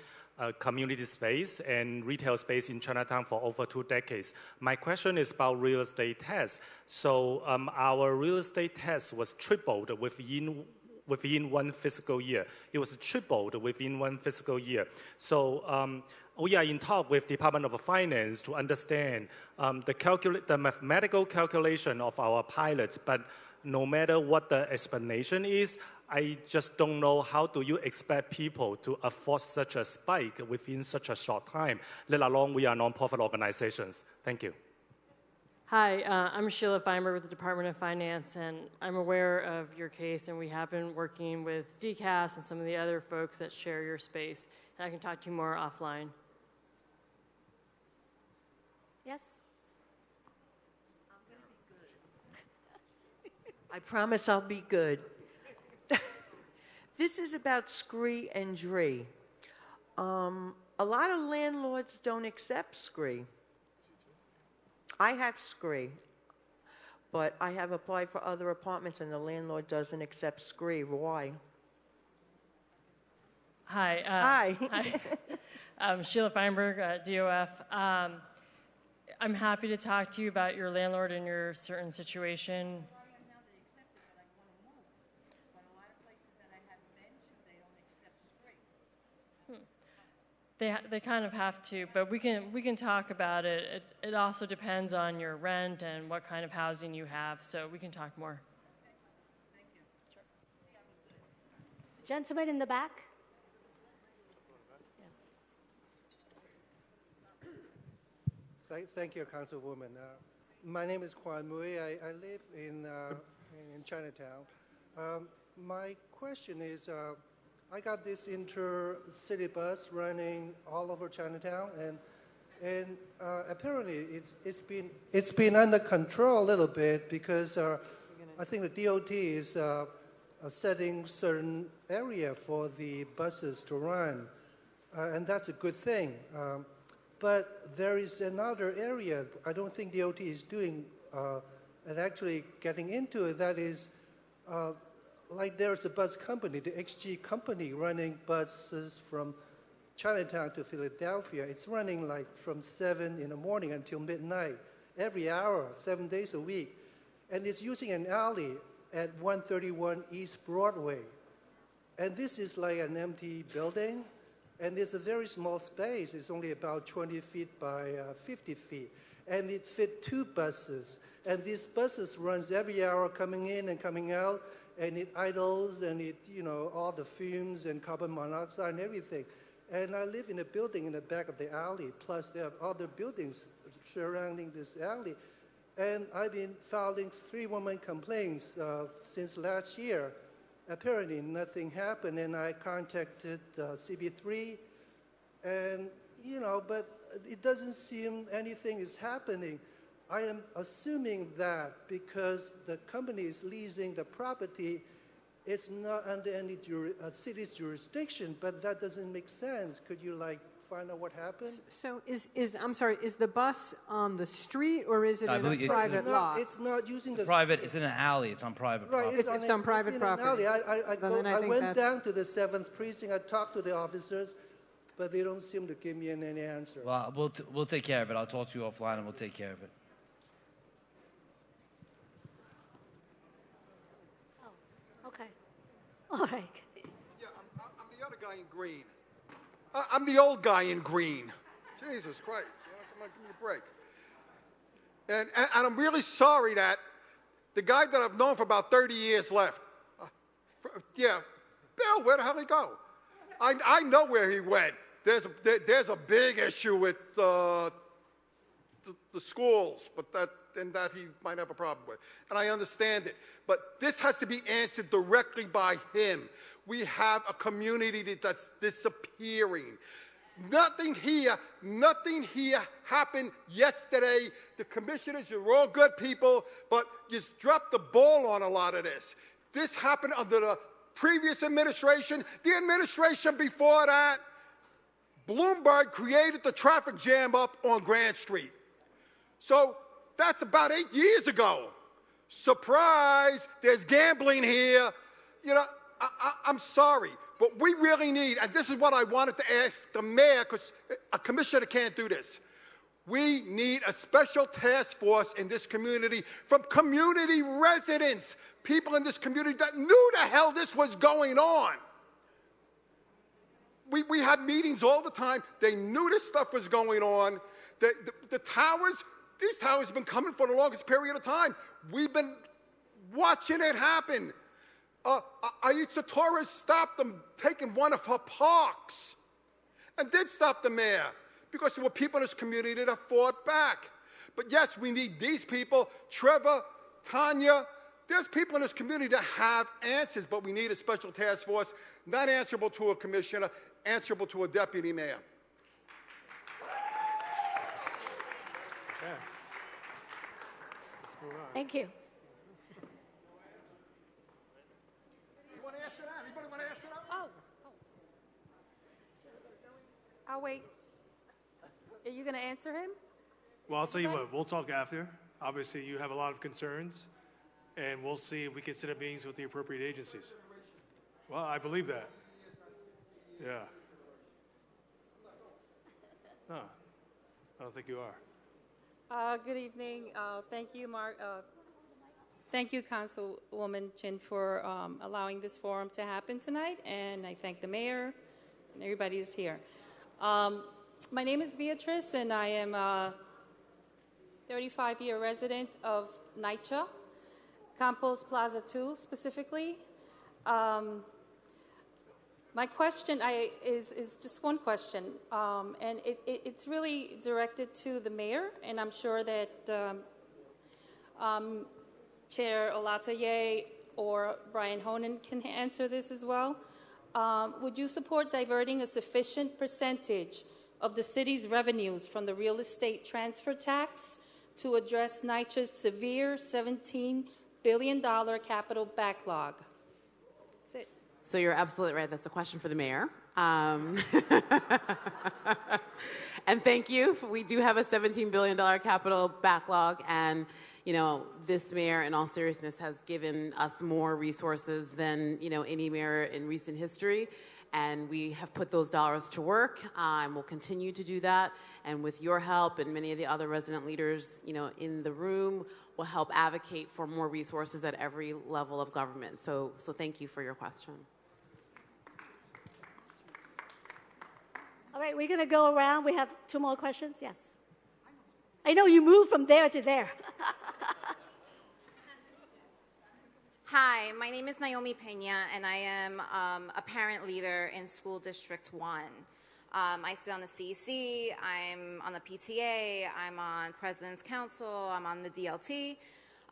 Y: community space, and retail space in Chinatown for over 2 decades. My question is about real estate tax. So our real estate tax was tripled within one fiscal year. It was tripled within one fiscal year. So we are in talk with Department of Finance to understand the mathematical calculation of our pilots, but no matter what the explanation is, I just don't know how do you expect people to afford such a spike within such a short time, let alone we are non-profit organizations. Thank you.
I: Hi, I'm Sheila Feinberg with the Department of Finance, and I'm aware of your case, and we have been working with DCAS and some of the other folks that share your space, and I can talk to you more offline.
C: Yes?
J: I promise I'll be good. This is about scree and dree. A lot of landlords don't accept scree. I have scree, but I have applied for other apartments and the landlord doesn't accept scree. Why?
I: Hi.
J: Hi.
I: I'm Sheila Feinberg, DOF. I'm happy to talk to you about your landlord and your certain situation. They kind of have to, but we can talk about it. It also depends on your rent and what kind of housing you have, so we can talk more.
C: Thank you. Sure. Gentleman in the back.
K: Thank you, Councilwoman. My name is Kwan Mui. I live in Chinatown. My question is, I got this intercity bus running all over Chinatown, and apparently it's been under control a little bit because I think the DOT is setting certain area for the buses to run, and that's a good thing. But there is another area I don't think DOT is doing and actually getting into it. That is. Like there's a bus company, the XG company, running buses from Chinatown to Philadelphia. It's running like from 7 in the morning until midnight, every hour, 7 days a week. And it's using an alley at 131 East Broadway. And this is like an empty building, and it's a very small space. It's only about 20 feet by 50 feet. And it fit 2 buses. And these buses runs every hour coming in and coming out, and it idles, and it, all the fumes and carbon monoxide and everything. And I live in a building in the back of the alley, plus there are other buildings surrounding this alley. And I've been filing 311 complaints since last year. Apparently nothing happened, and I contacted CB3, and, but it doesn't seem anything is happening. I am assuming that because the company is leasing the property, it's not under any city's jurisdiction, but that doesn't make sense. Could you find out what happened?
R: So I'm sorry, is the bus on the street or is it in a private lot?
K: It's not using the
L: private. It's in an alley. It's on private property.
K: Right,
R: it's on private property.
K: I went down to the 7th precinct. I talked to the officers, but they don't seem to give me any answer.
L: Well, we'll take care of it. I'll talk to you offline and we'll take care of it.
C: Okay. All right.
V: Yeah, I'm the other guy in green. I'm the old guy in green. Jesus Christ. Come on, give me a break. And I'm really sorry that the guy that I've known for about 30 years left. Bill, where the hell did he go? I know where he went. There's a big issue with the schools, but that he might have a problem with. And I understand it. But this has to be answered directly by him. We have a community that's disappearing. Nothing here happened yesterday. The commissioners, you're all good people, but you dropped the ball on a lot of this. This happened under the previous administration, the administration before that. Bloomberg created the traffic jam up on Grand Street. So that's about 8 years ago. Surprise, there's gambling here. I'm sorry, but we really need, and this is what I wanted to ask the mayor, because a commissioner can't do this. We need a special task force in this community from community residents, people in this community that knew the hell this was going on. We had meetings all the time. They knew this stuff was going on. The towers, these towers have been coming for the longest period of time. We've been watching it happen. Aitza Torres stopped them taking one of her parks and did stop the mayor because there were people in this community that fought back. But yes, we need these people, Trevor, Tanya. There's people in this community that have answers, but we need a special task force, not answerable to a commissioner, answerable to a deputy mayor.
C: Thank you.
V: You want to answer that? Anybody want to answer that?
A: Oh. I'll wait. Are you going to answer him?
B: Well, I'll tell you what, we'll talk after. Obviously, you have a lot of concerns, and we'll see if we can set up meetings with the appropriate agencies. Well, I believe that. Yeah. No, I don't think you are.
A: Good evening. Thank you, Mark. Thank you, Councilwoman Chin, for allowing this forum to happen tonight, and I thank the mayor and everybody who's here. My name is Beatrice, and I am a 35-year resident of NYCHA, Campos Plaza 2 specifically. My question is just one question, and it's really directed to the mayor, and I'm sure that Chair Olatoye or Brian Honan can answer this as well. Would you support diverting a sufficient percentage of the city's revenues from the real estate transfer tax to address NYCHA's severe $17 billion capital backlog? That's it.
H: So you're absolutely right. That's a question for the mayor. And thank you. We do have a $17 billion capital backlog, and this mayor, in all seriousness, has given us more resources than any mayor in recent history. And we have put those dollars to work, and we'll continue to do that. And with your help and many of the other resident leaders, in the room, we'll help advocate for more resources at every level of government. So thank you for your question.
C: All right, we're going to go around. We have 2 more questions. Yes. I know you moved from there to there.
M: Hi, my name is Naomi Pena, and I am a parent leader in School District 1. I sit on the CEC, I'm on the PTA, I'm on President's Council, I'm on the DLT.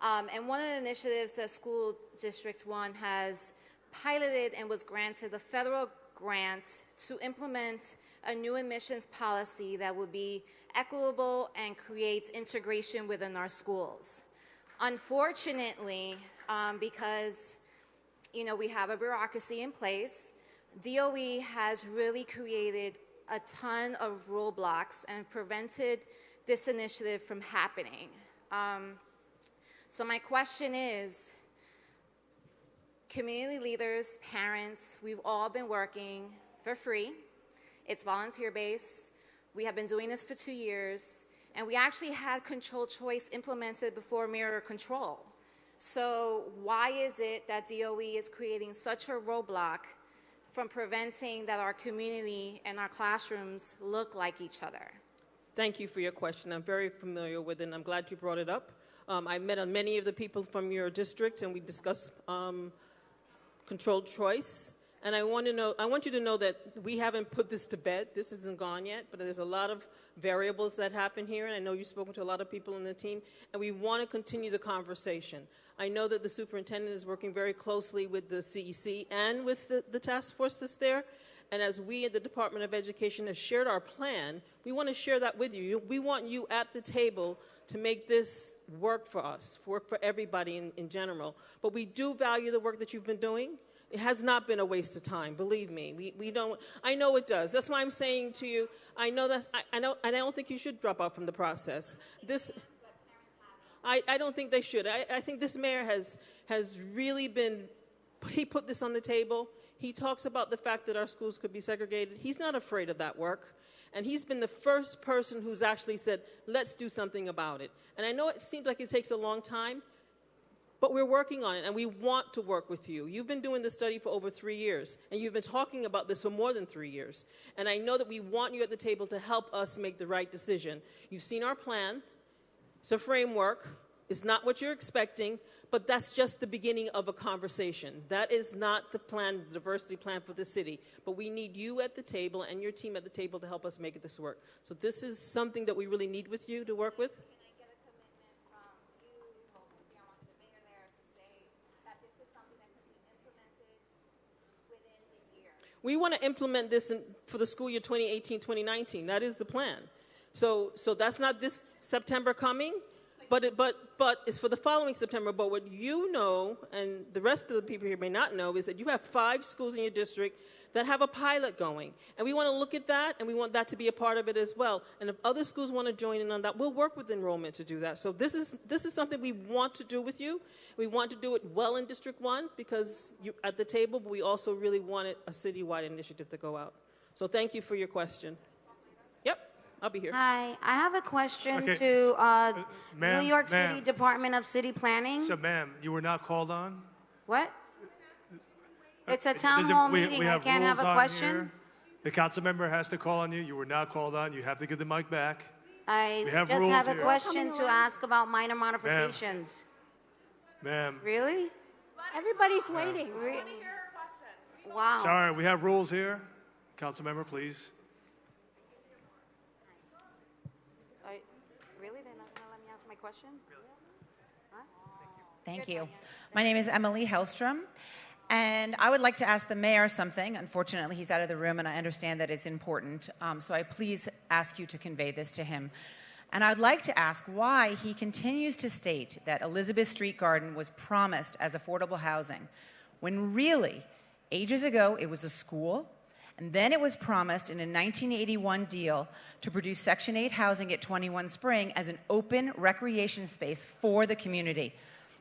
M: And one of the initiatives that School District 1 has piloted and was granted a federal grant to implement a new admissions policy that would be equitable and creates integration within our schools. Unfortunately, because we have a bureaucracy in place, DOE has really created a ton of roadblocks and prevented this initiative from happening. So my question is, community leaders, parents, we've all been working for free. It's volunteer-based. We have been doing this for 2 years, and we actually had controlled choice implemented before mirror control. So why is it that DOE is creating such a roadblock from preventing that our community and our classrooms look like each other?
O: Thank you for your question. I'm very familiar with it, and I'm glad you brought it up. I met on many of the people from your district, and we discussed controlled choice. And I want you to know that we haven't put this to bed. This isn't gone yet, but there's a lot of variables that happen here, and I know you've spoken to a lot of people in the team, and we want to continue the conversation. I know that the superintendent is working very closely with the CEC and with the task force that's there, and as we at the Department of Education have shared our plan, we want to share that with you. We want you at the table to make this work for us, work for everybody in general. But we do value the work that you've been doing. It has not been a waste of time, believe me. We don't. I know it does. That's why I'm saying to you, I know that's. I know, and I don't think you should drop out from the process. I don't think they should. I think this mayor has really been. He put this on the table. He talks about the fact that our schools could be segregated. He's not afraid of that work. And he's been the first person who's actually said, let's do something about it. And I know it seems like it takes a long time, but we're working on it, and we want to work with you. You've been doing this study for over 3 years, and you've been talking about this for more than 3 years. And I know that we want you at the table to help us make the right decision. You've seen our plan. It's a framework. It's not what you're expecting, but that's just the beginning of a conversation. That is not the plan, the diversity plan for the city. But we need you at the table and your team at the table to help us make this work. So this is something that we really need with you to work with.
M: Can I get a
O: We want to implement this for the school year 2018-2019. That is the plan. So that's not this September coming, but it's for the following September. But what you know, and the rest of the people here may not know, is that you have 5 schools in your district that have a pilot going. And we want to look at that, and we want that to be a part of it as well. And if other schools want to join in on that, we'll work with enrollment to do that. So this is something we want to do with you. We want to do it well in District 1 because you're at the table, but we also really wanted a citywide initiative to go out. So thank you for your question. Yep, I'll be here.
E: Hi, I have a question
B: Okay,
E: to
B: ma'am,
E: New York City
B: ma'am.
E: Department of City Planning.
B: So, ma'am, you were not called on?
E: What? It's a town
B: There's
E: hall
B: we
E: meeting. I
B: have
E: can't have
B: rules
E: a
B: on
E: question.
B: here. The council member has to call on you. You were not called on. You have to give the mic back.
E: I
B: We have
E: just
B: rules
E: have a
B: here.
E: question to ask about minor modifications.
B: Ma'am.
E: Really?
C: Everybody's waiting.
E: Wow.
B: Sorry, we have rules here. Council member, please.
E: Really? They're not going to let me ask my question?
G: Thank you. My name is Emily Hellstrom, and I would like to ask the mayor something. Unfortunately, he's out of the room, and I understand that it's important, so I please ask you to convey this to him. And I'd like to ask why he continues to state that Elizabeth Street Garden was promised as affordable housing, when really, ages ago, it was a school, and then it was promised in a 1981 deal to produce Section 8 housing at 21 Spring as an open recreation space for the community.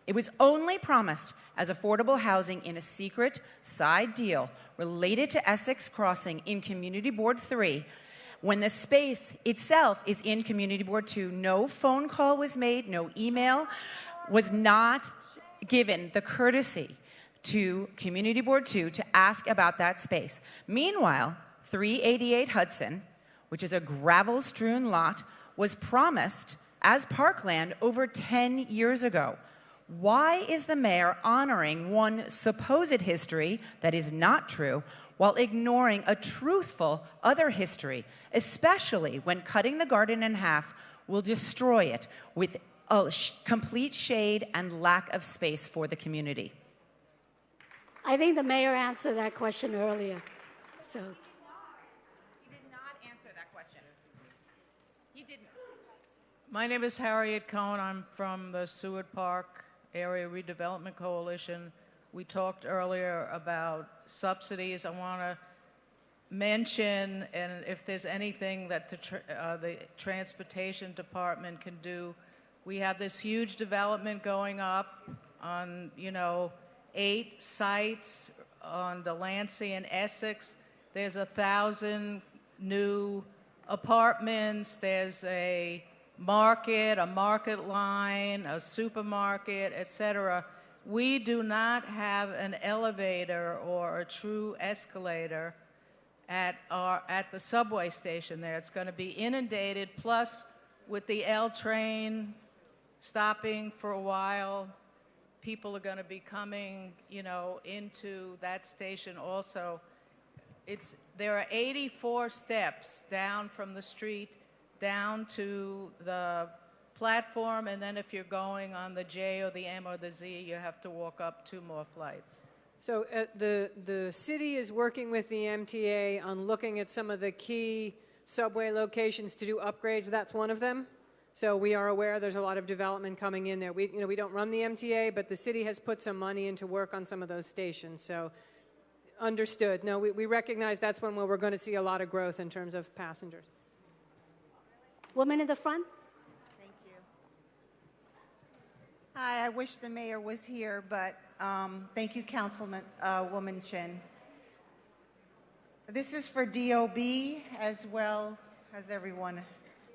G: It was only promised as affordable housing in a secret side deal related to Essex Crossing in Community Board 3, when the space itself is in Community Board 2. No phone call was made, no email was not given the courtesy to Community Board 2 to ask about that space. Meanwhile, 388 Hudson, which is a gravel-strewn lot, was promised as parkland over 10 years ago. Why is the mayor honoring one supposed history that is not true while ignoring a truthful other history, especially when cutting the garden in half will destroy it with a complete shade and lack of space for the community?
C: I think the mayor answered that question earlier. So.
G: He did not answer that question. He didn't.
N: My name is Harriet Cohn. I'm from the Seward Park Area Redevelopment Coalition. We talked earlier about subsidies. I want to mention, and if there's anything that the Transportation Department can do, we have this huge development going up on, 8 sites on Delancey and Essex. There's 1,000 new apartments. There's a market line, a supermarket, etc. We do not have an elevator or a true escalator at the subway station there. It's going to be inundated, plus with the L train stopping for a while, people are going to be coming, into that station also. There are 84 steps down from the street down to the platform, and then if you're going on the J or the M or the Z, you have to walk up 2 more flights.
R: So the city is working with the MTA on looking at some of the key subway locations to do upgrades. That's one of them. So we are aware there's a lot of development coming in there. We don't run the MTA, but the city has put some money into work on some of those stations. So understood. No, we recognize that's when we're going to see a lot of growth in terms of passengers.
C: Woman in the front.
S: Thank you. Hi, I wish the mayor was here, but thank you, Woman Chin. This is for DOB as well as everyone.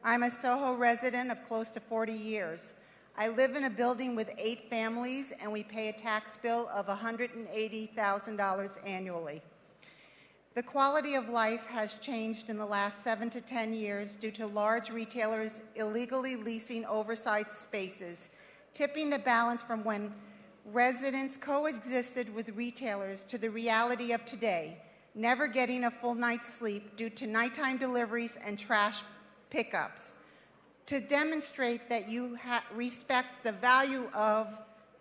S: I'm a Soho resident of close to 40 years. I live in a building with 8 families, and we pay a tax bill of $180,000 annually. The quality of life has changed in the last 7 to 10 years due to large retailers illegally leasing oversized spaces, tipping the balance from when residents coexisted with retailers to the reality of today, never getting a full night's sleep due to nighttime deliveries and trash pickups. To demonstrate that you respect the value of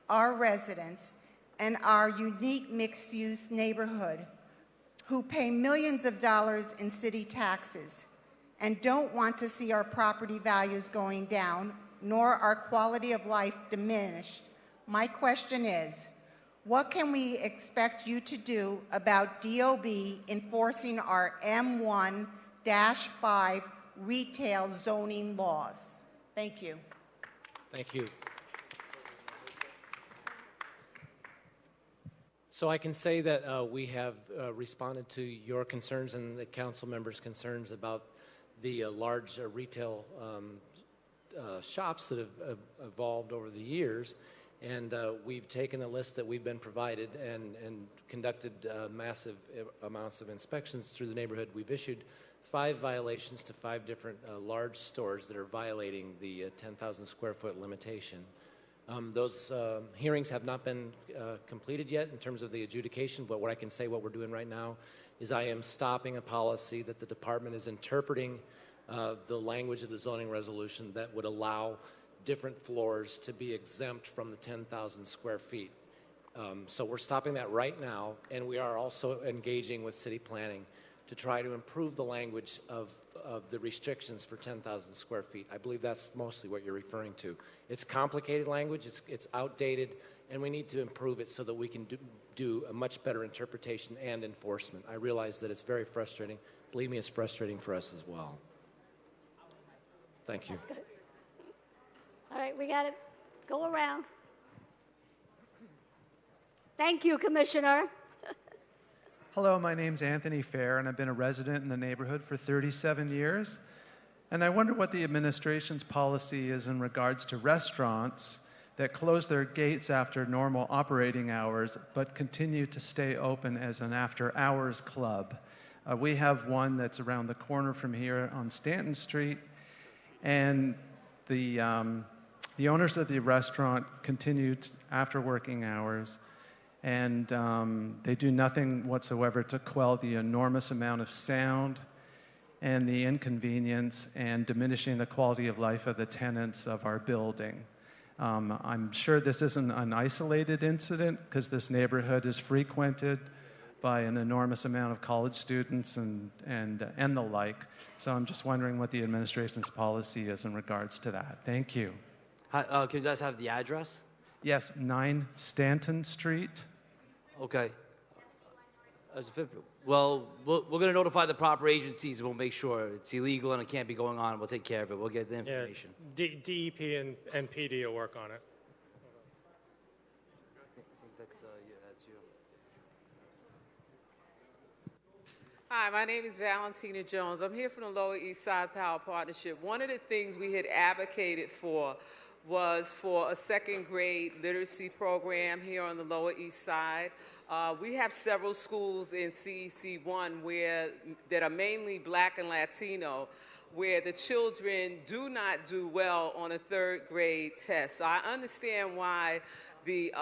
S: our residents and our unique mixed-use neighborhood, who pay millions of dollars in city taxes and don't want to see our property values going down, nor our quality of life diminished, my question is, what can we expect you to do about DOB enforcing our M1-5 retail zoning laws? Thank you.
D: Thank you. So I can say that we have responded to your concerns and the council members' concerns about the large retail shops that have evolved over the years. And we've taken the list that we've been provided and conducted massive amounts of inspections through the neighborhood. We've issued 5 violations to 5 different large stores that are violating the 10,000 square foot limitation. Those hearings have not been completed yet in terms of the adjudication, but what I can say what we're doing right now is I am stopping a policy that the department is interpreting the language of the zoning resolution that would allow different floors to be exempt from the 10,000 square feet. So we're stopping that right now, and we are also engaging with city planning to try to improve the language of the restrictions for 10,000 square feet. I believe that's mostly what you're referring to. It's complicated language, it's outdated, and we need to improve it so that we can do a much better interpretation and enforcement. I realize that it's very frustrating. Believe me, it's frustrating for us as well. Thank you.
C: That's good. All right, we got to go around. Thank you, Commissioner.
P: Hello, my name's Anthony Fair, and I've been a resident in the neighborhood for 37 years. And I wonder what the administration's policy is in regards to restaurants that close their gates after normal operating hours, but continue to stay open as an after-hours club. We have one that's around the corner from here on Stanton Street, and the owners of the restaurant continued after working hours, and they do nothing whatsoever to quell the enormous amount of sound and the inconvenience and diminishing the quality of life of the tenants of our building. I'm sure this isn't an isolated incident because this neighborhood is frequented by an enormous amount of college students and the like. So I'm just wondering what the administration's policy is in regards to that. Thank you.
L: Can you guys have the address?
P: Yes, 9 Stanton Street.
L: Okay. Well, we're going to notify the proper agencies. We'll make sure it's illegal and it can't be going on. We'll take care of it. We'll get the information.
Q: Yeah, DEP and PD will work on it.
L: I think that's you.
W: Hi, my name is Valentina Jones. I'm here from the Lower East Side Power Partnership. One of the things we had advocated for was for a second grade literacy program here on the Lower East Side. We have several schools in CEC1 that are mainly Black and Latino, where the children do not do well on a third grade test. So I understand why the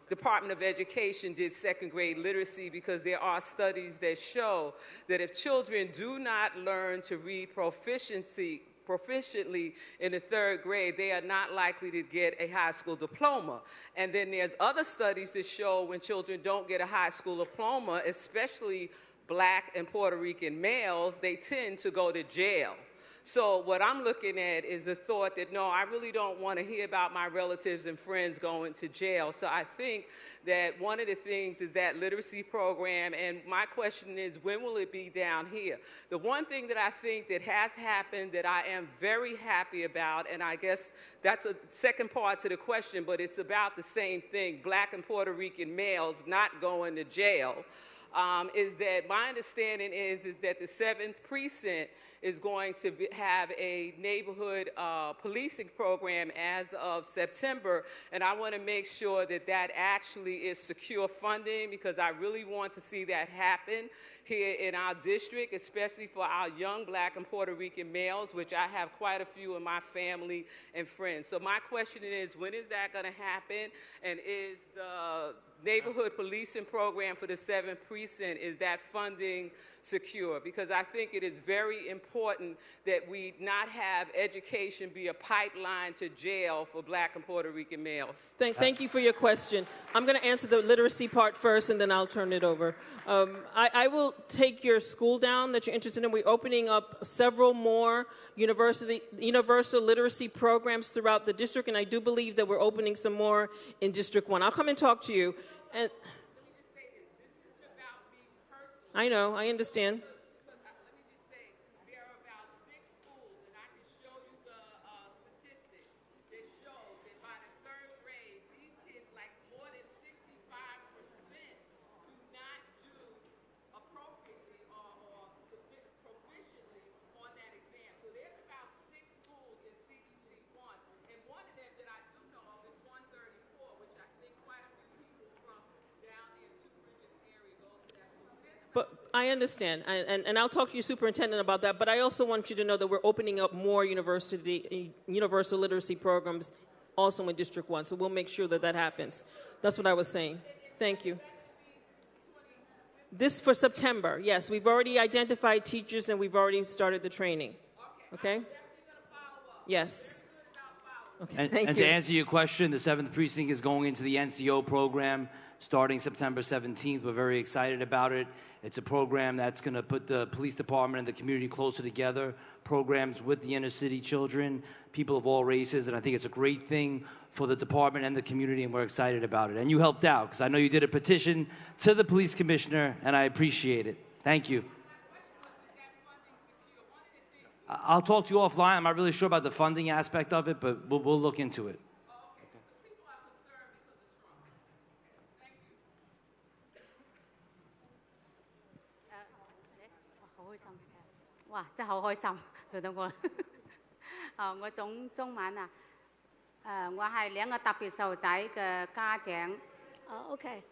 W: Department of Education did second grade literacy, because there are studies that show that if children do not learn to read proficiently in the third grade, they are not likely to get a high school diploma. And then there's other studies that show when children don't get a high school diploma, especially Black and Puerto Rican males, they tend to go to jail. So what I'm looking at is the thought that, no, I really don't want to hear about my relatives and friends going to jail. So I think that one of the things is that literacy program, and my question is, when will it be down here? The one thing that I think that has happened that I am very happy about, and I guess that's a second part to the question, but it's about the same thing, Black and Puerto Rican males not going to jail, is that my understanding is that the 7th precinct is going to have a neighborhood policing program as of September, and I want to make sure that that actually is secure funding, because I really want to see that happen here in our district, especially for our young Black and Puerto Rican males, which I have quite a few in my family and friends. So my question is, when is that going to happen, and is the neighborhood policing program for the 7th precinct, is that funding secure? Because I think it is very important important that we not have education be a pipeline to jail for Black and Puerto Rican males.
O: Thank you for your question. I'm going to answer the literacy part first, and then I'll turn it over. I will take your school down that you're interested in. We're opening up several more universal literacy programs throughout the district, and I do believe that we're opening some more in District 1. I'll come and talk to you. And I know, I understand. I understand, and I'll talk to your superintendent about that, but I also want you to know that we're opening up more universal literacy programs also in District 1, so we'll make sure that that happens. That's what I was saying. Thank you. This for September, yes. We've already identified teachers and we've already started the training. Okay? Yes. Okay, thank you.
L: And to answer your question, the 7th Precinct is going into the NCO program starting September 17th. We're very excited about it. It's a program that's going to put the police department and the community closer together, programs with the inner city children, people of all races, and I think it's a great thing for the department and the community, and we're excited about it. And you helped out, because I know you did a petition to the police commissioner, and I appreciate it. Thank you. I'll talk to you offline. I'm not really sure about the funding aspect of it, but we'll look into it.
C: Okay.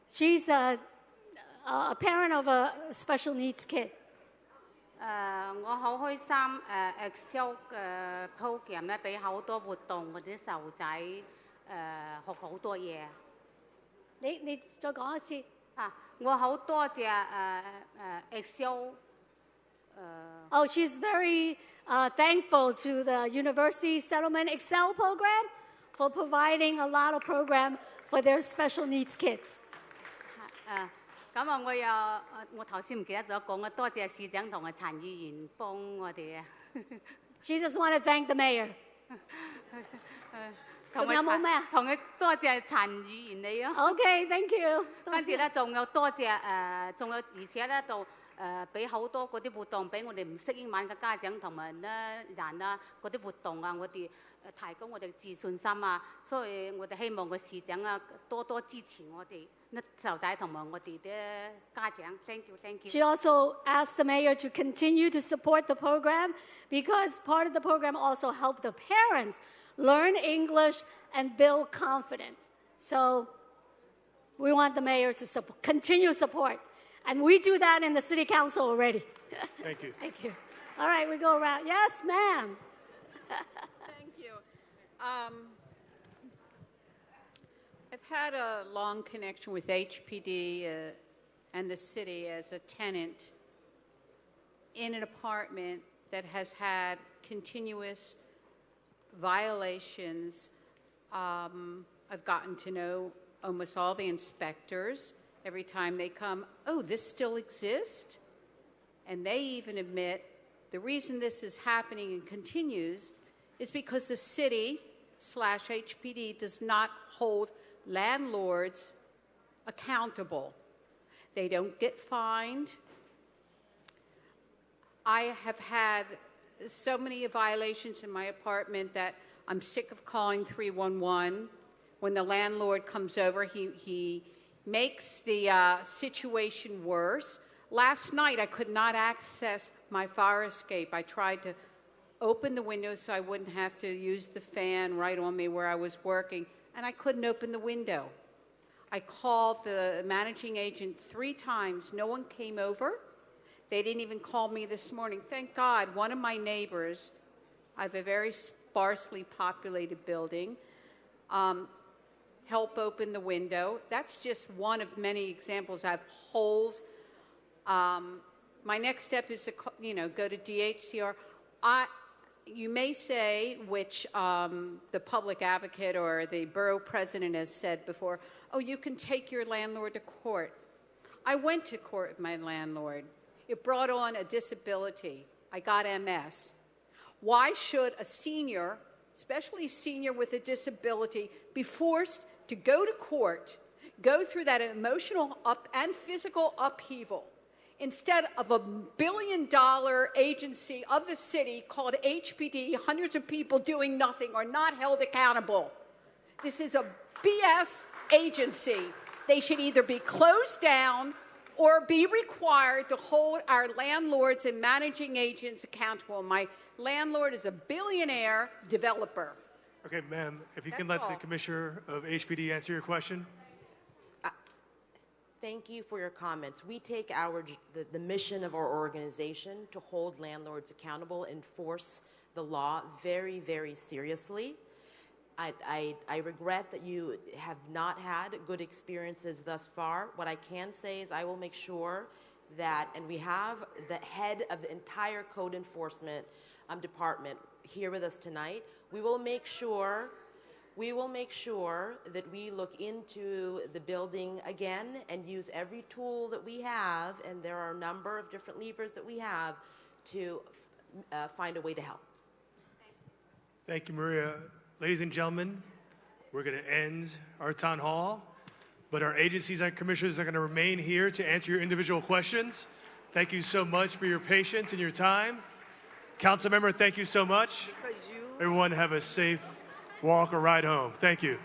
C: She's a parent of a special needs kid.
E: 我好開心，Excel 嘅 program 咧，俾好多活動，嗰啲細路仔學好多嘢。
C: 你再講一次
E: 啊！我好多謝Excel。
C: Oh, she's very thankful to the University Settlement Excel program for providing a lot of program for their special needs kids.
E: 咁啊，我頭先唔記得咗講啊，多謝市長同埋陳議員幫我哋啊。
C: She just want to thank the mayor. 仲有冇咩啊？
E: 同佢多謝陳議員你啊。
C: Okay, thank you.
E: 跟住咧，仲有多謝仲有而且咧就俾好多嗰啲活動俾我哋唔識英文嘅家長同埋咧人啊，嗰啲活動啊，我哋提高我哋嘅自信心啊，所以我哋希望個市長啊多多支持我哋。細路仔同埋我哋啲家長 ，thank you, thank you.
C: She also asked the mayor to continue to support the program because part of the program also helped the parents learn English and build confidence. So we want the mayor to continue support. And we do that in the city council already.
B: Thank you.
C: Thank you. All right, we go around. Yes, ma'am.
F: Thank you. I've had a long connection with HPD and the city as a tenant in an apartment that has had continuous violations. I've gotten to know almost all the inspectors. Every time they come, oh, this still exists? And they even admit the reason this is happening and continues is because the city/HPD does not hold landlords accountable. They don't get fined. I have had so many violations in my apartment that I'm sick of calling 311. When the landlord comes over, he makes the situation worse. Last night, I could not access my fire escape. I tried to open the window so I wouldn't have to use the fan right on me where I was working, and I couldn't open the window. I called the managing agent 3 times. No one came over. They didn't even call me this morning. Thank God, one of my neighbors, I have a very sparsely populated building, help open the window. That's just one of many examples. I have holes. My next step is to, go to DHCR. You may say, which the public advocate or the borough president has said before, oh, you can take your landlord to court. I went to court with my landlord. It brought on a disability. I got MS. Why should a senior, especially a senior with a disability, be forced to go to court, go through that emotional and physical upheaval, instead of a $1 billion agency of the city called HPD, hundreds of people doing nothing or not held accountable? This is a BS agency. They should either be closed down or be required to hold our landlords and managing agents accountable. My landlord is a billionaire developer.
B: Okay, ma'am, if you can let the Commissioner of HPD answer your question.
J: Thank you for your comments. We take the mission of our organization to hold landlords accountable, enforce the law very, very seriously. I regret that you have not had good experiences thus far. What I can say is I will make sure that, and we have the head of the entire code enforcement department here with us tonight. We will make sure that we look into the building again and use every tool that we have, and there are a number of different levers that we have to find a way to help.
B: Thank you, Maria. Ladies and gentlemen, we're going to end our town hall, but our agencies and commissioners are going to remain here to answer your individual questions. Thank you so much for your patience and your time. Council member, thank you so much. Everyone have a safe walk or ride home. Thank you.